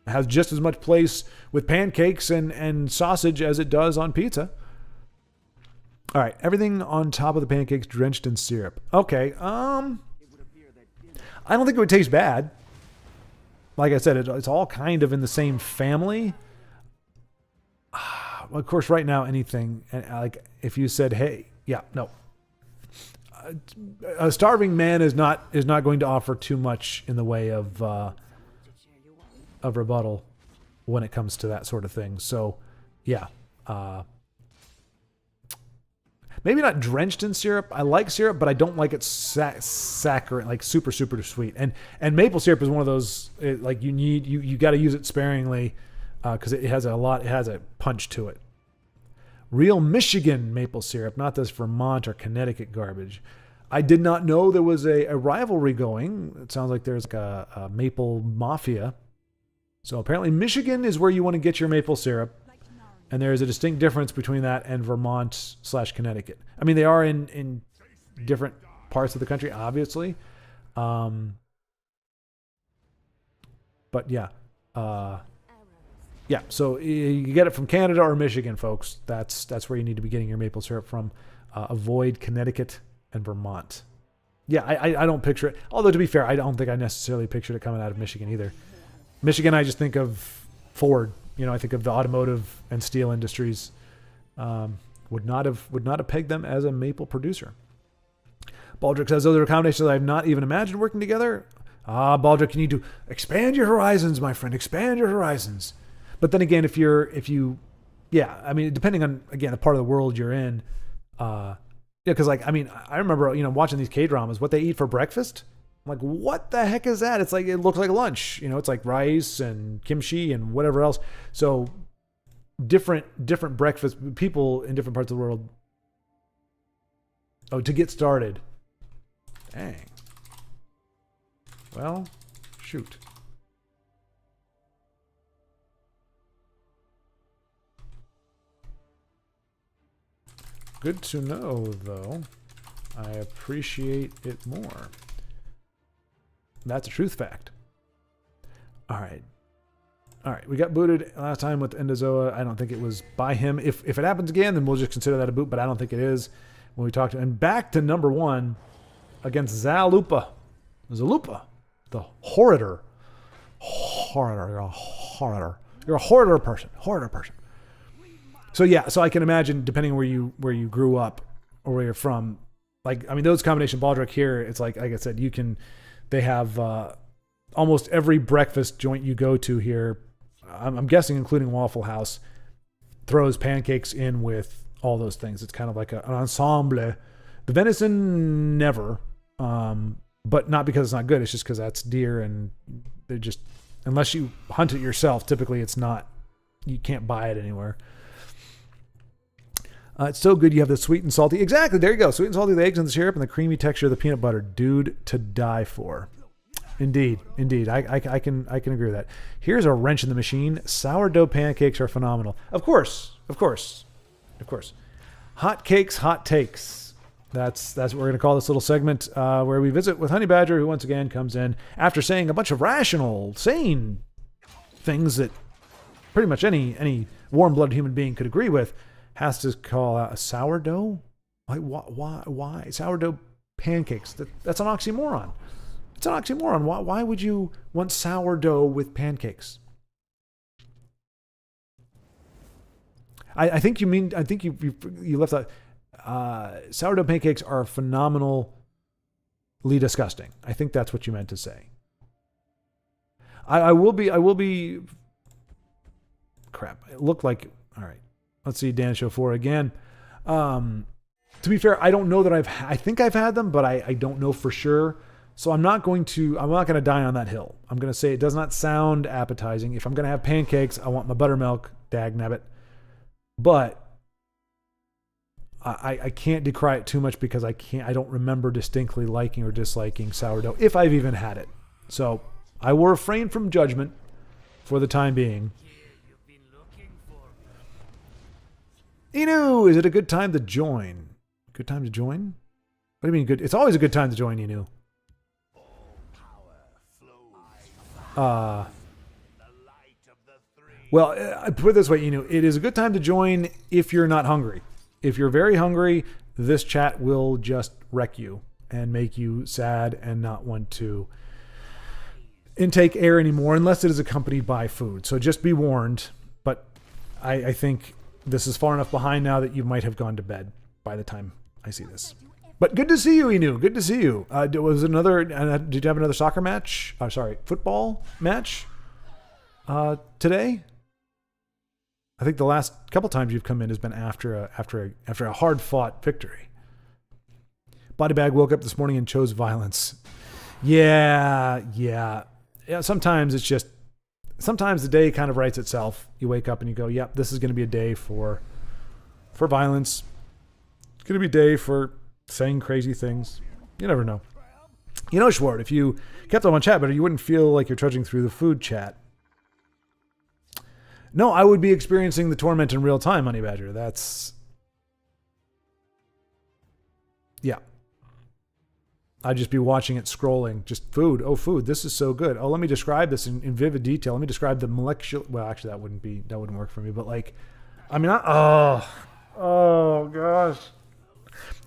It has just as much place with pancakes and sausage as it does on pizza. All right, everything on top of the pancakes drenched in syrup. Okay, I don't think it would taste bad. Like I said, it's all kind of in the same family. Well, of course, right now, anything, like if you said, hey, yeah, no. A starving man is not going to offer too much in the way of rebuttal when it comes to that sort of thing. So, yeah. Maybe not drenched in syrup. I like syrup, but I don't like it saccharine, like super, super sweet. And maple syrup is one of those, like you got to use it sparingly because it has a punch to it. Real Michigan maple syrup, not this Vermont or Connecticut garbage. I did not know there was a rivalry going. It sounds like there's like a maple mafia. So apparently Michigan is where you want to get your maple syrup. And there is a distinct difference between that and Vermont/Connecticut. I mean, they are in different parts of the country, obviously. But yeah. Yeah, so you get it from Canada or Michigan, folks. That's where you need to be getting your maple syrup from. Avoid Connecticut and Vermont. Yeah, I don't picture it. Although, to be fair, I don't think I necessarily pictured it coming out of Michigan either. Michigan, I just think of Ford. I think of the automotive and steel industries. Would not have pegged them as a maple producer. Baldrick says, those are combinations I've not even imagined working together. Baldrick, you need to expand your horizons, my friend. Expand your horizons. But then again, if you, I mean, depending on, again, the part of the world you're in, because I remember, watching these K-dramas, what they eat for breakfast. I'm like, what the heck is that? It's like, it looks like lunch, it's like rice and kimchi and whatever else. So different breakfast, people in different parts of the world. Oh, to get started. Dang. Well, shoot. Good to know, though. I appreciate it more. That's a truth fact. All right. We got booted last time with Endozoa. I don't think it was by him. If it happens again, then we'll just consider that a boot, but I don't think it is when we talked to him. And back to number 1 against Zalupa. Zalupa, the Horritor. You're a Horritor. You're a Horritor person. So yeah, so I can imagine, depending on where you grew up or where you're from, those combination Baldrick here, it's like I said, they have almost every breakfast joint you go to here, I'm guessing including Waffle House, throws pancakes in with all those things. It's kind of like an ensemble. The venison, never. But not because it's not good. It's just because that's deer and they're just, unless you hunt it yourself, typically it's not, you can't buy it anywhere. It's so good. You have the sweet and salty. Exactly. There you go. Sweet and salty, the eggs and the syrup and the creamy texture of the peanut butter. Dude, to die for. Indeed. I can agree with that. Here's a wrench in the machine. Sourdough pancakes are phenomenal. Of course. Hot cakes, hot takes. That's what we're going to call this little segment where we visit with Honey Badger, who once again comes in after saying a bunch of rational, sane things that pretty much any warm-blooded human being could agree with. Has to call out a sourdough? Why? Sourdough pancakes. That's an oxymoron. It's an oxymoron. Why would you want sourdough with pancakes? I think you left out. Sourdough pancakes are phenomenally disgusting. I think that's what you meant to say. I will be. Crap. It looked like. All right. Let's see, Dan Show 4 again. To be fair, I don't know that I think I've had them, but I don't know for sure. So I'm not going to die on that hill. I'm going to say it does not sound appetizing. If I'm going to have pancakes, I want my buttermilk, dagnabbit. But I can't decry it too much because I don't remember distinctly liking or disliking sourdough, if I've even had it. So I will refrain from judgment for the time being. Inu, is it a good time to join? Good time to join? What do you mean good? It's always a good time to join, Inu. Well, I put it this way, Inu. It is a good time to join if you're not hungry. If you're very hungry, this chat will just wreck you and make you sad and not want to intake air anymore unless it is accompanied by food. So just be warned. But I think this is far enough behind now that you might have gone to bed by the time I see this. But good to see you, Inu. Good to see you. Did you have another soccer match? Football match today? I think the last couple times you've come in has been after a hard fought victory. Body bag woke up this morning and chose violence. Yeah. Sometimes the day kind of writes itself. You wake up and you go, "Yep, this is going to be a day for violence. It's going to be a day for saying crazy things." You never know. You know, Schwart, if you kept on chat better, you wouldn't feel like you're trudging through the food chat. No, I would be experiencing the torment in real time, Honey Badger. Yeah. I'd just be watching it scrolling. Just food. Oh, food. This is so good. Oh, let me describe this in vivid detail. Let me describe the molecular... Well, actually, that wouldn't work for me. But oh, gosh.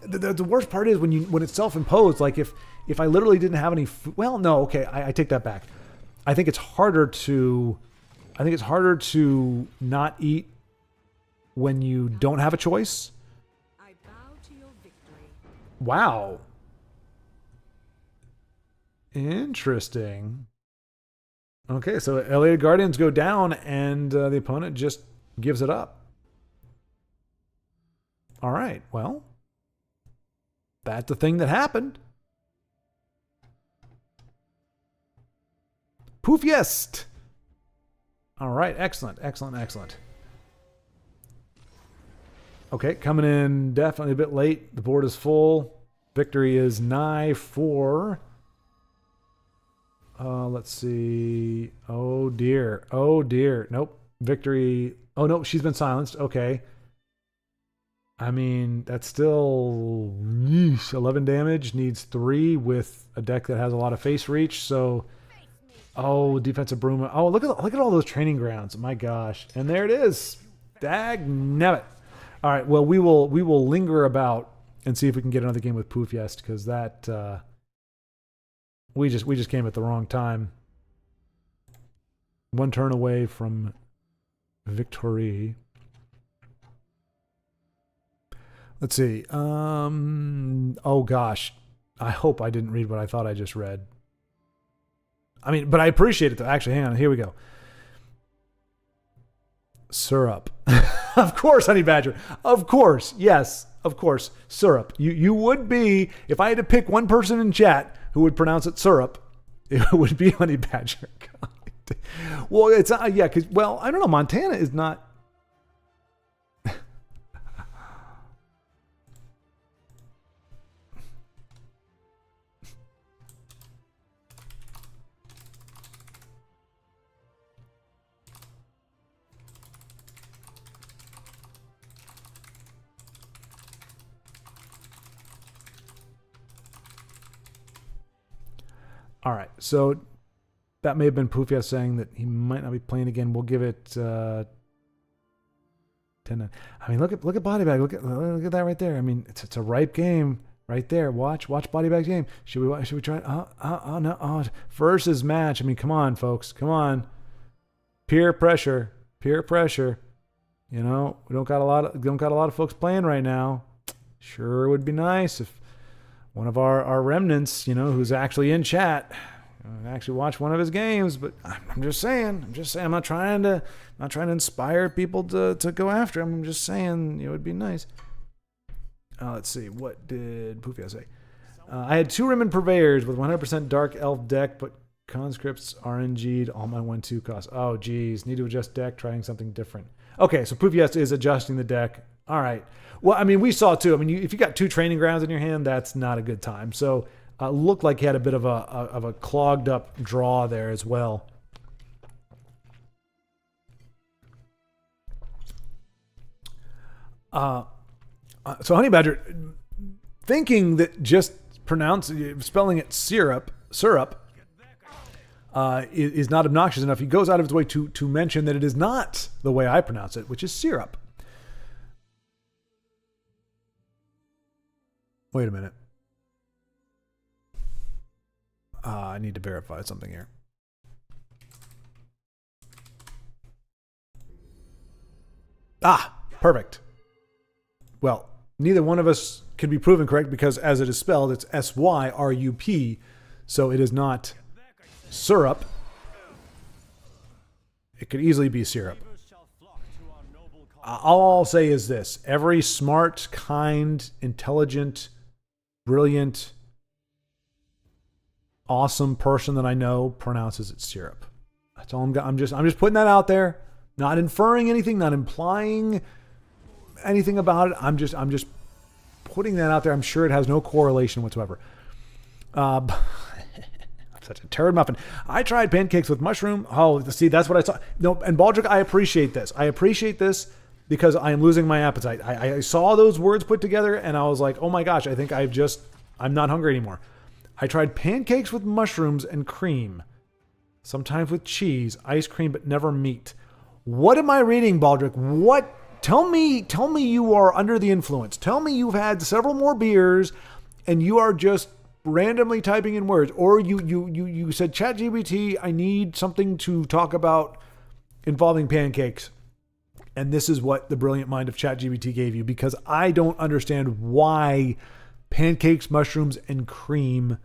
The worst part is when it's self-imposed. Like if I literally didn't have any food... Well, no, okay. I take that back. I think it's harder to not eat when you don't have a choice. I bow to your victory. Wow. Interesting. Okay, so LA Guardians go down and the opponent just gives it up. All right, well, that's the thing that happened. Poof, yes. All right, excellent. Okay, coming in definitely a bit late. The board is full. Victory is nigh for... let's see. Oh, dear. Nope. Victory... Oh, no, she's been silenced. Okay. I mean, that's still 11 damage. Needs 3 with a deck that has a lot of face reach, so... Oh, defensive broom. Oh, look at all those training grounds. My gosh. And there it is. Dagnabbit. All right, well, we will linger about and see if we can get another game with Poof Yes, because that we just came at the wrong time. One turn away from victory. Let's see. Oh gosh. I hope I didn't read what I thought I just read. I mean, but I appreciate it though. Actually, hang on. Here we go. Syrup. Of course, Honey Badger. Of course. Yes. Of course. Syrup. You would be, if I had to pick one person in chat who would pronounce it syrup, it would be Honey Badger. Well, it's, yeah, because, well, I don't know. Montana is not. All right, so that may have been Poofia saying that he might not be playing again. We'll give it 10. I mean, look at Body Bag. Look at that right there. I mean, it's a ripe game right there. Watch Body Bag's game. Should we try? No. Versus match. I mean, come on, folks. Come on. Peer pressure. You know, we don't got a lot of folks playing right now. Sure would be nice if one of our remnants, you know, who's actually in chat, actually watch one of his games. But I'm just saying, I'm not trying to inspire people to go after him. I'm just saying, it would be nice. Let's see, what did Poofia say? I had 2 Rim and Purveyors with 100% Dark Elf deck, but conscripts RNG'd all my 1/2 costs. Oh, geez, need to adjust deck, trying something different. Okay, so Poofia is adjusting the deck. All right. Well, I mean, we saw too. I mean, if you got 2 training grounds in your hand, that's not a good time. So, looked like he had a bit of a clogged up draw there as well. So, Honey Badger, thinking that just spelling it syrup, is not obnoxious enough. He goes out of his way to mention that it is not the way I pronounce it, which is syrup. Wait a minute. I need to verify something here. Perfect. Well, neither one of us can be proven correct because as it is spelled, it's S-Y-R-U-P. So it is not syrup. It could easily be syrup. All I'll say is this. Every smart, kind, intelligent, brilliant, awesome person that I know pronounces it syrup. That's all I'm just putting that out there. Not inferring anything, not implying anything about it. I'm just putting that out there. I'm sure it has no correlation whatsoever. I'm such a turd muffin. I tried pancakes with mushroom. Oh, see, that's what I saw. No, and Baldric, I appreciate this. I appreciate this because I am losing my appetite. I saw those words put together and I was like, oh my gosh, I think I'm not hungry anymore. I tried pancakes with mushrooms and cream. Sometimes with cheese, ice cream, but never meat. What am I reading, Baldric? What? Tell me you are under the influence. Tell me you've had several more beers and you are just randomly typing in words. Or you said, ChatGPT, I need something to talk about involving pancakes. And this is what the brilliant mind of ChatGPT gave you, because I don't understand why pancakes, mushrooms, and cream,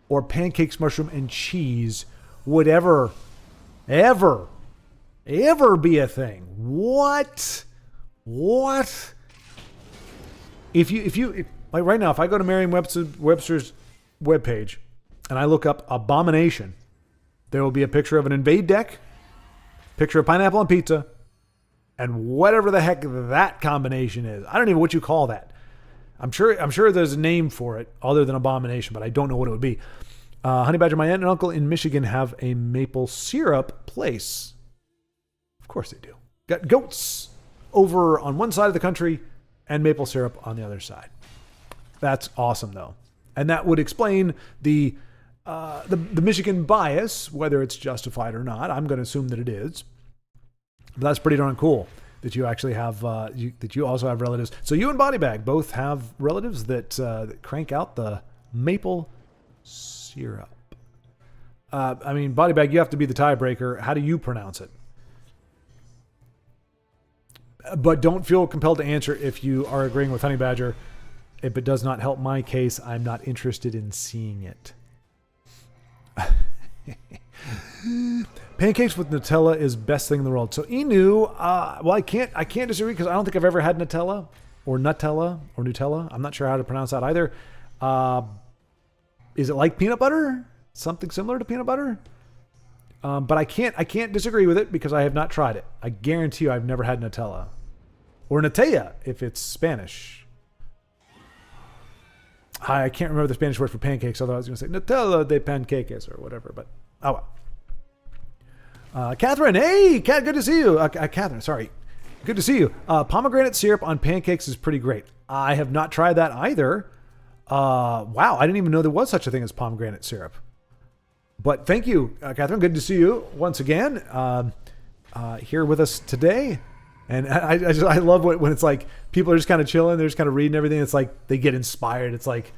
or pancakes, mushroom, and cheese would ever be a thing. What? If like right now, if I go to Merriam-Webster's webpage and I look up abomination, there will be a picture of an invade deck, picture of pineapple on pizza, and whatever the heck that combination is. I don't even know what you call that. I'm sure there's a name for it other than abomination, but I don't know what it would be. Honey Badger, my aunt and uncle in Michigan have a maple syrup place. Of course they do. Got goats over on one side of the country and maple syrup on the other side. That's awesome, though. And that would explain the Michigan bias, whether it's justified or not. I'm going to assume that it is. But that's pretty darn cool that you actually have, that you also have relatives. So you and Bodybag both have relatives that crank out the maple syrup. I mean, Bodybag, you have to be the tiebreaker. How do you pronounce it? But don't feel compelled to answer if you are agreeing with Honey Badger. If it does not help my case, I'm not interested in seeing it. Pancakes with Nutella is best thing in the world. So Inu, well, I can't disagree because I don't think I've ever had Nutella. I'm not sure how to pronounce that either. Is it like peanut butter? Something similar to peanut butter? But I can't disagree with it because I have not tried it. I guarantee you I've never had Nutella. Or Natella, if it's Spanish. I can't remember the Spanish word for pancakes, although I was going to say Nutella de panqueques or whatever, but oh well. Catherine, hey, Kat, good to see you. Catherine, sorry. Good to see you. Pomegranate syrup on pancakes is pretty great. I have not tried that either. Wow, I didn't even know there was such a thing as pomegranate syrup. But thank you, Catherine. Good to see you once again here with us today. And I love when it's like people are just kind of chilling. They're just kind of reading everything. It's like they get inspired. It's like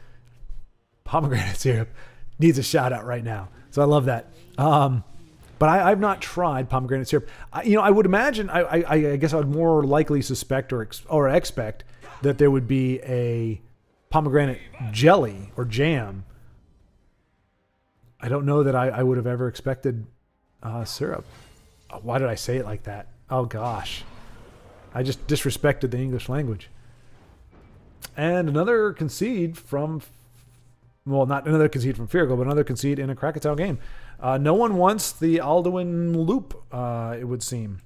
pomegranate syrup needs a shout out right now. So I love that. But I've not tried pomegranate syrup. I would imagine, I guess I would more likely suspect or expect that there would be a pomegranate jelly or jam. I don't know that I would have ever expected syrup. Why did I say it like that? Oh, gosh. I just disrespected the English language. And another concede from... Well, not another concede from Feargle, but another concede in a Krakatoa game. No one wants the Alduin loop, it would seem,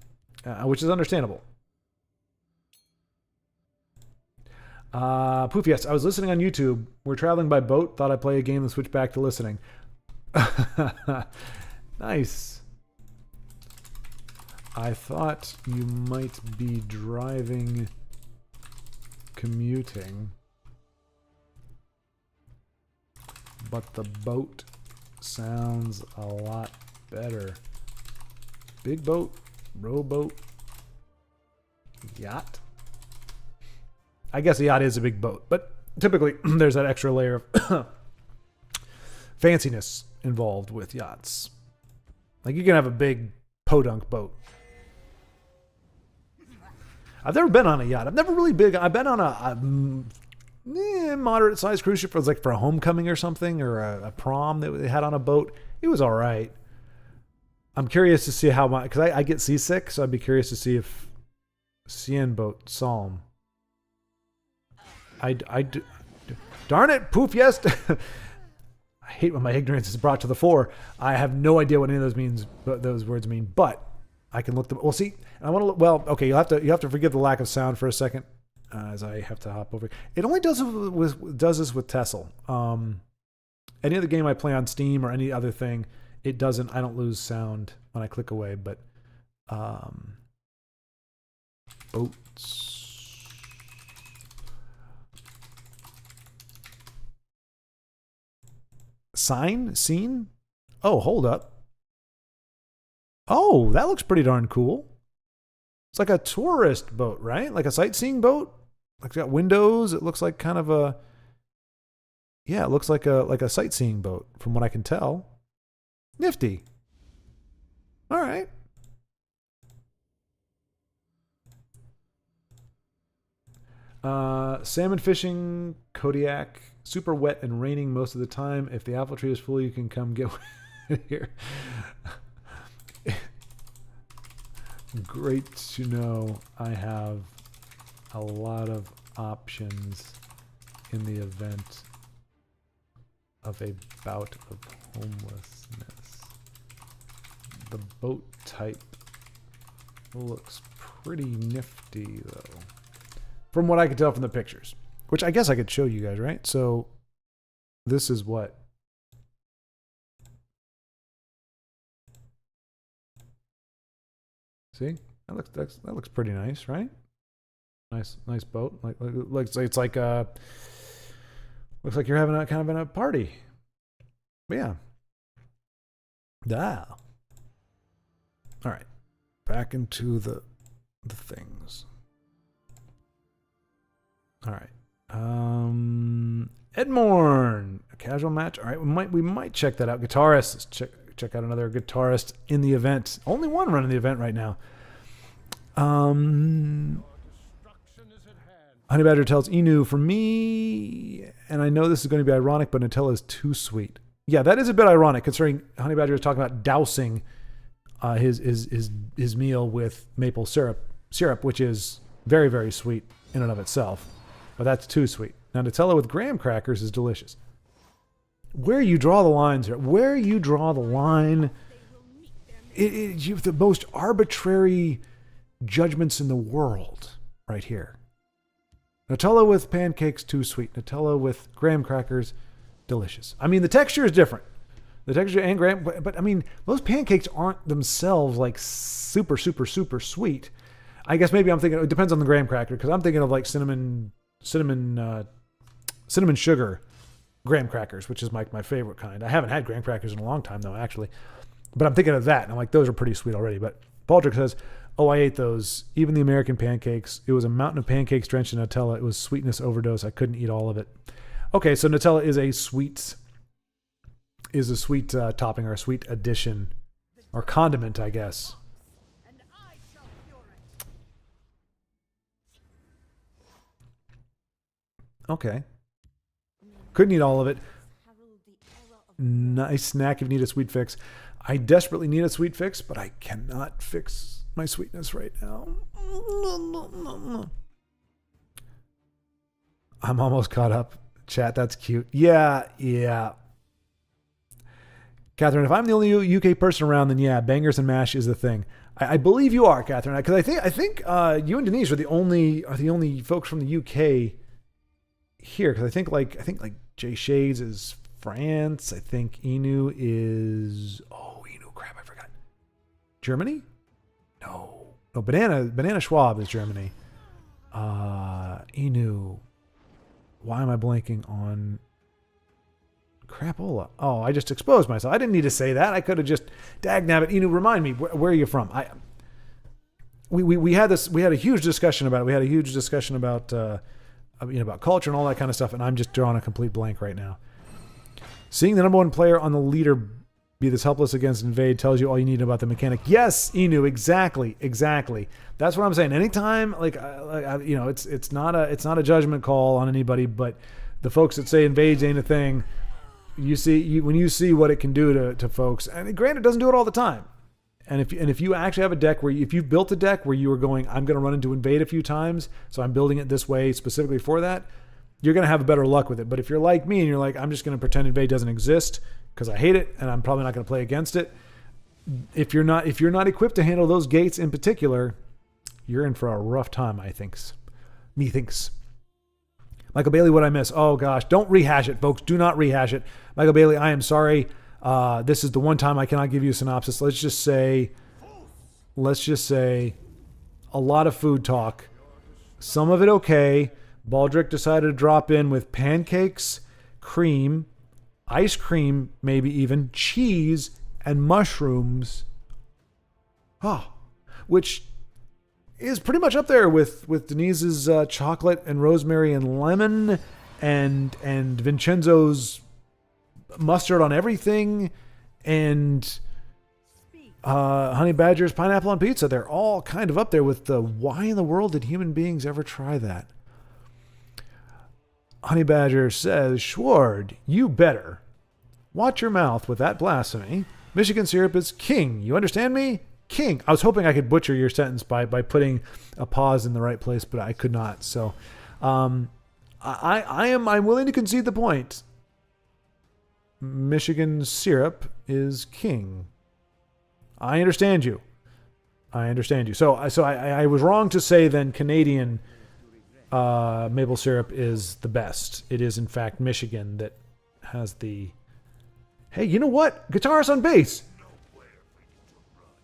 which is understandable. Poof, yes, I was listening on YouTube. We're traveling by boat. Thought I'd play a game and switch back to listening. Nice. I thought you might be driving, commuting. but the boat sounds a lot better. Big boat, rowboat, yacht. I guess a yacht is a big boat, but typically there's that extra layer of fanciness involved with yachts. Like you can have a big podunk boat. I've never been on a yacht. I've never really big. I've been on a moderate sized cruise ship. It was like for a homecoming or something, or a prom that they had on a boat. It was all right. I'm curious to see how my, because I get seasick, so I'd be curious to see if Cien boat Psalm. Darn it, poof, yes. I hate when my ignorance is brought to the fore. I have no idea what any of those words mean, but I can look them. Well, see, I want to look. Well, okay, you have to forgive the lack of sound for a second, as I have to hop over. It only does this with Tessel. Any other game I play on Steam or any other thing, it doesn't. I don't lose sound when I click away. But boats. Scene? Oh, hold up. Oh, that looks pretty darn cool. It's like a tourist boat, right? Like a sightseeing boat. Like it's got windows. It looks like kind of a, yeah, it looks like a sightseeing boat from what I can tell. Nifty. All right. Salmon fishing, Kodiak, super wet and raining most of the time. If the apple tree is full, you can come get here. Great to know I have a lot of options in the event of a bout of homelessness. The boat type looks pretty nifty, though. From what I could tell from the pictures. Which I guess I could show you guys, right? So, this is what? See? That looks pretty nice, right? Nice boat. Like it's like looks like you're having a kind of a party. But yeah. All right. Back into the things. All right. Edmorn, a casual match. All right, we might check that out. Guitarist, let's check out another guitarist in the event. Only one running the event right now. Honey Badger tells Inu, for me, and I know this is going to be ironic, but Nutella is too sweet. Yeah, that is a bit ironic considering Honey Badger is talking about dousing his meal with maple syrup, which is very, very sweet in and of itself. But that's too sweet. Now, Nutella with graham crackers is delicious. Where you draw the lines here, where you draw the line, you have the most arbitrary judgments in the world right here. Nutella with pancakes, too sweet. Nutella with graham crackers, delicious. I mean, the texture is different. The texture and graham, but I mean, most pancakes aren't themselves like super, super, super sweet. I guess maybe I'm thinking, it depends on the graham cracker, because I'm thinking of like cinnamon sugar graham crackers, which is like my favorite kind. I haven't had graham crackers in a long time though, actually. But I'm thinking of that, and I'm like, those are pretty sweet already. But Baldrick says, oh, I ate those. Even the American pancakes. It was a mountain of pancakes drenched in Nutella. It was sweetness overdose. I couldn't eat all of it. Okay, so Nutella is a sweet topping or a sweet addition or condiment, I guess. Okay. Couldn't eat all of it. Nice snack if you need a sweet fix. I desperately need a sweet fix, but I cannot fix my sweetness right now. I'm almost caught up. Chat, that's cute. Yeah. Catherine, if I'm the only UK person around, then yeah, bangers and mash is the thing. I believe you are, Catherine, because I think you and Denise are the only folks from the UK here, because I think like Jay Shades is France. I think Inu is crap, I forgot. Germany? No, Banana Schwab is Germany. Inu. Why am I blanking on crapola. Oh, I just exposed myself. I didn't need to say that. I could have just dagnabbit. Remind me, where are you from? We had a huge discussion about it. We had a huge discussion about about culture and all that kind of stuff, and I'm just drawing a complete blank right now. Seeing the number one player on the leader be this helpless against invade tells you all you need to know about the mechanic. Yes, Inu, exactly. That's what I'm saying. Anytime, it's not a judgment call on anybody, but the folks that say invades ain't a thing, when you see what it can do to folks, and granted, it doesn't do it all the time. And if you actually have a deck if you've built a deck where you are going, I'm going to run into invade a few times, so I'm building it this way specifically for that, you're going to have a better luck with it. But if you're like me and you're like, I'm just going to pretend invade doesn't exist because I hate it and I'm probably not going to play against it. If you're not equipped to handle those gates in particular, you're in for a rough time, methinks. Michael Bailey, what I miss? Oh gosh, don't rehash it, folks. Do not rehash it. Michael Bailey, I am sorry. This is the one time I cannot give you a synopsis. Let's just say a lot of food talk. Some of it okay. Baldric decided to drop in with pancakes, cream, ice cream, maybe even cheese and mushrooms. Which is pretty much up there with Denise's chocolate and rosemary and lemon and Vincenzo's mustard on everything and Honey Badger's pineapple on pizza. They're all kind of up there with the why in the world did human beings ever try that? Honey Badger says, Schward, you better watch your mouth with that blasphemy. Michigan syrup is king. You understand me? King. I was hoping I could butcher your sentence by putting a pause in the right place, but I could not. So I'm willing to concede the point. Michigan syrup is king. I understand you. So I was wrong to say then Canadian maple syrup is the best. It is in fact Michigan that has the. Hey, you know what? Guitarist on bass.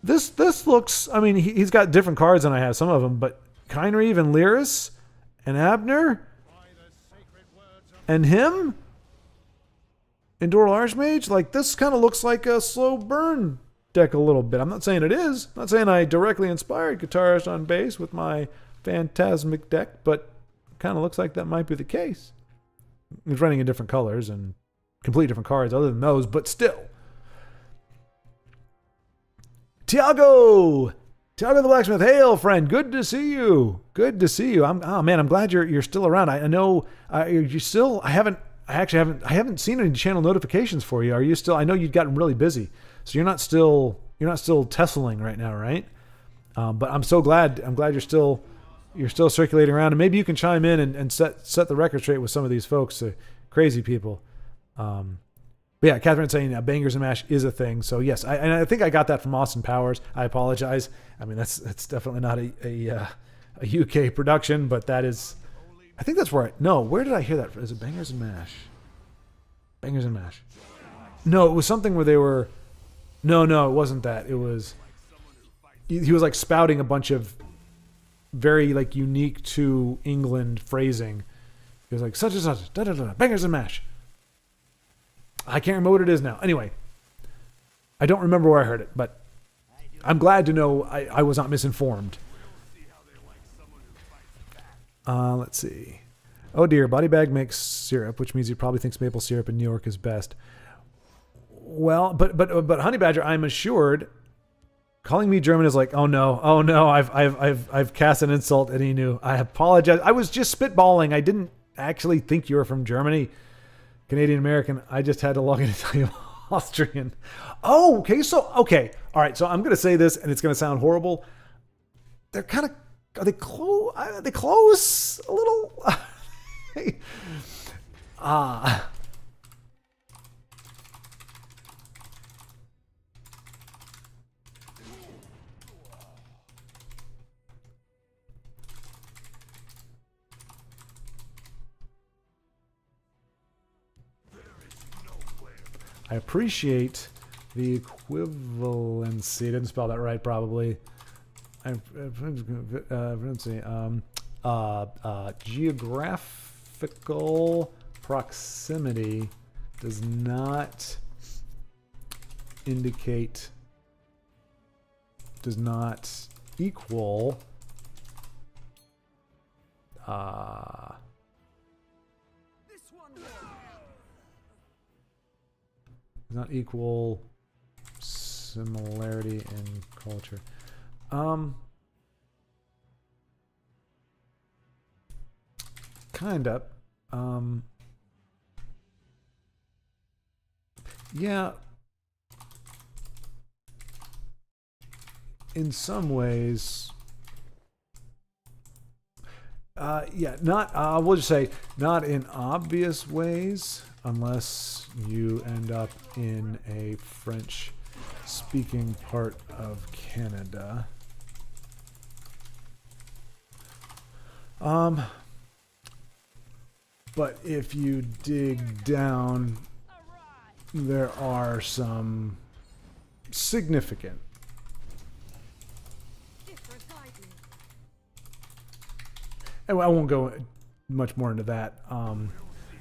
This looks. I mean, he's got different cards than I have. Some of them, but Kynreeve and Lyris and Abner and him. Endural Archmage, like this kind of looks like a slow burn deck a little bit. I'm not saying it is. I'm not saying I directly inspired Guitarist on bass with my Phantasmic deck, but it kind of looks like that might be the case. He's running in different colors and completely different cards other than those, but still. Tiago the Blacksmith, hail friend, good to see you. I'm glad you're still around. I know you still. I haven't seen any channel notifications for you. Are you still? I know you've gotten really busy, so you're not still tesseling right now, right? But I'm so glad. I'm glad you're still circulating around, and maybe you can chime in and set the record straight with some of these folks, crazy people. But yeah, Catherine's saying bangers and mash is a thing. So yes, I think I got that from Austin Powers. I apologize. I mean that's definitely not a UK production, but that is. I think that's where where did I hear that? Is it Bangers and Mash? Bangers and Mash. No, it was something where they were... No, it wasn't that. It was... He was like spouting a bunch of very like unique to England phrasing. He was like, such and such, da-da-da, Bangers and Mash. I can't remember what it is now. Anyway, I don't remember where I heard it, but I'm glad to know I was not misinformed. Let's see. Oh dear, Body Bag makes syrup, which means he probably thinks maple syrup in New York is best. Well, but Honey Badger, I'm assured, calling me German is like, oh no, I've cast an insult at Inu. I apologize. I was just spitballing. I didn't actually think you were from Germany, Canadian American. I just had to log in and tell you Austrian. Oh, okay. All right. So I'm gonna say this, and it's gonna sound horrible. They're kind of. Are they close? They close a little. I appreciate the equivalency. Didn't spell that right, probably. Geographical proximity does not indicate, does not equal does not equal similarity in culture. Kind of. Yeah. In some ways. Yeah, not, we'll just say not in obvious ways, unless you end up in a French speaking part of Canada. But if you dig down, there are some significant. I won't go much more into that.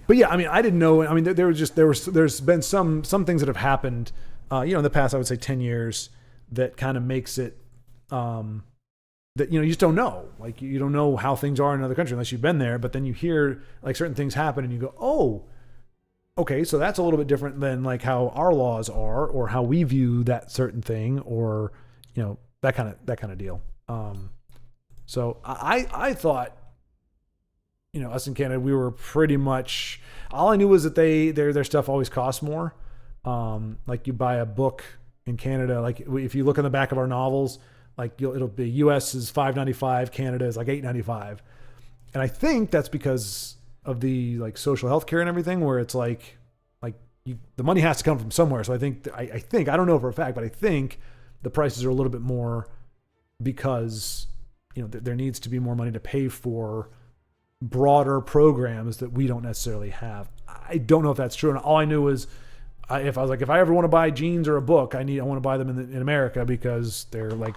But yeah, I mean, I didn't know. I mean, there's been some things that have happened, in the past, I would say 10 years, that kind of makes it, that, you just don't know. Like, you don't know how things are in another country unless you've been there. But then you hear like certain things happen and you go, oh, okay, so that's a little bit different than like how our laws are, or how we view that certain thing, or, that kind of deal. So I thought, us in Canada, we were pretty much, all I knew was that their stuff always costs more. Like, you buy a book in Canada, like if you look on the back of our novels, like it'll be US is $5.95, Canada is like $8.95. And I think that's because of the like social health care and everything, where it's like the money has to come from somewhere. So I think, I don't know for a fact, but I think the prices are a little bit more because, there needs to be more money to pay for broader programs that we don't necessarily have. I don't know if that's true. And all I knew was, if I ever want to buy jeans or a book, I want to buy them in America, because they're like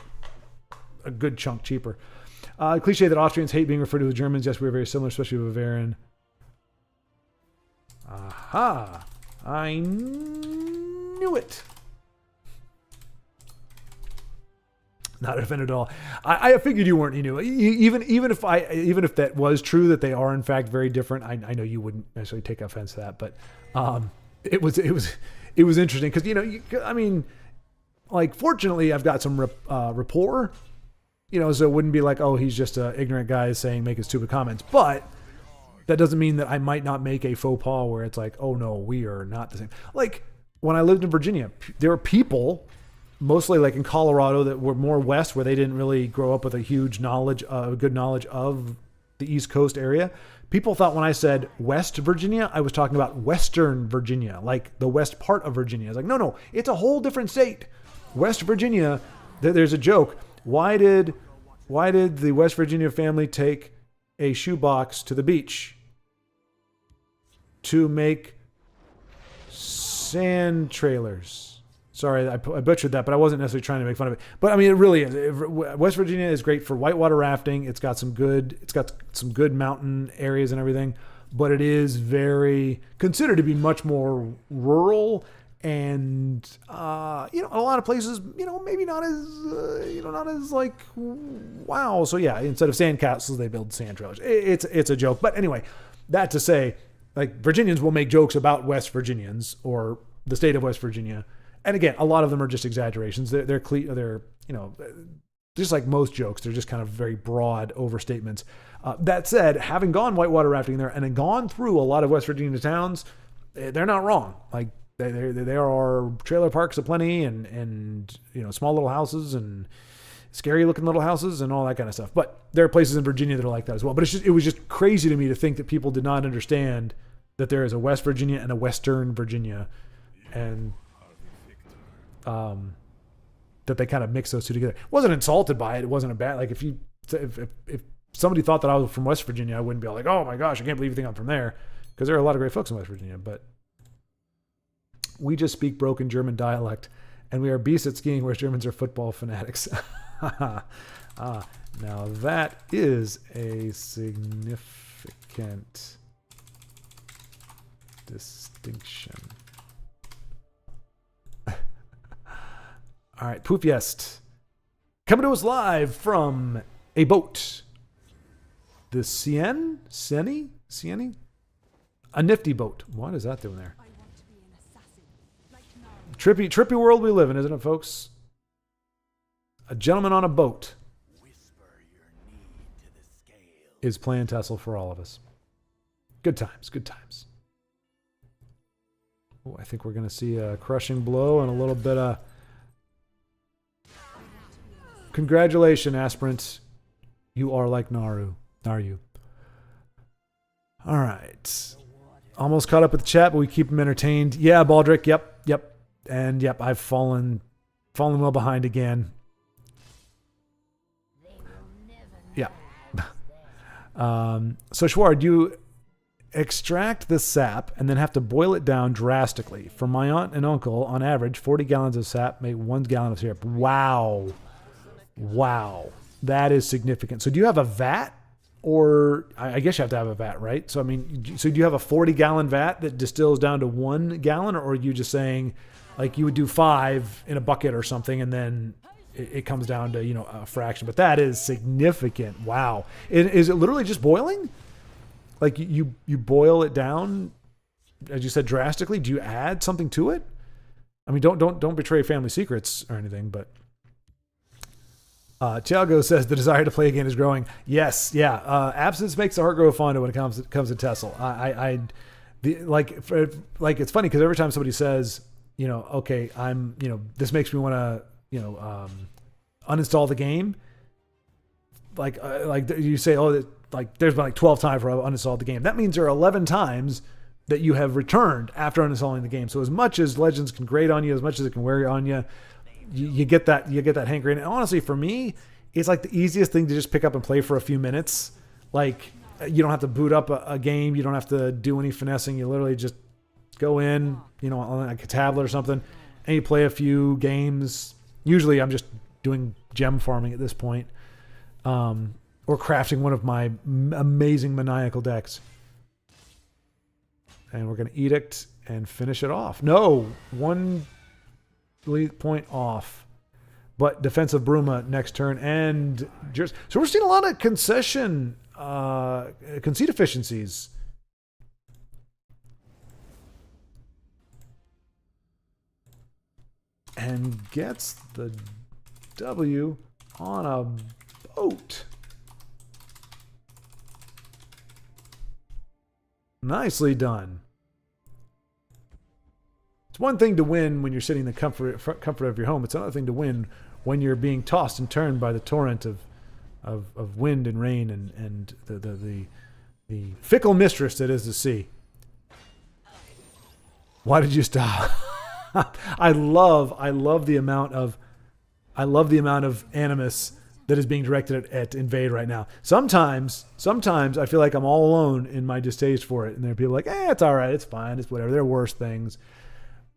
a good chunk cheaper. Cliche that Austrians hate being referred to as Germans. Yes, we're very similar, especially Bavarian. Aha! I knew it. Not offended at all. I figured you weren't. Even if that was true, that they are in fact very different. I know you wouldn't necessarily take offense to that, but it was interesting because like, fortunately I've got some rapport, so it wouldn't be like, oh, he's just an ignorant guy saying making stupid comments. But that doesn't mean that I might not make a faux pas where it's like, oh no, we are not the same. Like, when I lived in Virginia, there were people, mostly like in Colorado, that were more west, where they didn't really grow up with a huge knowledge, good knowledge of the East Coast area. People thought when I said West Virginia, I was talking about Western Virginia, like the west part of Virginia. I was like, no, it's a whole different state. West Virginia, there's a joke. Why did the West Virginia family take a shoebox to the beach? To make sand trailers. Sorry, I butchered that, but I wasn't necessarily trying to make fun of it. But I mean, it really is. West Virginia is great for whitewater rafting. It's got some good mountain areas and everything, but it is very considered to be much more rural, and a lot of places, maybe not as like wow. So yeah, instead of sand castles, they build sand trailers. It's a joke, but anyway, that to say, like, Virginians will make jokes about West Virginians or the state of West Virginia. And again, a lot of them are just exaggerations. They're just like most jokes. They're just kind of very broad overstatements. That said, having gone whitewater rafting there and then gone through a lot of West Virginia towns, they're not wrong. Like, there are trailer parks aplenty and small little houses and scary looking little houses and all that kind of stuff. But there are places in Virginia that are like that as well. But it was just crazy to me to think that people did not understand that there is a West Virginia and a Western Virginia, and that they kind of mix those two together. Wasn't insulted by it. It wasn't a bad, like, if somebody thought that I was from West Virginia, I wouldn't be like, oh my gosh, I can't believe you think I'm from there, because there are a lot of great folks in West Virginia. But we just speak broken German dialect, and we are beasts at skiing, whereas Germans are football fanatics. Now that is a significant distinction. All right, Poofyest. Coming to us live from a boat. The Sieni? A nifty boat. What is that doing there? I want to be an assassin, like Naru. Trippy world we live in, isn't it, folks? A gentleman on a boat is playing Tessel for all of us. Good times, good times. Oh, I think we're going to see a crushing blow and a little bit of... Congratulations, aspirant. You are like Naru. Are you? All right. Almost caught up with the chat, but we keep them entertained. Yeah, Baldric. Yep. And yep, I've fallen well behind again. Yeah. So Schwar, you extract the sap and then have to boil it down drastically. For my aunt and uncle, on average, 40 gallons of sap make 1 gallon of syrup. Wow. That is significant. So do you have a vat? Or I guess you have to have a vat, right? So, I mean, so do you have a 40-gallon vat that distills down to 1 gallon? Or are you just saying, like, you would do 5 in a bucket or something, and then it comes down to, you know, a fraction? But that is significant. Wow. Is it literally just boiling? Like, you boil it down, as you said, drastically? Do you add something to it? I mean, don't betray family secrets or anything, but... Thiago says the desire to play again is growing. Yes, yeah. Absence makes the heart grow fonder when it comes to Tessel. It's funny because every time somebody says, you know, okay, this makes me want to, uninstall the game. Like you say, there's been like 12 times where I've uninstalled the game. That means there are 11 times that you have returned after uninstalling the game. So as much as Legends can grate on you, as much as it can wear on you, you get that hankering. And honestly, for me, it's like the easiest thing to just pick up and play for a few minutes. Like, you don't have to boot up a game. You don't have to do any finessing. You literally just go in, on like a tablet or something, and you play a few games. Usually I'm just doing gem farming at this point, or crafting one of my amazing maniacal decks. And we're going to edict and finish it off. No, 1 point off, but defensive Bruma next turn, and so we're seeing a lot of concede efficiencies. And gets the W on a boat. Nicely done. It's one thing to win when you're sitting in the comfort of your home. It's another thing to win when you're being tossed and turned by the torrent of wind and rain and the fickle mistress that is the sea. Why did you stop? I love the amount of animus that is being directed at Invade right now. Sometimes I feel like I'm all alone in my distaste for it, and there are people like, it's all right, it's fine, it's whatever. There are worse things.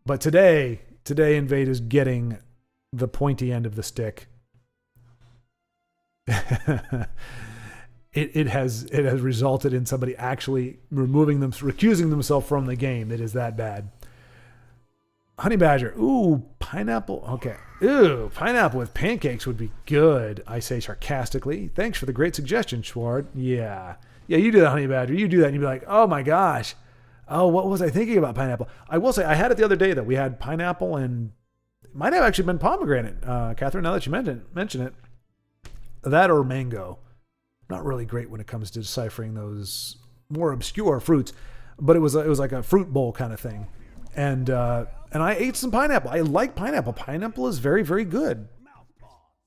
But today Invade is getting the pointy end of the stick. It has resulted in somebody actually recusing themselves from the game. It is that bad. Honey Badger. Ooh, pineapple. Okay. Ooh, pineapple with pancakes would be good, I say sarcastically. Thanks for the great suggestion, Schward. Yeah, you do that, Honey Badger. You do that and you'd be like, oh my gosh. Oh, what was I thinking about pineapple? I will say I had it the other day that we had pineapple, and it might have actually been pomegranate, Catherine, now that you mention it. That or mango. Not really great when it comes to deciphering those more obscure fruits, but it was like a fruit bowl kind of thing. And I ate some pineapple. I like pineapple. Pineapple is very, very good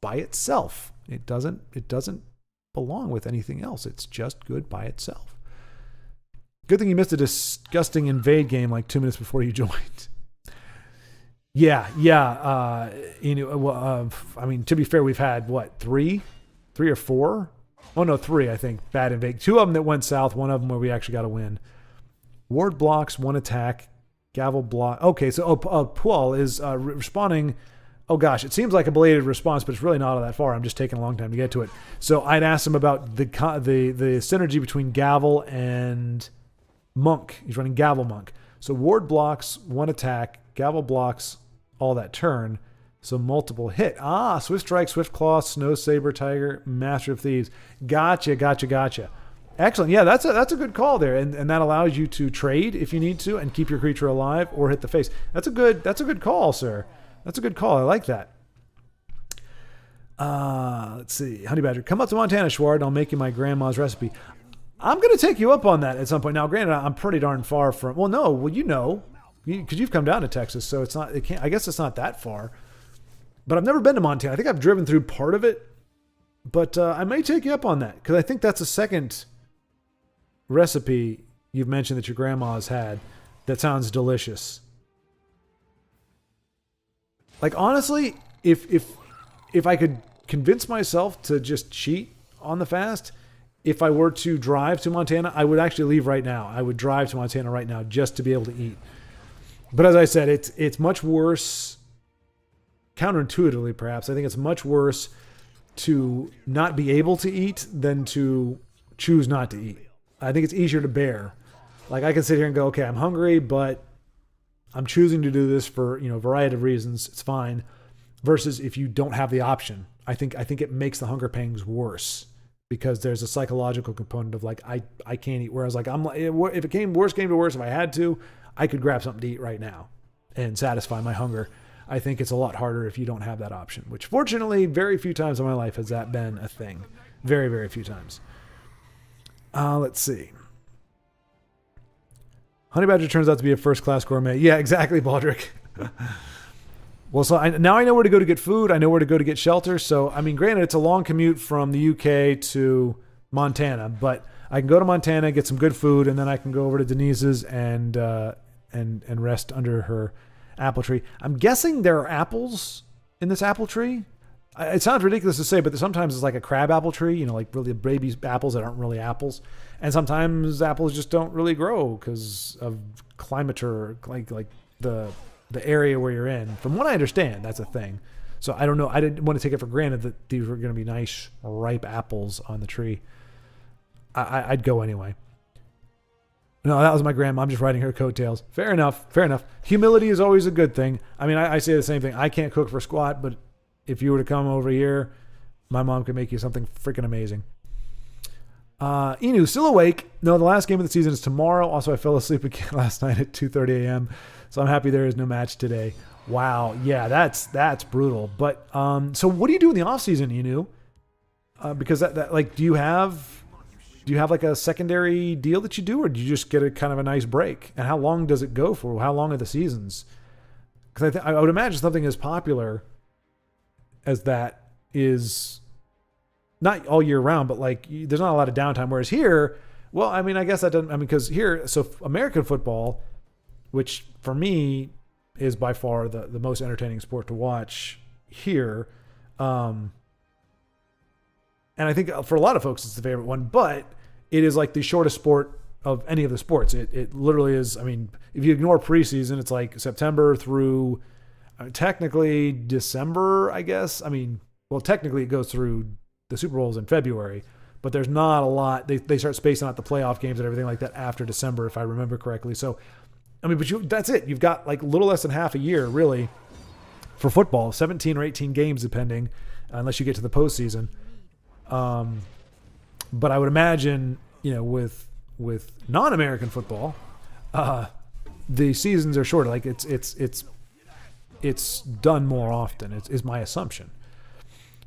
by itself. It doesn't belong with anything else. It's just good by itself. Good thing you missed a disgusting Invade game like 2 minutes before you joined. Yeah. I mean, to be fair, we've had what, three or four? Oh no, 3, I think. Bad Invade. 2 of them that went south. 1 of them where we actually got a win. Ward blocks 1 attack. Gavel block. Okay, so Paul is responding. Oh gosh, it seems like a belated response, but it's really not all that far. I'm just taking a long time to get to it. So I'd asked him about the synergy between Gavel and Monk. He's running Gavel Monk. So ward blocks one attack, gavel blocks all that turn. So multiple hit. Swift strike, swift claw, snow saber, tiger, master of thieves. Gotcha. Excellent. Yeah, that's a good call there, and that allows you to trade if you need to and keep your creature alive or hit the face. That's a good call, sir. That's a good call. I like that. Let's see. Honey Badger, come up to Montana, Schward, and I'll make you my grandma's recipe. I'm going to take you up on that at some point. Now, granted, I'm pretty darn far from. Well, no. Well, because you've come down to Texas, so it's not. It can't. I guess it's not that far. But I've never been to Montana. I think I've driven through part of it, but I may take you up on that because I think that's a second recipe you've mentioned that your grandma's had that sounds delicious. Like, honestly, if I could convince myself to just cheat on the fast, if I were to drive to Montana, I would actually leave right now. I would drive to Montana right now just to be able to eat. But as I said, it's much worse, counterintuitively perhaps. I think it's much worse to not be able to eat than to choose not to eat. I think it's easier to bear. Like, I can sit here and go, okay, I'm hungry, but I'm choosing to do this for, a variety of reasons. It's fine. Versus if you don't have the option, I think it makes the hunger pangs worse because there's a psychological component of like, I can't eat. Whereas like, if it came to worse, if I had to, I could grab something to eat right now and satisfy my hunger. I think it's a lot harder if you don't have that option, which fortunately very few times in my life has that been a thing. Very, very few times. Let's see. Honey Badger turns out to be a first-class gourmet. Yeah, exactly, Baldric. Well, so now I know where to go to get food. I know where to go to get shelter. So, I mean, granted, it's a long commute from the UK to Montana, but I can go to Montana, get some good food, and then I can go over to Denise's and rest under her apple tree. I'm guessing there are apples in this apple tree. It sounds ridiculous to say, but sometimes it's like a crab apple tree, like really baby apples that aren't really apples. And sometimes apples just don't really grow because of climate or like the area where you're in. From what I understand, that's a thing. So I don't know. I didn't want to take it for granted that these were going to be nice, ripe apples on the tree. I'd go anyway. No, that was my grandma. I'm just riding her coattails. Fair enough. Humility is always a good thing. I mean, I say the same thing. I can't cook for squat, but if you were to come over here, my mom could make you something freaking amazing. Inu, still awake. No, the last game of the season is tomorrow. Also, I fell asleep again last night at 2:30 a.m., so I'm happy there is no match today. Wow. Yeah, that's brutal. But so what do you do in the off season, Inu? Because that like, do you have like a secondary deal that you do, or do you just get a kind of a nice break? And how long does it go for? How long are the seasons? Because I would imagine something as popular as that is not all year round, but like there's not a lot of downtime. Whereas here, well, I mean, I guess that doesn't. I mean, because here, so American football, which for me is by far the most entertaining sport to watch here. And I think for a lot of folks, it's the favorite one, but it is like the shortest sport of any of the sports. It literally is. I mean, if you ignore preseason, it's like September through technically December, I guess. I mean, well, technically it goes through the Super Bowls in February, but there's not a lot. They start spacing out the playoff games and everything like that after December, if I remember correctly. So, I mean, but that's it. You've got like a little less than half a year, really, for football, 17 or 18 games, depending, unless you get to the postseason. But I would imagine, with non-American football, the seasons are shorter. Like it's done more often. Is my assumption.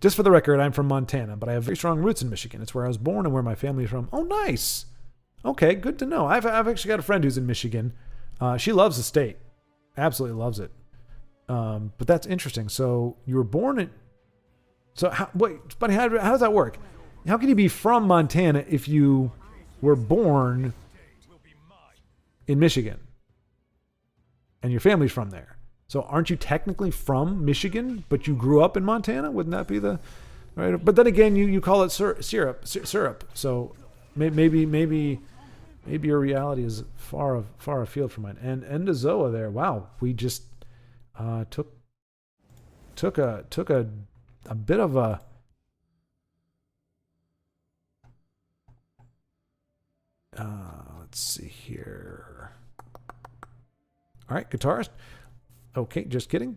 Just for the record, I'm from Montana, but I have very strong roots in Michigan. It's where I was born and where my family's from. Oh, nice. Okay, good to know. I've actually got a friend who's in Michigan. She loves the state, absolutely loves it. But that's interesting. So you were born in. So but how does that work? How can you be from Montana if you were born in Michigan and your family's from there? So aren't you technically from Michigan, but you grew up in Montana? Wouldn't that be the right? But then again, you call it syrup. So maybe your reality is far afield from mine. And Endozoa there. Wow, we just took a bit of a let's see here. All right, guitarist. Okay, just kidding.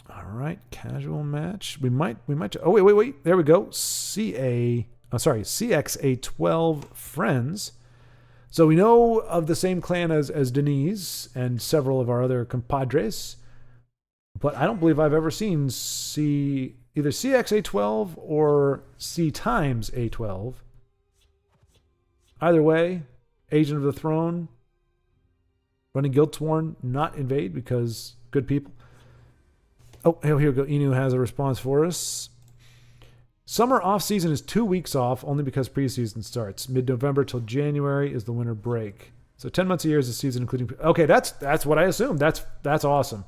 All right, casual match. We might. Oh, wait. There we go. CXA12 friends. So we know of the same clan as Denise and several of our other compadres, but I don't believe I've ever seen either CXA12 or C times A12. Either way, Agent of the Throne, running Guildsworn, not invade because good people. Oh, here we go. Inu has a response for us. Summer off season is 2 weeks off only because preseason starts. Mid-November till January is the winter break. So 10 months a year is the season, including. Okay, that's what I assumed. That's awesome.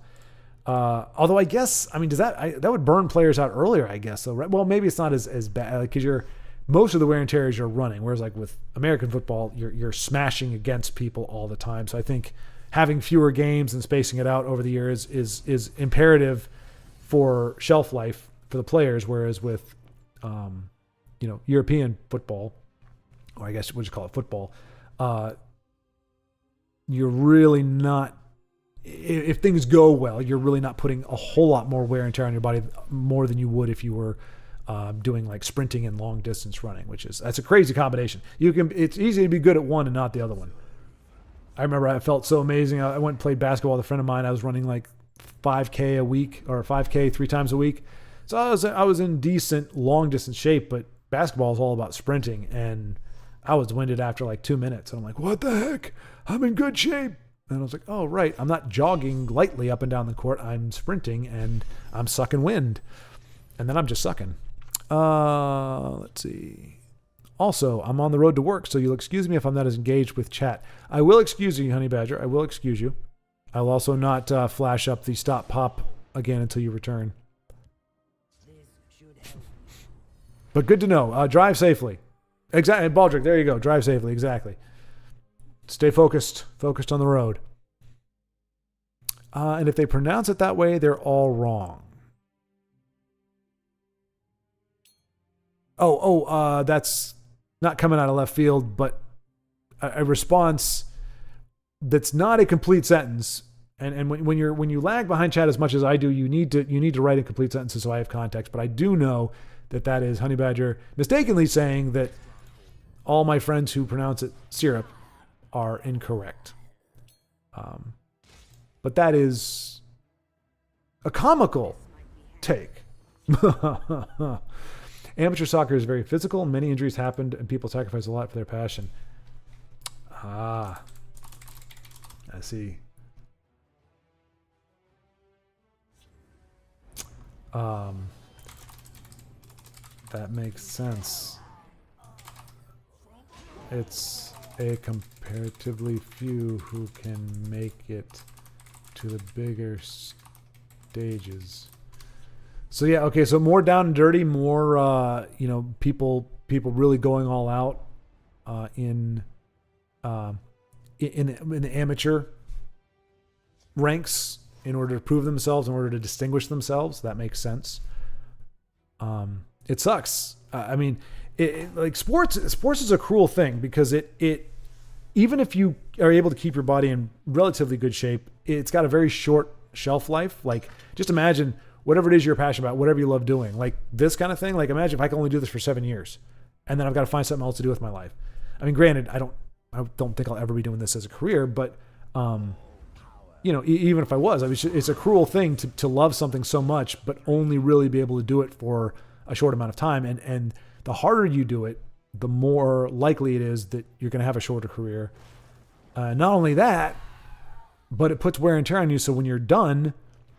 Although I guess, I mean, that would burn players out earlier? I guess so. Right? Well, maybe it's not as bad because most of the wear and tear is you're running, whereas like with American football, you're smashing against people all the time. So I think having fewer games and spacing it out over the years is imperative for shelf life for the players, whereas with European football, or I guess we'll just call it football, you're really not, if things go well, you're really not putting a whole lot more wear and tear on your body more than you would if you were doing like sprinting and long distance running, that's a crazy combination. It's easy to be good at one and not the other one. I remember I felt so amazing. I went and played basketball with a friend of mine. I was running like 5K a week or 5K 3 times a week. So I was in decent long distance shape, but basketball is all about sprinting, and I was winded after like 2 minutes. And I'm like, what the heck? I'm in good shape. And I was like, oh, right. I'm not jogging lightly up and down the court. I'm sprinting and I'm sucking wind. And then I'm just sucking. Let's see. Also, I'm on the road to work, so you'll excuse me if I'm not as engaged with chat. I will excuse you, Honey Badger. I will excuse you. I'll also not flash up the stop pop again until you return. But good to know. Drive safely. Exactly. Baldrick, there you go. Drive safely. Exactly. Stay focused. Focused on the road. And if they pronounce it that way, they're all wrong. That's not coming out of left field, but a response that's not a complete sentence. And when you lag behind chat as much as I do, you need to write in complete sentences so I have context. But I do know that is Honey Badger mistakenly saying that all my friends who pronounce it syrup are incorrect. But that is a comical take. Amateur soccer is very physical. Many injuries happened, and people sacrifice a lot for their passion. I see. That makes sense. It's a comparatively few who can make it to the bigger stages. So yeah, okay. So more down and dirty, more people really going all out in the amateur ranks in order to prove themselves, in order to distinguish themselves. That makes sense. It sucks. I mean, like sports is a cruel thing because it even if you are able to keep your body in relatively good shape, it's got a very short shelf life. Like just imagine whatever it is you're passionate about, whatever you love doing, like this kind of thing. Like imagine if I can only do this for 7 years and then I've got to find something else to do with my life. I mean, granted, I don't think I'll ever be doing this as a career, but even if I was, it's a cruel thing to love something so much, but only really be able to do it for a short amount of time. And the harder you do it, the more likely it is that you're going to have a shorter career. Not only that, but it puts wear and tear on you. So when you're done,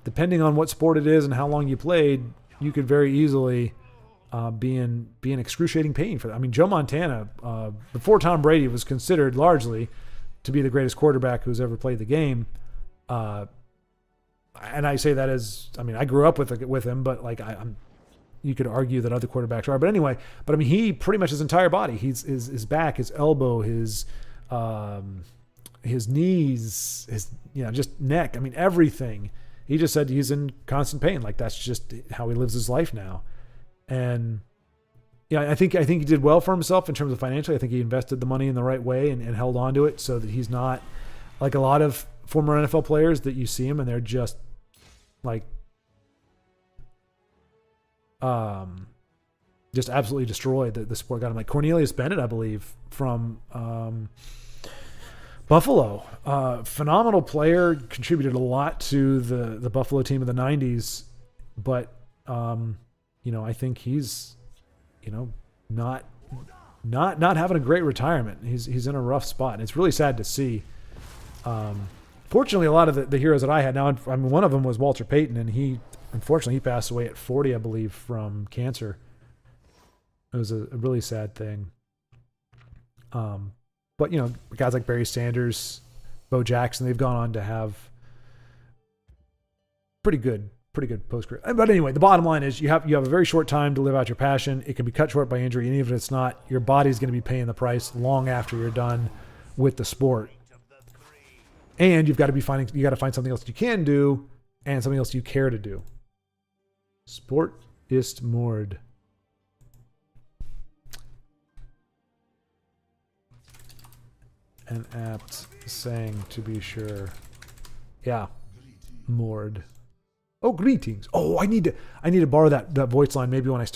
depending on what sport it is and how long you played, you could very easily be in excruciating pain for that. I mean, Joe Montana, before Tom Brady, was considered largely to be the greatest quarterback who's ever played the game. And I say that as, I mean, I grew up with him, but like you could argue that other quarterbacks are. But anyway, I mean, he pretty much his entire body, his back, his elbow, his knees, his just neck. I mean, everything. He just said he's in constant pain. Like that's just how he lives his life now. And I think he did well for himself in terms of financially. I think he invested the money in the right way and held on to it so that he's not like a lot of former NFL players that you see them and they're just like, just absolutely destroyed the sport. Got him like Cornelius Bennett, I believe, from Buffalo. Phenomenal player, contributed a lot to the Buffalo team of the 90s, but I think he's not having a great retirement. He's in a rough spot, and it's really sad to see. Fortunately, a lot of the heroes that I had now, I mean, one of them was Walter Payton, and unfortunately he passed away at 40, I believe, from cancer. It was a really sad thing. But guys like Barry Sanders, Bo Jackson, they've gone on to have pretty good post-career. But anyway, the bottom line is you have a very short time to live out your passion. It can be cut short by injury, and even if it's not, your body's going to be paying the price long after you're done with the sport. And you got to find something else you can do and something else you care to do. Sport ist mord. An apt saying, to be sure. Yeah. Mord. Oh, greetings. Oh, I need to borrow that voice line maybe when I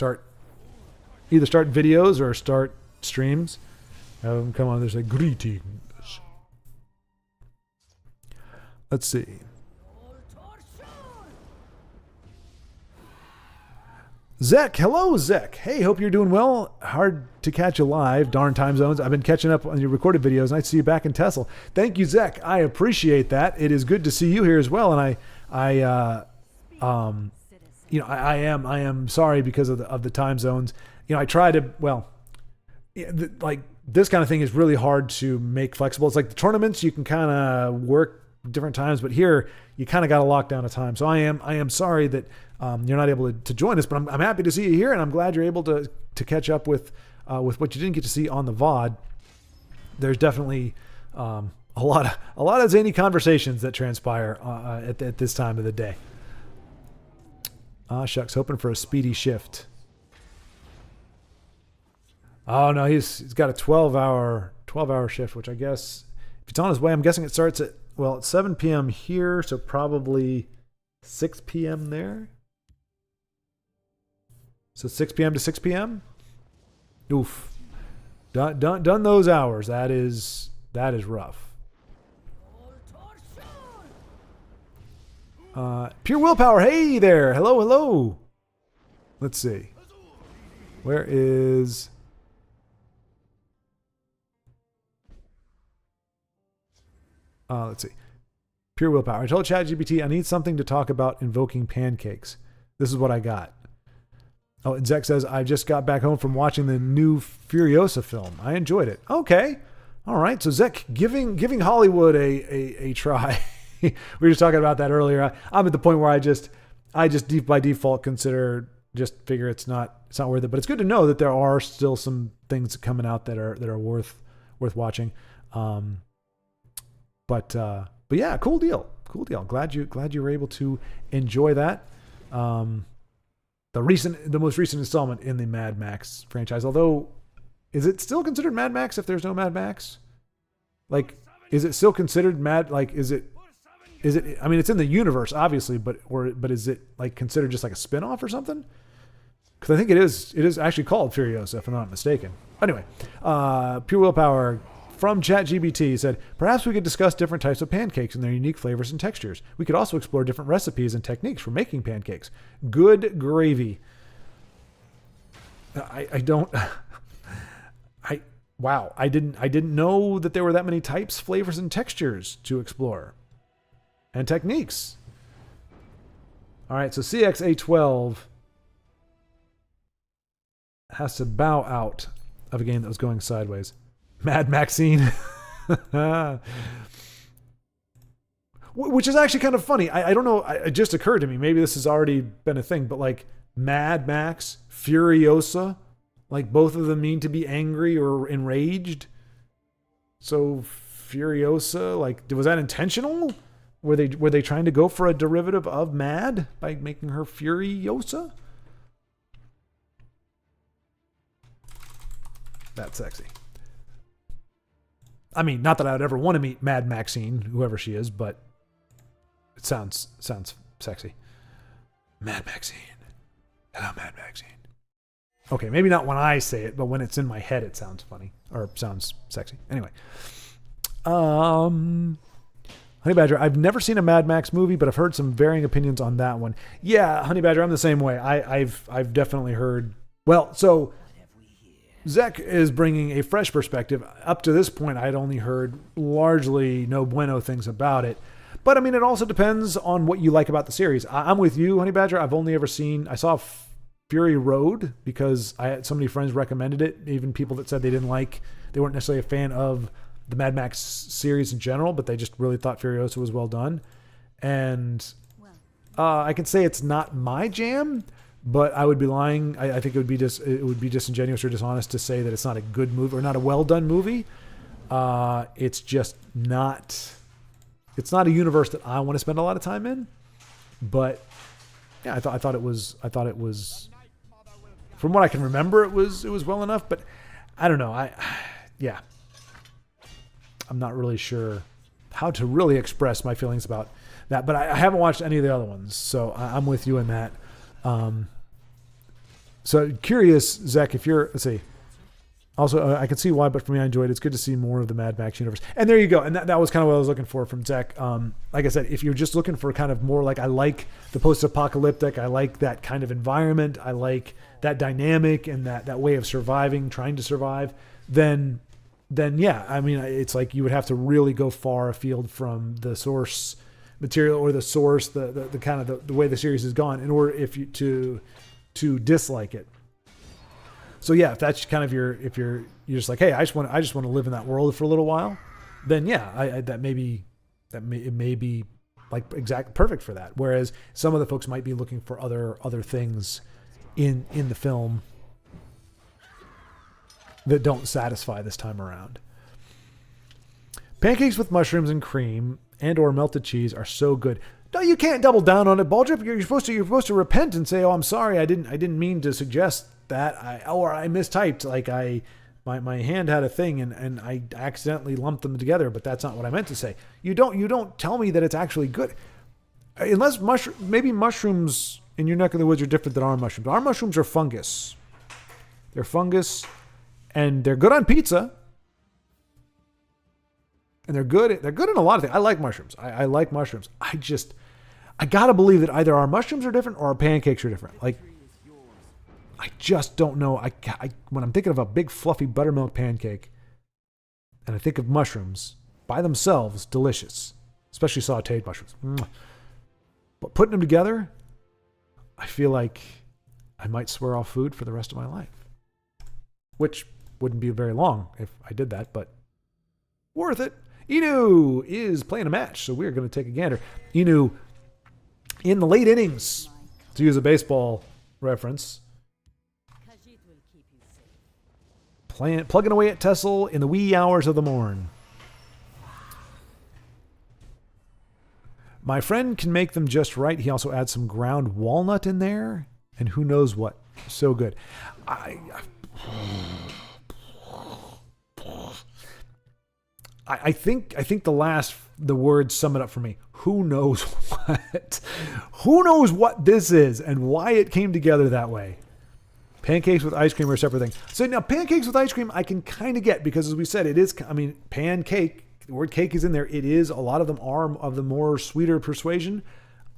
either start videos or start streams. Come on, there's a greetings. Let's see. Zek, hello, Zek. Hey, hope you're doing well. Hard to catch you live. Darn time zones. I've been catching up on your recorded videos. Nice to see you back in Texel. Thank you, Zek. I appreciate that. It is good to see you here as well. And I am sorry because of the time zones. I try to, like this kind of thing is really hard to make flexible. It's like the tournaments, you can kind of work different times, but here you kind of got to lock down a time. So I am sorry that you're not able to join us, but I'm happy to see you here, and I'm glad you're able to catch up with what you didn't get to see on the VOD. There's definitely a lot of zany conversations that transpire at this time of the day. Shucks, hoping for a speedy shift. Oh no, he's got a 12-hour shift, which I guess if it's on his way, I'm guessing it starts at 7 p.m. here, so probably 6 p.m. there. So 6 p.m. to 6 p.m. Oof. Done those hours. That is rough. Pure Willpower. Hey there. Hello. Let's see. Where is... let's see. Pure Willpower. I told ChatGPT I need something to talk about invoking pancakes. This is what I got. Oh, and Zek says, I just got back home from watching the new Furiosa film. I enjoyed it. Okay. All right. So Zek, giving Hollywood a try. We were just talking about that earlier. I'm at the point where I just by default figure it's not worth it. But it's good to know that there are still some things coming out that are worth watching. But yeah, cool deal. Glad you were able to enjoy that. The most recent installment in the Mad Max franchise. Although, is it still considered Mad Max if there's no Mad Max? Like, is it still considered Mad? Like, is it? I mean, it's in the universe, obviously, but is it like considered just like a spin-off or something? Because I think it is. It is actually called Furiosa, if I'm not mistaken. Anyway, Pure Willpower from ChatGPT said, perhaps we could discuss different types of pancakes and their unique flavors and textures. We could also explore different recipes and techniques for making pancakes. Good gravy. Wow. I didn't know that there were that many types, flavors, and textures to explore. And techniques. All right, so CXA12 has to bow out of a game that was going sideways. Mad Maxine. Which is actually kind of funny. I don't know. It just occurred to me. Maybe this has already been a thing, but like Mad Max, Furiosa, like both of them mean to be angry or enraged. So Furiosa, like, was that intentional? Were they trying to go for a derivative of Mad by making her Furiosa? That's sexy. I mean, not that I would ever want to meet Mad Maxine, whoever she is, but it sounds sexy. Mad Maxine. Hello, Mad Maxine. Okay, maybe not when I say it, but when it's in my head, it sounds funny or sounds sexy. Anyway, Honey Badger, I've never seen a Mad Max movie, but I've heard some varying opinions on that one. Yeah, Honey Badger, I'm the same way. I've definitely heard. Well, so Zek is bringing a fresh perspective. Up to this point, I'd only heard largely no bueno things about it. But I mean, it also depends on what you like about the series. I'm with you, Honey Badger. I've only ever seen. I saw Fury Road because I had so many friends recommended it. Even people that said they weren't necessarily a fan of the Mad Max series in general, but they just really thought Furiosa was well done. And I can say it's not my jam, but I would be lying. I think it would be disingenuous or dishonest to say that it's not a good movie or not a well done movie. It's just not. It's not a universe that I want to spend a lot of time in. But yeah, I thought it was. From what I can remember, it was well enough. But I don't know. I'm not really sure how to really express my feelings about that, but I haven't watched any of the other ones, so I'm with you in that. So curious, Zach, if you're, let's see. Also, I can see why, but for me, I enjoyed it. It's good to see more of the Mad Max universe. And there you go. And that was kind of what I was looking for from Zach. Like I said, if you're just looking for kind of more like, I like the post-apocalyptic, I like that kind of environment, I like that dynamic and that way of surviving, trying to survive, then yeah, I mean, it's like you would have to really go far afield from the source material or the source, the kind of the way the series has gone in order to dislike it. So yeah, if that's kind of you're just like, hey, I just want to live in that world for a little while, then yeah, it may be like exact perfect for that. Whereas some of the folks might be looking for other things in the film that don't satisfy this time around. Pancakes with mushrooms and cream and or melted cheese are so good. No, you can't double down on it, Baldrip. You're supposed to repent and say, "Oh, I'm sorry. I didn't mean to suggest that. I mistyped. Like my hand had a thing and I accidentally lumped them together, but that's not what I meant to say. You don't tell me that it's actually good. Unless maybe mushrooms in your neck of the woods are different than our mushrooms. Our mushrooms are fungus. They're fungus. And they're good on pizza. And they're good in a lot of things. I like mushrooms. I like mushrooms. I gotta believe that either our mushrooms are different or our pancakes are different. Like, I just don't know. When I'm thinking of a big fluffy buttermilk pancake and I think of mushrooms, by themselves, delicious. Especially sauteed mushrooms. But putting them together, I feel like I might swear off food for the rest of my life. Which wouldn't be very long if I did that, but worth it. Inu is playing a match, so we're going to take a gander. Inu in the late innings, to use a baseball reference. Plugging away at Tessel in the wee hours of the morn. My friend can make them just right. He also adds some ground walnut in there, and who knows what. So good. I think the words sum it up for me. Who knows what? Who knows what this is and why it came together that way? Pancakes with ice cream are a separate thing. So now pancakes with ice cream I can kind of get because as we said, it is, I mean, pancake, the word cake is in there. It is, a lot of them are of the more sweeter persuasion.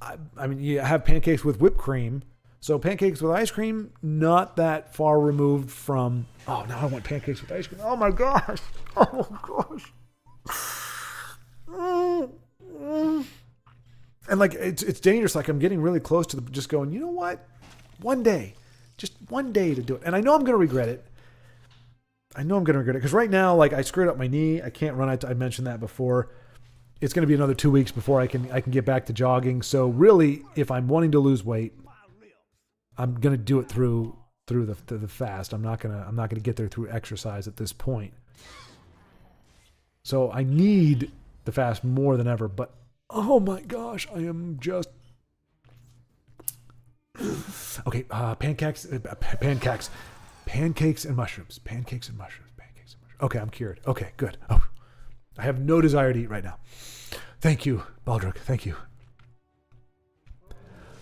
I mean, you have pancakes with whipped cream. So pancakes with ice cream, not that far removed from, oh, now I want pancakes with ice cream. Oh my gosh. Oh gosh. And like, it's dangerous. Like I'm getting really close to just going, you know what? Just one day to do it. And I know I'm going to regret it. Because right now, like I screwed up my knee. I can't run. I mentioned that before. It's going to be another 2 weeks before I can get back to jogging. So really, if I'm wanting to lose weight, I'm going to do it through the fast. I'm not going to get there through exercise at this point. So I need the fast more than ever, but oh my gosh, I am just okay. Pancakes and mushrooms. Okay, I'm cured. Okay, good. Oh, I have no desire to eat right now. Thank you, Baldric. Thank you.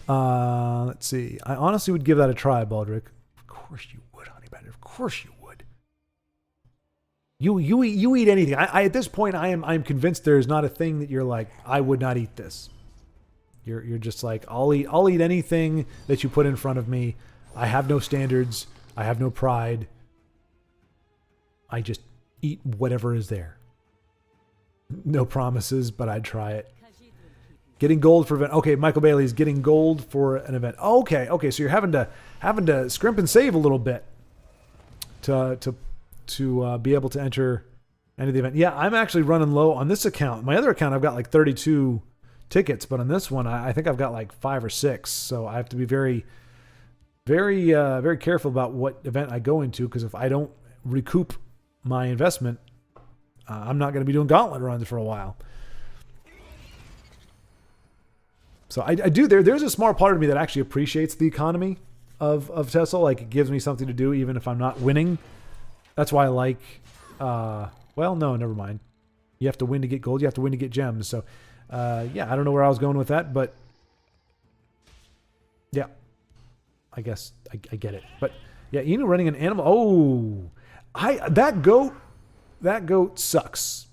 Let's see. I honestly would give that a try, Baldric. Of course you would, Honey Badger. Of course you would. You eat anything. I at this point I'm convinced there's not a thing that you're like, I would not eat this. You're just like, I'll eat anything that you put in front of me. I have no standards. I have no pride. I just eat whatever is there. No promises, but I'd try it. Getting gold for event. Okay, Michael Bailey's getting gold for an event. Okay. So you're having to scrimp and save a little bit to be able to enter the event. Yeah, I'm actually running low on this account. My other account, I've got like 32 tickets, but on this one, I think I've got like 5 or 6. So I have to be very, very, very careful about what event I go into, because if I don't recoup my investment, I'm not going to be doing gauntlet runs for a while. So I do. There's a small part of me that actually appreciates the economy of Tesla. Like, it gives me something to do even if I'm not winning. That's why I like. Well, no, never mind. You have to win to get gold. You have to win to get gems. So, yeah, I don't know where I was going with that, but yeah, I guess I get it. But yeah, running an animal. Oh, that goat sucks.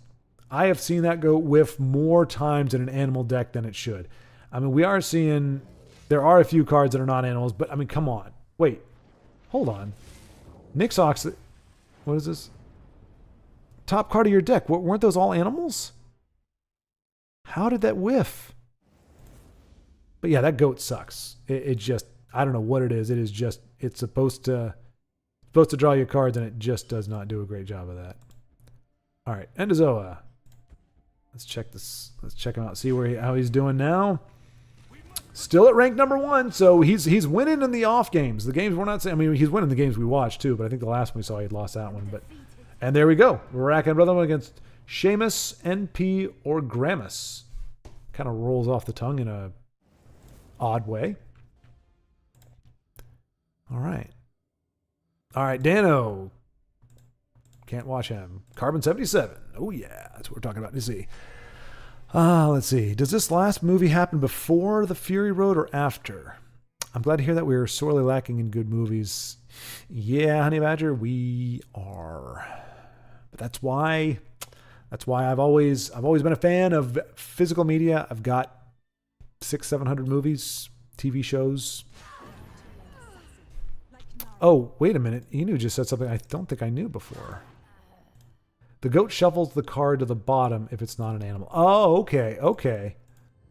I have seen that goat whiff more times in an animal deck than it should. I mean, there are a few cards that are not animals, but I mean, come on. Wait, hold on. Nixox, what is this? Top card of your deck. Weren't those all animals? How did that whiff? But yeah, that goat sucks. It just, I don't know what it is. It is just, it's supposed to draw your cards, and it just does not do a great job of that. All right, Endozoa. Let's check this. Let's check him out. See how he's doing now. Still at rank number 1, so he's winning in the off games. The games we're not saying. I mean, he's winning the games we watched too. But I think the last one we saw, he lost that one. And there we go. We're racking another one against Seamus, NP, or Gramus. Kind of rolls off the tongue in a odd way. All right, Dano. Can't watch him. Carbon 77. Oh yeah, that's what we're talking about. Let's see. Let's see. Does this last movie happen before the Fury Road or after? I'm glad to hear that we are sorely lacking in good movies. Yeah, Honey Badger, we are. But that's why I've always been a fan of physical media. I've got 600-700 movies, TV shows. Oh, wait a minute. Inu just said something I don't think I knew before. The goat shuffles the card to the bottom if it's not an animal. Oh, okay.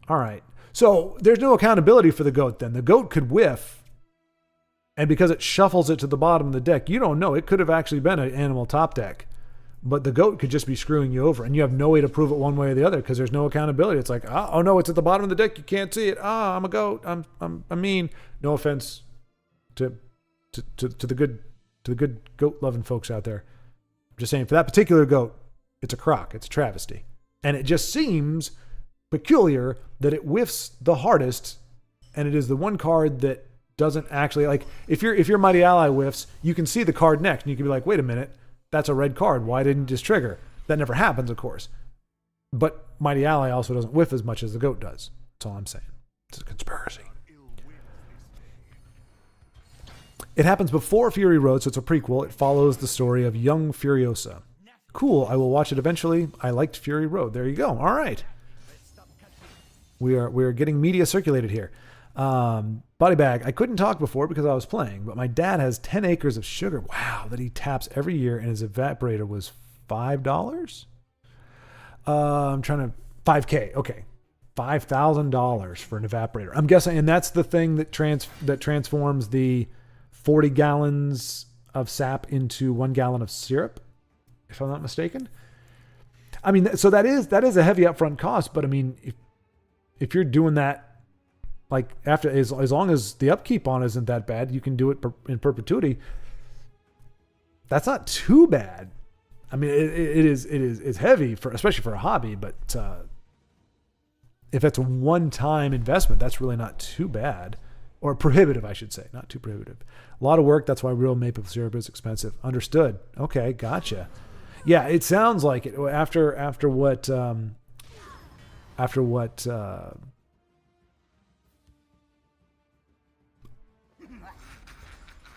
All right. So there's no accountability for the goat then. The goat could whiff, and because it shuffles it to the bottom of the deck, you don't know. It could have actually been an animal top deck, but the goat could just be screwing you over, and you have no way to prove it one way or the other because there's no accountability. It's like, oh no, it's at the bottom of the deck. You can't see it. I'm a goat. I'm mean. No offense to the good goat loving folks out there. Just saying, for that particular goat, it's a crock. It's a travesty. And it just seems peculiar that it whiffs the hardest, and it is the one card that doesn't actually, like, if your Mighty Ally whiffs, you can see the card next, and you can be like, wait a minute, that's a red card. Why didn't it just trigger? That never happens, of course. But Mighty Ally also doesn't whiff as much as the goat does. That's all I'm saying. It's a conspiracy. It happens before Fury Road, so it's a prequel. It follows the story of young Furiosa. Cool. I will watch it eventually. I liked Fury Road. There you go. All right. We are getting media circulated here. Body bag. I couldn't talk before because I was playing, but my dad has 10 acres of sugar. Wow, that he taps every year, and his evaporator was $5. I'm trying to $5K. Okay, $5,000 for an evaporator. I'm guessing, and that's the thing that transforms the 40 gallons of sap into 1 gallon of syrup, if I'm not mistaken. I mean, so that is a heavy upfront cost, but I mean, if you're doing that, like, after, as long as the upkeep on isn't that bad, you can do it in perpetuity. That's not too bad. I mean, it's heavy especially for a hobby, but if it's a one-time investment, that's really not too bad. Or prohibitive, I should say. Not too prohibitive. A lot of work. That's why real maple syrup is expensive. Understood. Okay, gotcha. Yeah, it sounds like it. After what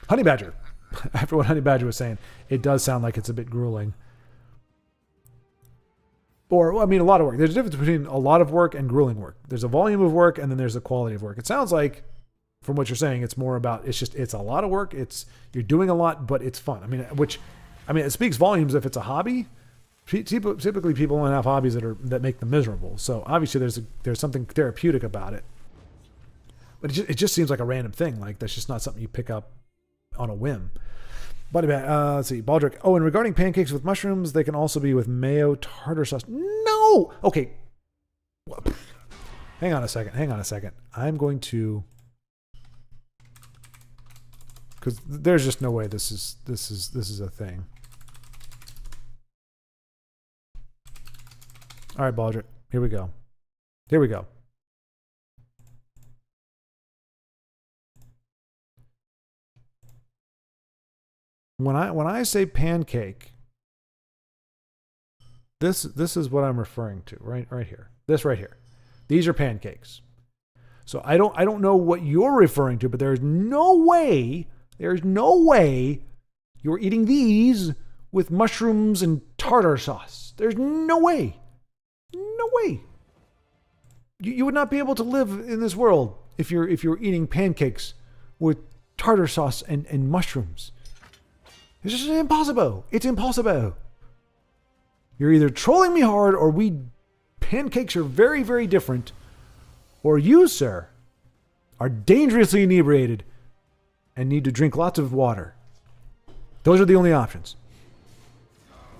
Honey Badger, after what Honey Badger was saying, it does sound like it's a bit grueling. Or, well, I mean, a lot of work. There's a difference between a lot of work and grueling work. There's a volume of work, and then there's a quality of work. It sounds like, from what you're saying, it's more about, it's a lot of work. You're doing a lot, but it's fun. I mean, it speaks volumes if it's a hobby. Typically, people only have hobbies that make them miserable. So obviously, there's something therapeutic about it. But it just seems like a random thing. Like, that's just not something you pick up on a whim. Body bag. Let's see. Baldric. Oh, and regarding pancakes with mushrooms, they can also be with mayo, tartar sauce. No. Okay. Hang on a second. I'm going to, because there's just no way this is a thing. All right, Baldric. Here we go. When I say pancake, this is what I'm referring to right here. This right here. These are pancakes. So I don't know what you're referring to, but there's no way you're eating these with mushrooms and tartar sauce. There's no way. No way. You would not be able to live in this world if you're eating pancakes with tartar sauce and mushrooms. It's just impossible. It's impossible. You're either trolling me hard, or pancakes are very, very different, or you, sir, are dangerously inebriated and need to drink lots of water. Those are the only options.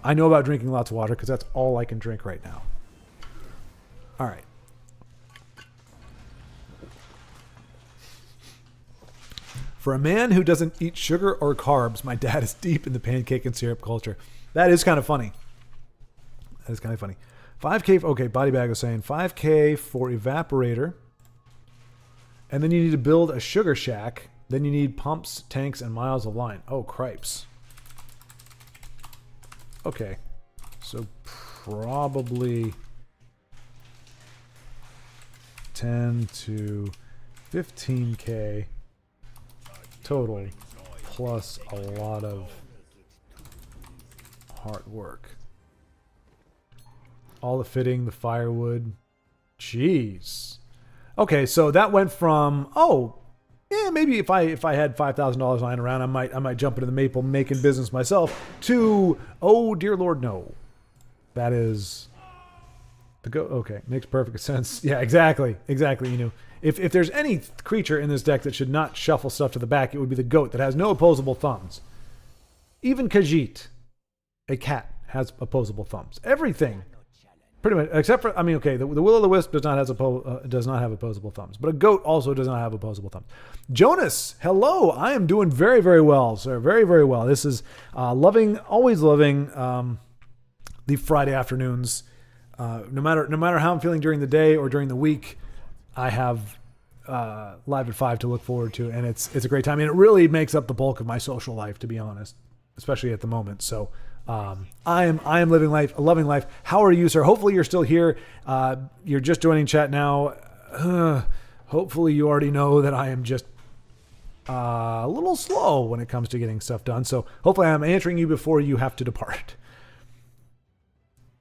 I know about drinking lots of water because that's all I can drink right now. All right. For a man who doesn't eat sugar or carbs, my dad is deep in the pancake and syrup culture. That is kind of funny. 5K, okay, Body Bag was saying 5K for evaporator. And then you need to build a sugar shack. Then you need pumps, tanks, and miles of line. Oh, cripes. Okay. So probably 10 to 15K total, plus a lot of hard work. All the fitting, the firewood. Jeez. Okay, so that went from, maybe if I had $5,000 lying around, I might jump into the maple making business myself, to, oh dear Lord, no. That is the go. Okay, makes perfect sense. Yeah, exactly. You know, if there's any creature in this deck that should not shuffle stuff to the back, it would be the goat that has no opposable thumbs. Even Khajiit, a cat, has opposable thumbs. Everything, pretty much, except for, the will-o'-the-wisp does not have opposable thumbs, but a goat also does not have opposable thumbs. Jonas, hello. I am doing very, very well, sir. Very, very well. This is always loving the Friday afternoons. No matter how I'm feeling during the day or during the week, I have Live at 5 to look forward to, and it's a great time, and it really makes up the bulk of my social life, to be honest, especially at the moment. So I am living life, loving life. How are you, sir? Hopefully you're still here. You're just joining chat now. Hopefully you already know that I am just a little slow when it comes to getting stuff done. So hopefully I'm answering you before you have to depart.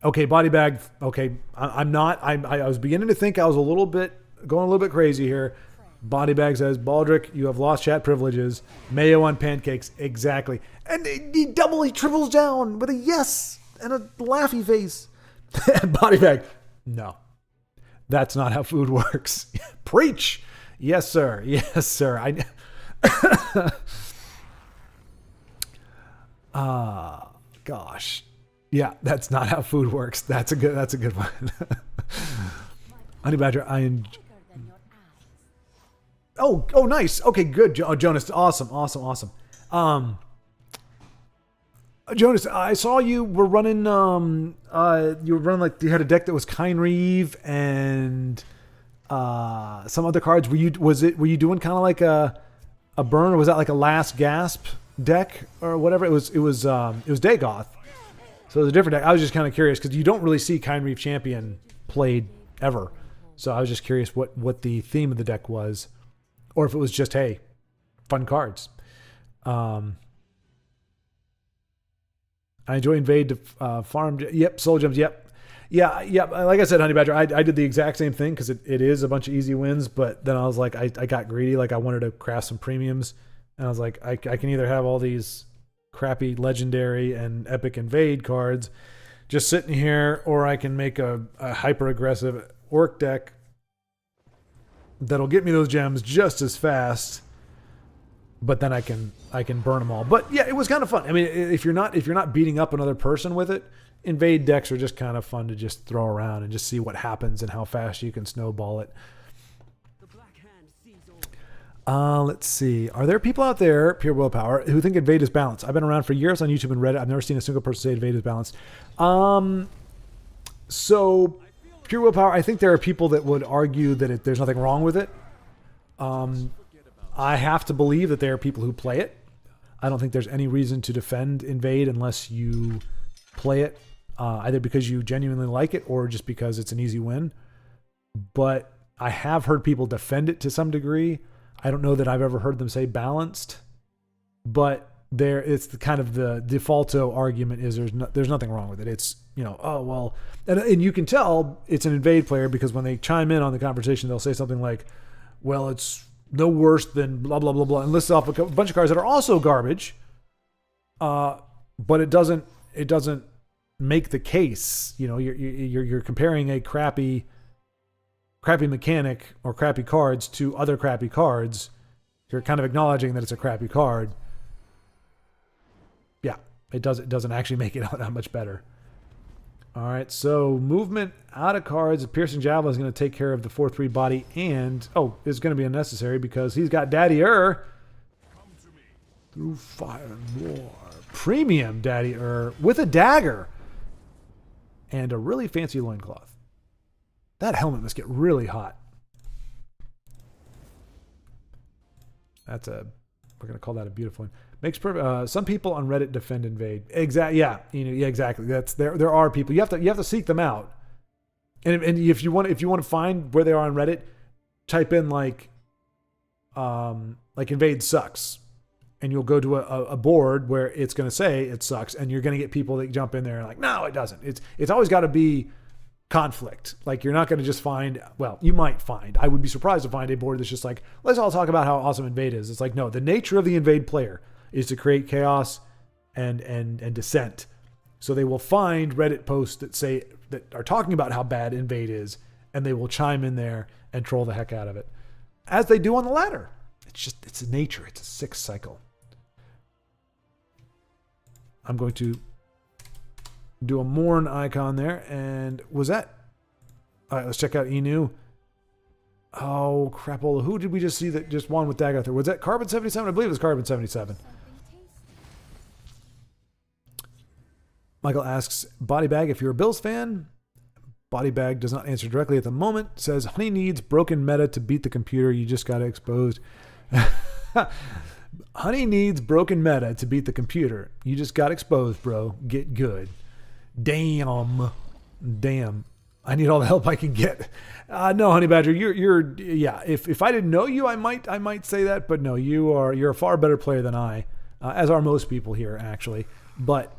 Okay, Body Bag. Okay, I'm not. I was beginning to think I was going a little bit crazy here. Body Bag says, Baldric, you have lost chat privileges. Mayo on pancakes. Exactly. And he triples down with a yes and a laughy face. Body Bag, no. That's not how food works. Preach. Yes, sir. Yes, sir. Gosh. Yeah, that's not how food works. That's a good one. Honey Badger, Oh, nice. Okay, good. Jonas, awesome. Jonas, I saw you were running. You had a deck that was Kynreeve and some other cards. Were you doing kind of like a burn, or was that like a last gasp deck or whatever? It was Dagoth. So it was a different deck. I was just kind of curious because you don't really see Kind Reef Champion played ever. So I was just curious what the theme of the deck was, or if it was just, hey, fun cards. I enjoy Invade to farm. Yep, Soul Gems. Yep. Yeah. Like I said, Honey Badger, I did the exact same thing because it is a bunch of easy wins. But then I was like, I got greedy. Like I wanted to craft some premiums. And I was like, I can either have all these crappy legendary and epic invade cards just sitting here, or I can make a hyper aggressive orc deck that'll get me those gems just as fast, but then I can burn them all. But yeah, it was kind of fun. I mean, if you're not beating up another person with it, invade decks are just kind of fun to just throw around and just see what happens and how fast you can snowball it. Let's see. Are there people out there, pure willpower, who think invade is balanced? I've been around for years on YouTube and Reddit. I've never seen a single person say invade is balanced. So pure willpower, I think there are people that would argue that there's nothing wrong with it. I have to believe that there are people who play it. I don't think there's any reason to defend invade unless you play it, either because you genuinely like it or just because it's an easy win. But I have heard people defend it to some degree. I don't know that I've ever heard them say balanced, but it's the kind of the defaulto argument is there's nothing wrong with it. It's, oh, well, and you can tell it's an invade player because when they chime in on the conversation, they'll say something like, well, it's no worse than blah, blah, blah, blah, and list off a bunch of cards that are also garbage. But it doesn't make the case. You're comparing a crappy mechanic or crappy cards to other crappy cards. You're kind of acknowledging that it's a crappy card. Yeah, it doesn't actually make it that much better. All right, so movement out of cards. Piercing Javelin is going to take care of the 4/3 body, and it's going to be unnecessary because he's got Daddy-er. Through fire and war. Premium Daddy-er with a dagger and a really fancy loincloth. That helmet must get really hot. We're going to call that a beautiful one. Makes some people on Reddit defend invade. Exactly. Yeah. Exactly. There are people. You have to seek them out. And if you want to find where they are on Reddit, type in like invade sucks. And you'll go to a board where it's going to say it sucks, and you're going to get people that jump in there and like, no, it doesn't. It's always got to be conflict. Like you're not going to just find, well, you might find, I would be surprised to find a board that's just like, let's all talk about how awesome invade is. It's like, no, the nature of the invade player is to create chaos and dissent. So they will find Reddit posts that are talking about how bad invade is, and they will chime in there and troll the heck out of it, as they do on the ladder. It's nature. It's a 6 cycle. I'm going to do a Morn icon there. And was that... All right, let's check out Inu. Oh, crapola. Who did we just see that just won with Dagoth? Was that Carbon 77? I believe it was Carbon 77. Michael asks, Body Bag, if you're a Bills fan... Body Bag does not answer directly at the moment. Says, Honey needs broken meta to beat the computer. You just got exposed. Honey needs broken meta to beat the computer. You just got exposed, bro. Get good. Damn. I need all the help I can get. No, Honey Badger, you're yeah. If I didn't know you, I might say that, but no, you're a far better player than I, as are most people here actually. But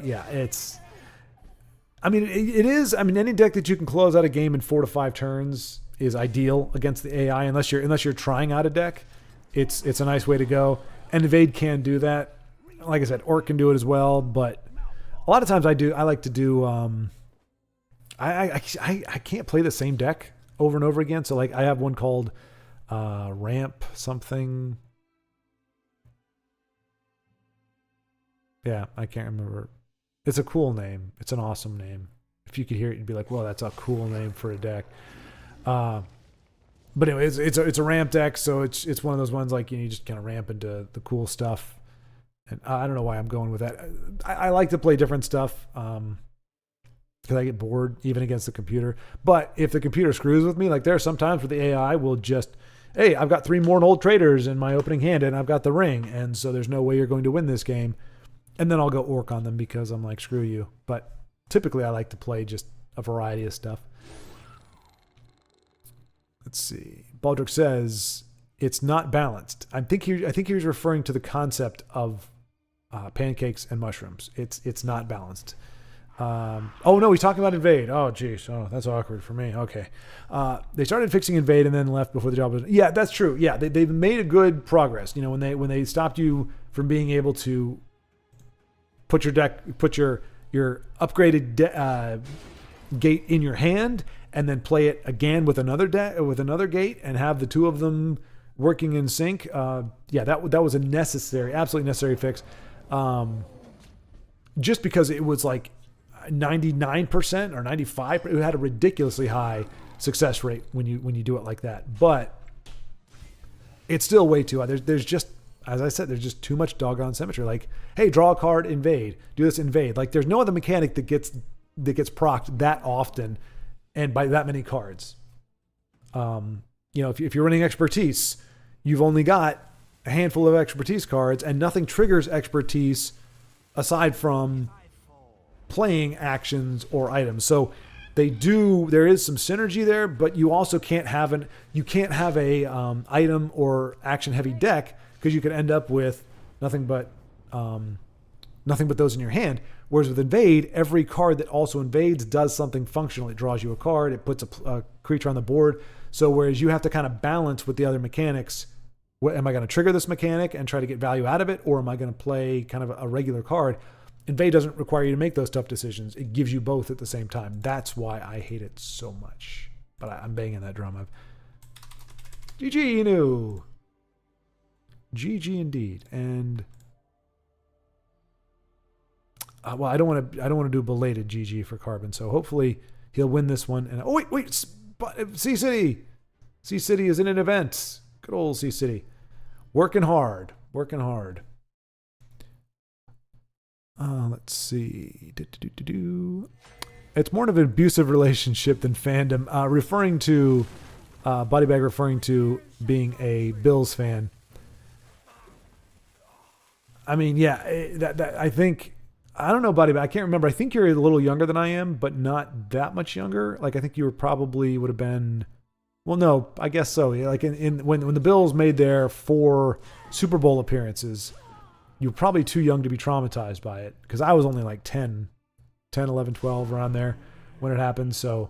yeah, it is. I mean, any deck that you can close out a game in 4 to 5 turns is ideal against the AI. Unless you're trying out a deck, it's a nice way to go. And Evade can do that. Like I said, Orc can do it as well. But a lot of times I like to do. I can't play the same deck over and over again. So like I have one called Ramp something. Yeah, I can't remember. It's a cool name. It's an awesome name. If you could hear it, you'd be like, "Well, that's a cool name for a deck." But anyway, it's a ramp deck, so it's one of those ones like you just kind of ramp into the cool stuff. And I don't know why I'm going with that. I like to play different stuff because I get bored even against the computer. But if the computer screws with me, like there are some times where the AI will just hey, I've got 3 more old traders in my opening hand, and I've got the ring, and so there's no way you're going to win this game. And then I'll go orc on them because I'm like, screw you. But typically I like to play just a variety of stuff. Let's see. Baldric says it's not balanced. I think he was referring to the concept of pancakes and mushrooms. It's not balanced. Oh no, he's talking about invade. Oh geez, oh that's awkward for me. Okay, they started fixing invade and then left before the job was. Yeah, that's true. Yeah, they've made a good progress. You know, when they stopped you from being able to put your upgraded gate in your hand and then play it again with another gate and have the 2 of them working in sync. Yeah, that was a absolutely necessary fix. Just because it was like 99% or 95%, it had a ridiculously high success rate when you do it like that. But it's still way too high. There's just, as I said, there's just too much doggone symmetry. Like, hey, draw a card, invade. Do this, invade. Like, there's no other mechanic that gets procced that often and by that many cards. You know, if you're running expertise, you've only got a handful of expertise cards, and nothing triggers expertise aside from playing actions or items. So there is some synergy there, but you also can't have a item or action heavy deck because you could end up with nothing but those in your hand. Whereas with invade, every card that also invades does something functional. It draws you a card, it puts a creature on the board. So whereas you have to kind of balance with the other mechanics, am I going to trigger this mechanic and try to get value out of it, or am I going to play kind of a regular card? Invade doesn't require you to make those tough decisions. It gives you both at the same time. That's why I hate it so much. But I'm banging that drum. GG, Inu. GG indeed. And well, I don't want to do belated GG for Carbon. So hopefully he'll win this one. And wait, Sea City. Sea City is in an event. Good old Sea City. Working hard. Let's see. It's more of an abusive relationship than fandom. Referring to Bodybag, referring to being a Bills fan. I mean, yeah, I think, I don't know, Bodybag. I can't remember. I think you're a little younger than I am, but not that much younger. Like, I think you would have been. Well, no, I guess so. Like when the Bills made their 4 Super Bowl appearances, you were probably too young to be traumatized by it because I was only like 10, 11, 12 around there when it happened. So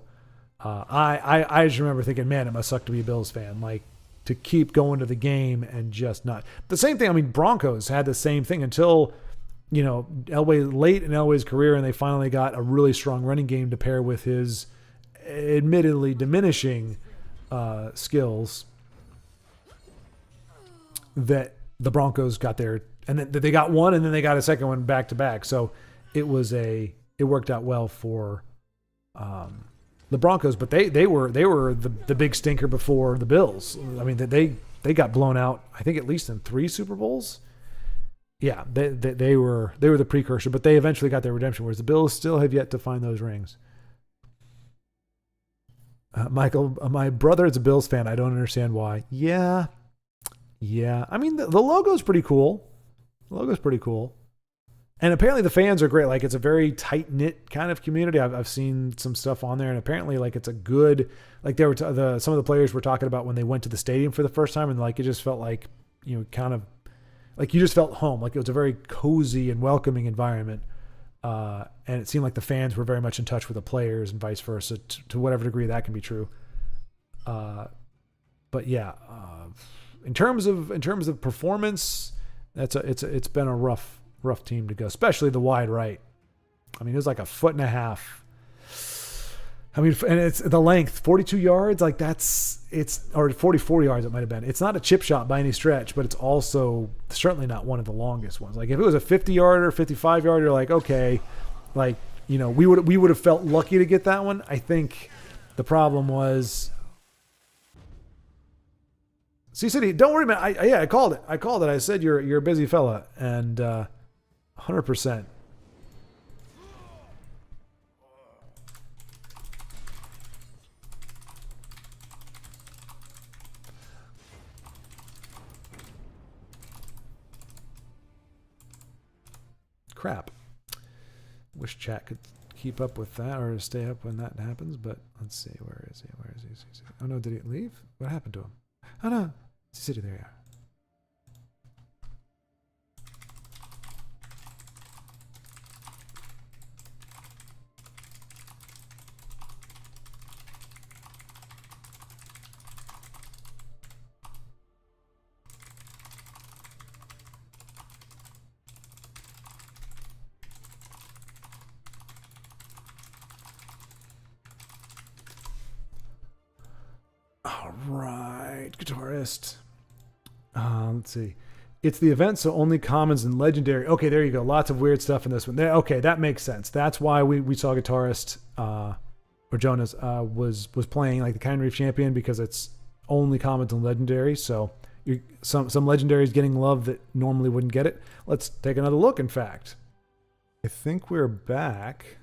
I just remember thinking, man, it must suck to be a Bills fan. Like, to keep going to the game and just not. The same thing, I mean, Broncos had the same thing until, you know, late in Elway's career, and they finally got a really strong running game to pair with his admittedly diminishing skills, that the Broncos got there, and then they got one, and then they got a second one back to back. So it worked out well for the Broncos, but they were the big stinker before the Bills. I mean, they got blown out, I think, at least in 3 Super Bowls. Yeah, they were the precursor, but they eventually got their redemption, whereas the Bills still have yet to find those rings. Michael, my brother is a Bills fan. I don't understand why. Yeah. I mean, the logo's pretty cool. And apparently the fans are great. Like, it's a very tight-knit kind of community. I've seen some stuff on there, and apparently, like, it's a good, like, some of the players were talking about when they went to the stadium for the first time, and like, it just felt like, you know, kind of like you just felt home. Like, it was a very cozy and welcoming environment. And it seemed like the fans were very much in touch with the players and vice versa, to whatever degree that can be true. But yeah, in terms of performance, it's been a rough team to go, especially the wide right. I mean, it was like 1.5 feet. I mean, and it's the length, 42 yards, like or 44 yards it might have been. It's not a chip shot by any stretch, but it's also certainly not one of the longest ones. Like, if it was a 50-yarder, 55-yarder, like, okay, like, you know, we would have felt lucky to get that one. I think the problem was Sea City. Don't worry, man. I called it. I said you're a busy fella, and 100%. crap. Wish chat could keep up with that or stay up when that happens, but let's see. Where is he? Where is he? Oh no, did he leave? What happened to him? Oh no, he's sitting there. All right, guitarist. Let's see. It's the event, so only commons and legendary. Okay, there you go. Lots of weird stuff in this one. There, okay, that makes sense. That's why we saw guitarist or Jonas was playing like the Kind Reef champion, because it's only commons and legendary. So some legendaries getting love that normally wouldn't get it. Let's take another look. In fact, I think we're back.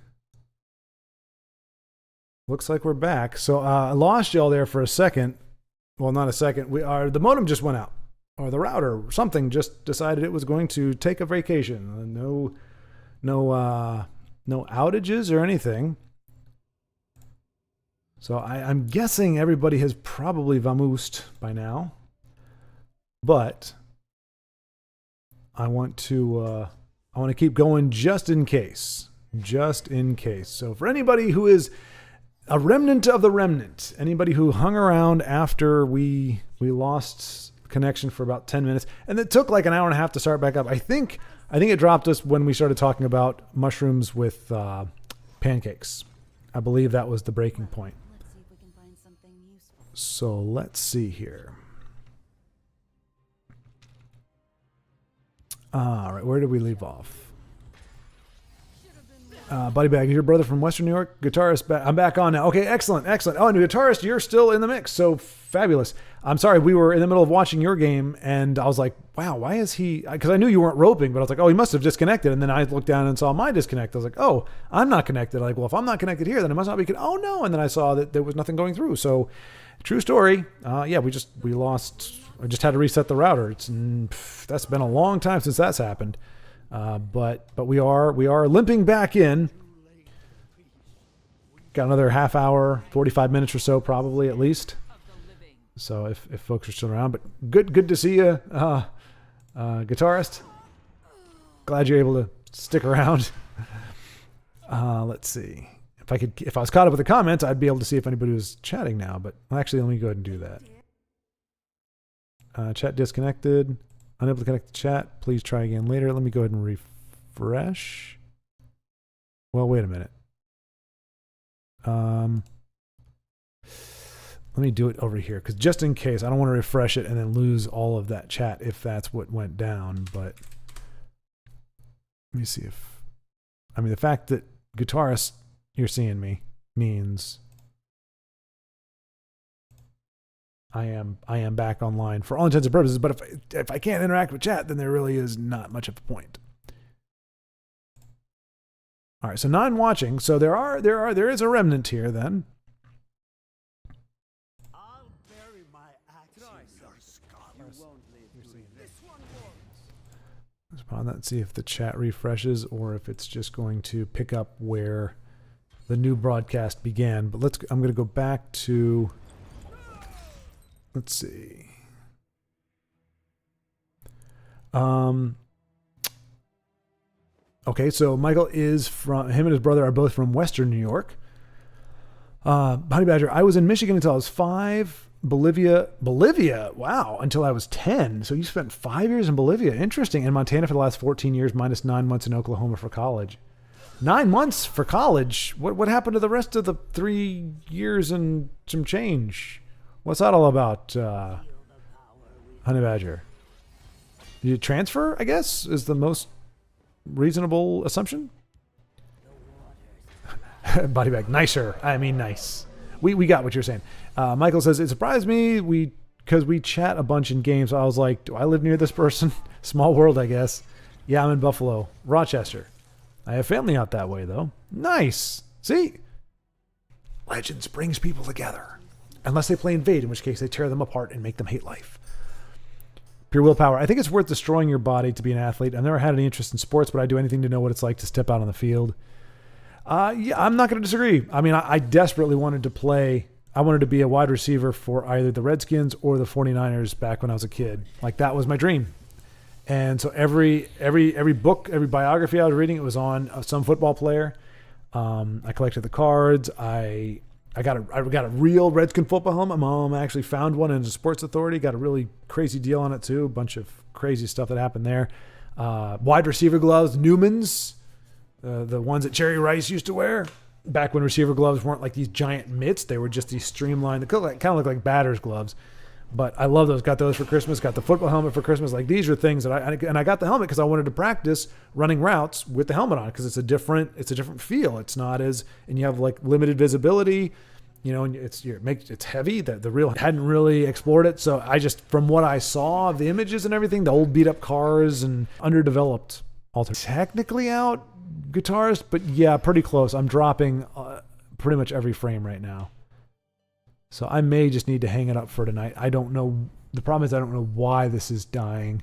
Looks like we're back. So I lost y'all there for a second. Well, not a second. The modem just went out, or the router, or something just decided it was going to take a vacation. No outages or anything. So I'm guessing everybody has probably vamoosed by now. But I want to keep going just in case. Just in case. So for anybody who is a remnant of the remnant, anybody who hung around after we lost connection for about 10 minutes, and it took like an hour and a half to start back up. I think it dropped us when we started talking about mushrooms with pancakes. I believe that was the breaking point. Let's see if we can find something useful. So let's see here. All right, where did we leave off? Buddy Bag, is your brother from Western New York? Guitarist, I'm back on now. Okay, excellent. Oh, and guitarist, you're still in the mix. So fabulous. I'm sorry, we were in the middle of watching your game, and I was like, wow, why is he? Because I knew you weren't roping, but I was like, oh, he must have disconnected. And then I looked down and saw my disconnect. I was like, oh, I'm not connected. Like, well, if I'm not connected here, then it must not be. Oh no! And then I saw that there was nothing going through. So, true story. Yeah, we lost. I just had to reset the router. That's been a long time since that's happened. But we are limping back in. Got another half hour, 45 minutes or so, probably at least. So if folks are still around, but good to see you, guitarist. Glad you're able to stick around. Let's see if I was caught up with the comments, I'd be able to see if anybody was chatting now. But actually, let me go ahead and do that. Chat disconnected. Unable to connect the chat. Please try again later. Let me go ahead and refresh. Well, wait a minute. Let me do it over here, because just in case, I don't want to refresh it and then lose all of that chat if that's what went down. But let me see if, the fact that guitarist, you're seeing me, means I am back online for all intents and purposes. But if I can't interact with chat, then there really is not much of a point. All right, so 9 watching. So there is a remnant here then. I'll bury my axe in your skull. You won't live through this one. Let's pause that and see if the chat refreshes or if it's just going to pick up where the new broadcast began. But I'm going to go back to, let's see. Okay, so Michael is him and his brother are both from Western New York. Honey Badger, I was in Michigan until I was 5. Bolivia, wow, until I was 10. So you spent 5 years in Bolivia. Interesting. And Montana for the last 14 years, minus 9 months in Oklahoma for college. 9 months for college? What happened to the rest of the 3 years and some change? What's that all about, Honey Badger? Did you transfer, I guess, is the most reasonable assumption? Body bag, nicer. I mean, nice. We got what you're saying. Michael says, it surprised me because we chat a bunch in games. I was like, do I live near this person? Small world, I guess. Yeah, I'm in Buffalo, Rochester. I have family out that way, though. Nice. See? Legends brings people together. Unless they play Invade, in which case they tear them apart and make them hate life. Pure willpower. I think it's worth destroying your body to be an athlete. I've never had any interest in sports, but I'd do anything to know what it's like to step out on the field. Yeah, I'm not going to disagree. I mean, I desperately wanted to play. I wanted to be a wide receiver for either the Redskins or the 49ers back when I was a kid. Like, that was my dream. And so every book, every biography I was reading, it was on some football player. I collected the cards. I got a real Redskin football helmet. My mom actually found one in the Sports Authority. Got a really crazy deal on it too. A bunch of crazy stuff that happened there. Wide receiver gloves, Newman's, the ones that Jerry Rice used to wear. Back when receiver gloves weren't like these giant mitts, they were just these streamlined. They kind of look like batter's gloves. But I love those. Got those for Christmas. Got the football helmet for Christmas. Like, these are things that I got the helmet because I wanted to practice running routes with the helmet on, because it's a different feel. It's not as, and you have like limited visibility, you know, and it's heavy. The reel hadn't really explored it. So I just, from what I saw of the images and everything, the old beat up cars and underdeveloped technically out guitarist, but yeah, pretty close. I'm dropping pretty much every frame right now. So I may just need to hang it up for tonight. I don't know. The problem is I don't know why this is dying.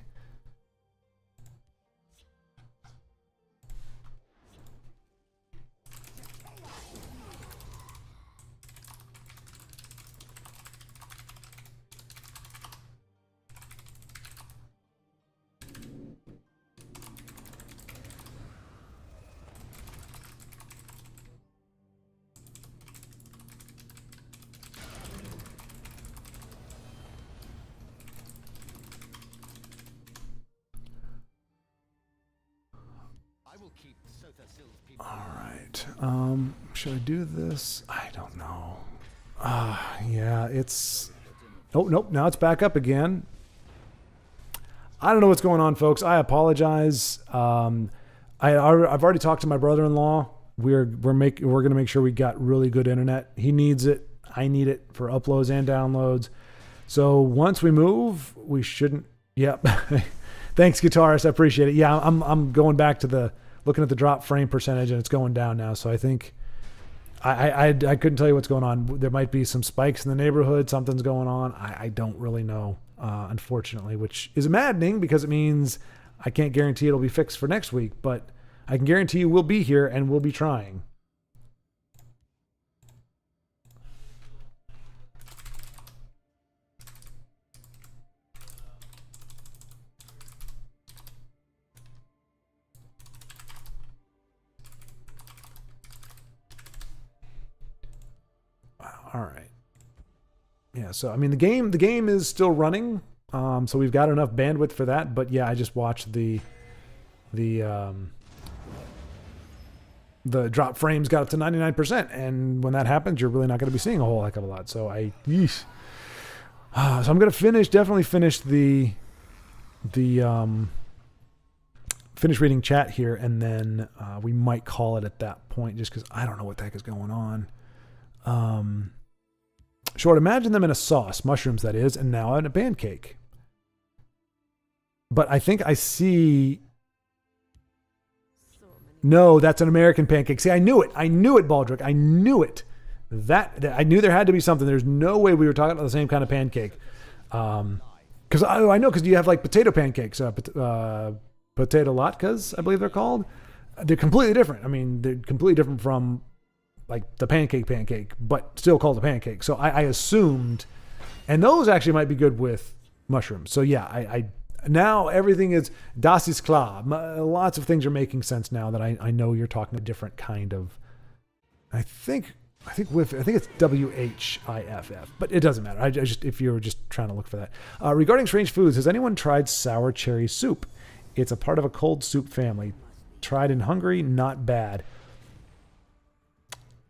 All right. Should I do this? I don't know. Yeah, it's... Oh, nope. Now it's back up again. I don't know what's going on, folks. I apologize. I've already talked to my brother-in-law. We're going to make sure we got really good internet. He needs it. I need it for uploads and downloads. So once we move, we shouldn't... Yep. Thanks, guitarist. I appreciate it. Yeah, I'm going back to looking at the drop frame percentage, and it's going down now. So I think I couldn't tell you what's going on. There might be some spikes in the neighborhood. Something's going on. I don't really know, unfortunately, which is maddening because it means I can't guarantee it'll be fixed for next week, but I can guarantee you we'll be here and we'll be trying. All right. Yeah. So, I mean, the game is still running. So we've got enough bandwidth for that, but yeah, I just watched the drop frames got up to 99%. And when that happens, you're really not going to be seeing a whole heck of a lot. So so I'm going to definitely finish finish reading chat here. And then, we might call it at that point just cause I don't know what the heck is going on. Short, imagine them in a sauce, mushrooms that is, and now in a pancake. But I think I see... No, that's an American pancake. See, I knew it, Baldrick. I knew it. I knew there had to be something. There's no way we were talking about the same kind of pancake. Because I know, because you have like potato pancakes, potato latkes, I believe they're called. They're completely different. I mean, they're completely different from like the pancake, but still called a pancake. So I assumed, and those actually might be good with mushrooms. So yeah, I now everything is das ist klar. Lots of things are making sense now that I know you're talking a different kind of. I think it's WHIFF, but it doesn't matter. If you were just trying to look for that. Regarding strange foods, has anyone tried sour cherry soup? It's a part of a cold soup family. Tried in Hungary, not bad.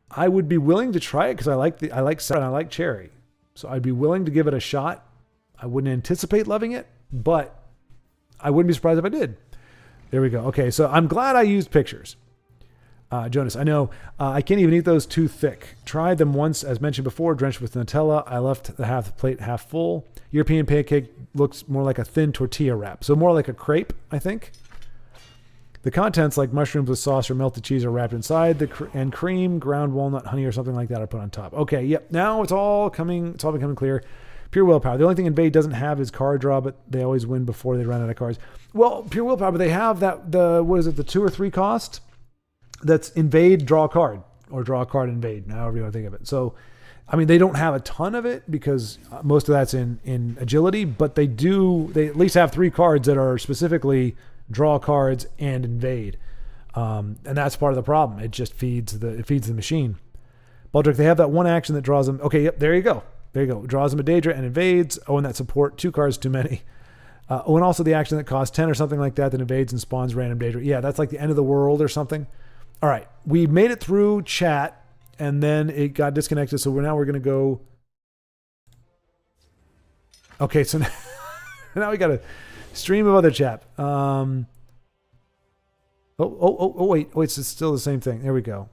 I would be willing to try it because I like sour and I like cherry. So I'd be willing to give it a shot. I wouldn't anticipate loving it, but I wouldn't be surprised if I did. There we go. Okay, so I'm glad I used pictures. Jonas, I know. I can't even eat those too thick. Tried them once, as mentioned before, drenched with Nutella. I left the plate half full. European pancake looks more like a thin tortilla wrap. So more like a crepe, I think. The contents, like mushrooms with sauce or melted cheese, are wrapped inside, and cream, ground walnut, honey, or something like that are put on top. Okay, yep. Now it's all becoming clear. Pure willpower. The only thing Invade doesn't have is card draw, but they always win before they run out of cards. Well, pure willpower, but they have the 2 or 3 cost? That's Invade, draw a card, or draw a card, Invade, however you want to think of it. So, I mean, they don't have a ton of it because most of that's in agility, but they at least have 3 cards that are specifically draw cards and invade. And that's part of the problem. It just feeds the machine. Baldric, they have that one action that draws them. Okay, yep, there you go. Draws them a Daedra and invades. Oh, and that support 2 cards too many. And also the action that costs 10 or something like that invades and spawns random Daedra. Yeah, that's like the end of the world or something. All right, we made it through chat, and then it got disconnected. So now we're going to go. Okay, so now we got a stream of other chat. Wait, it's still the same thing. There we go.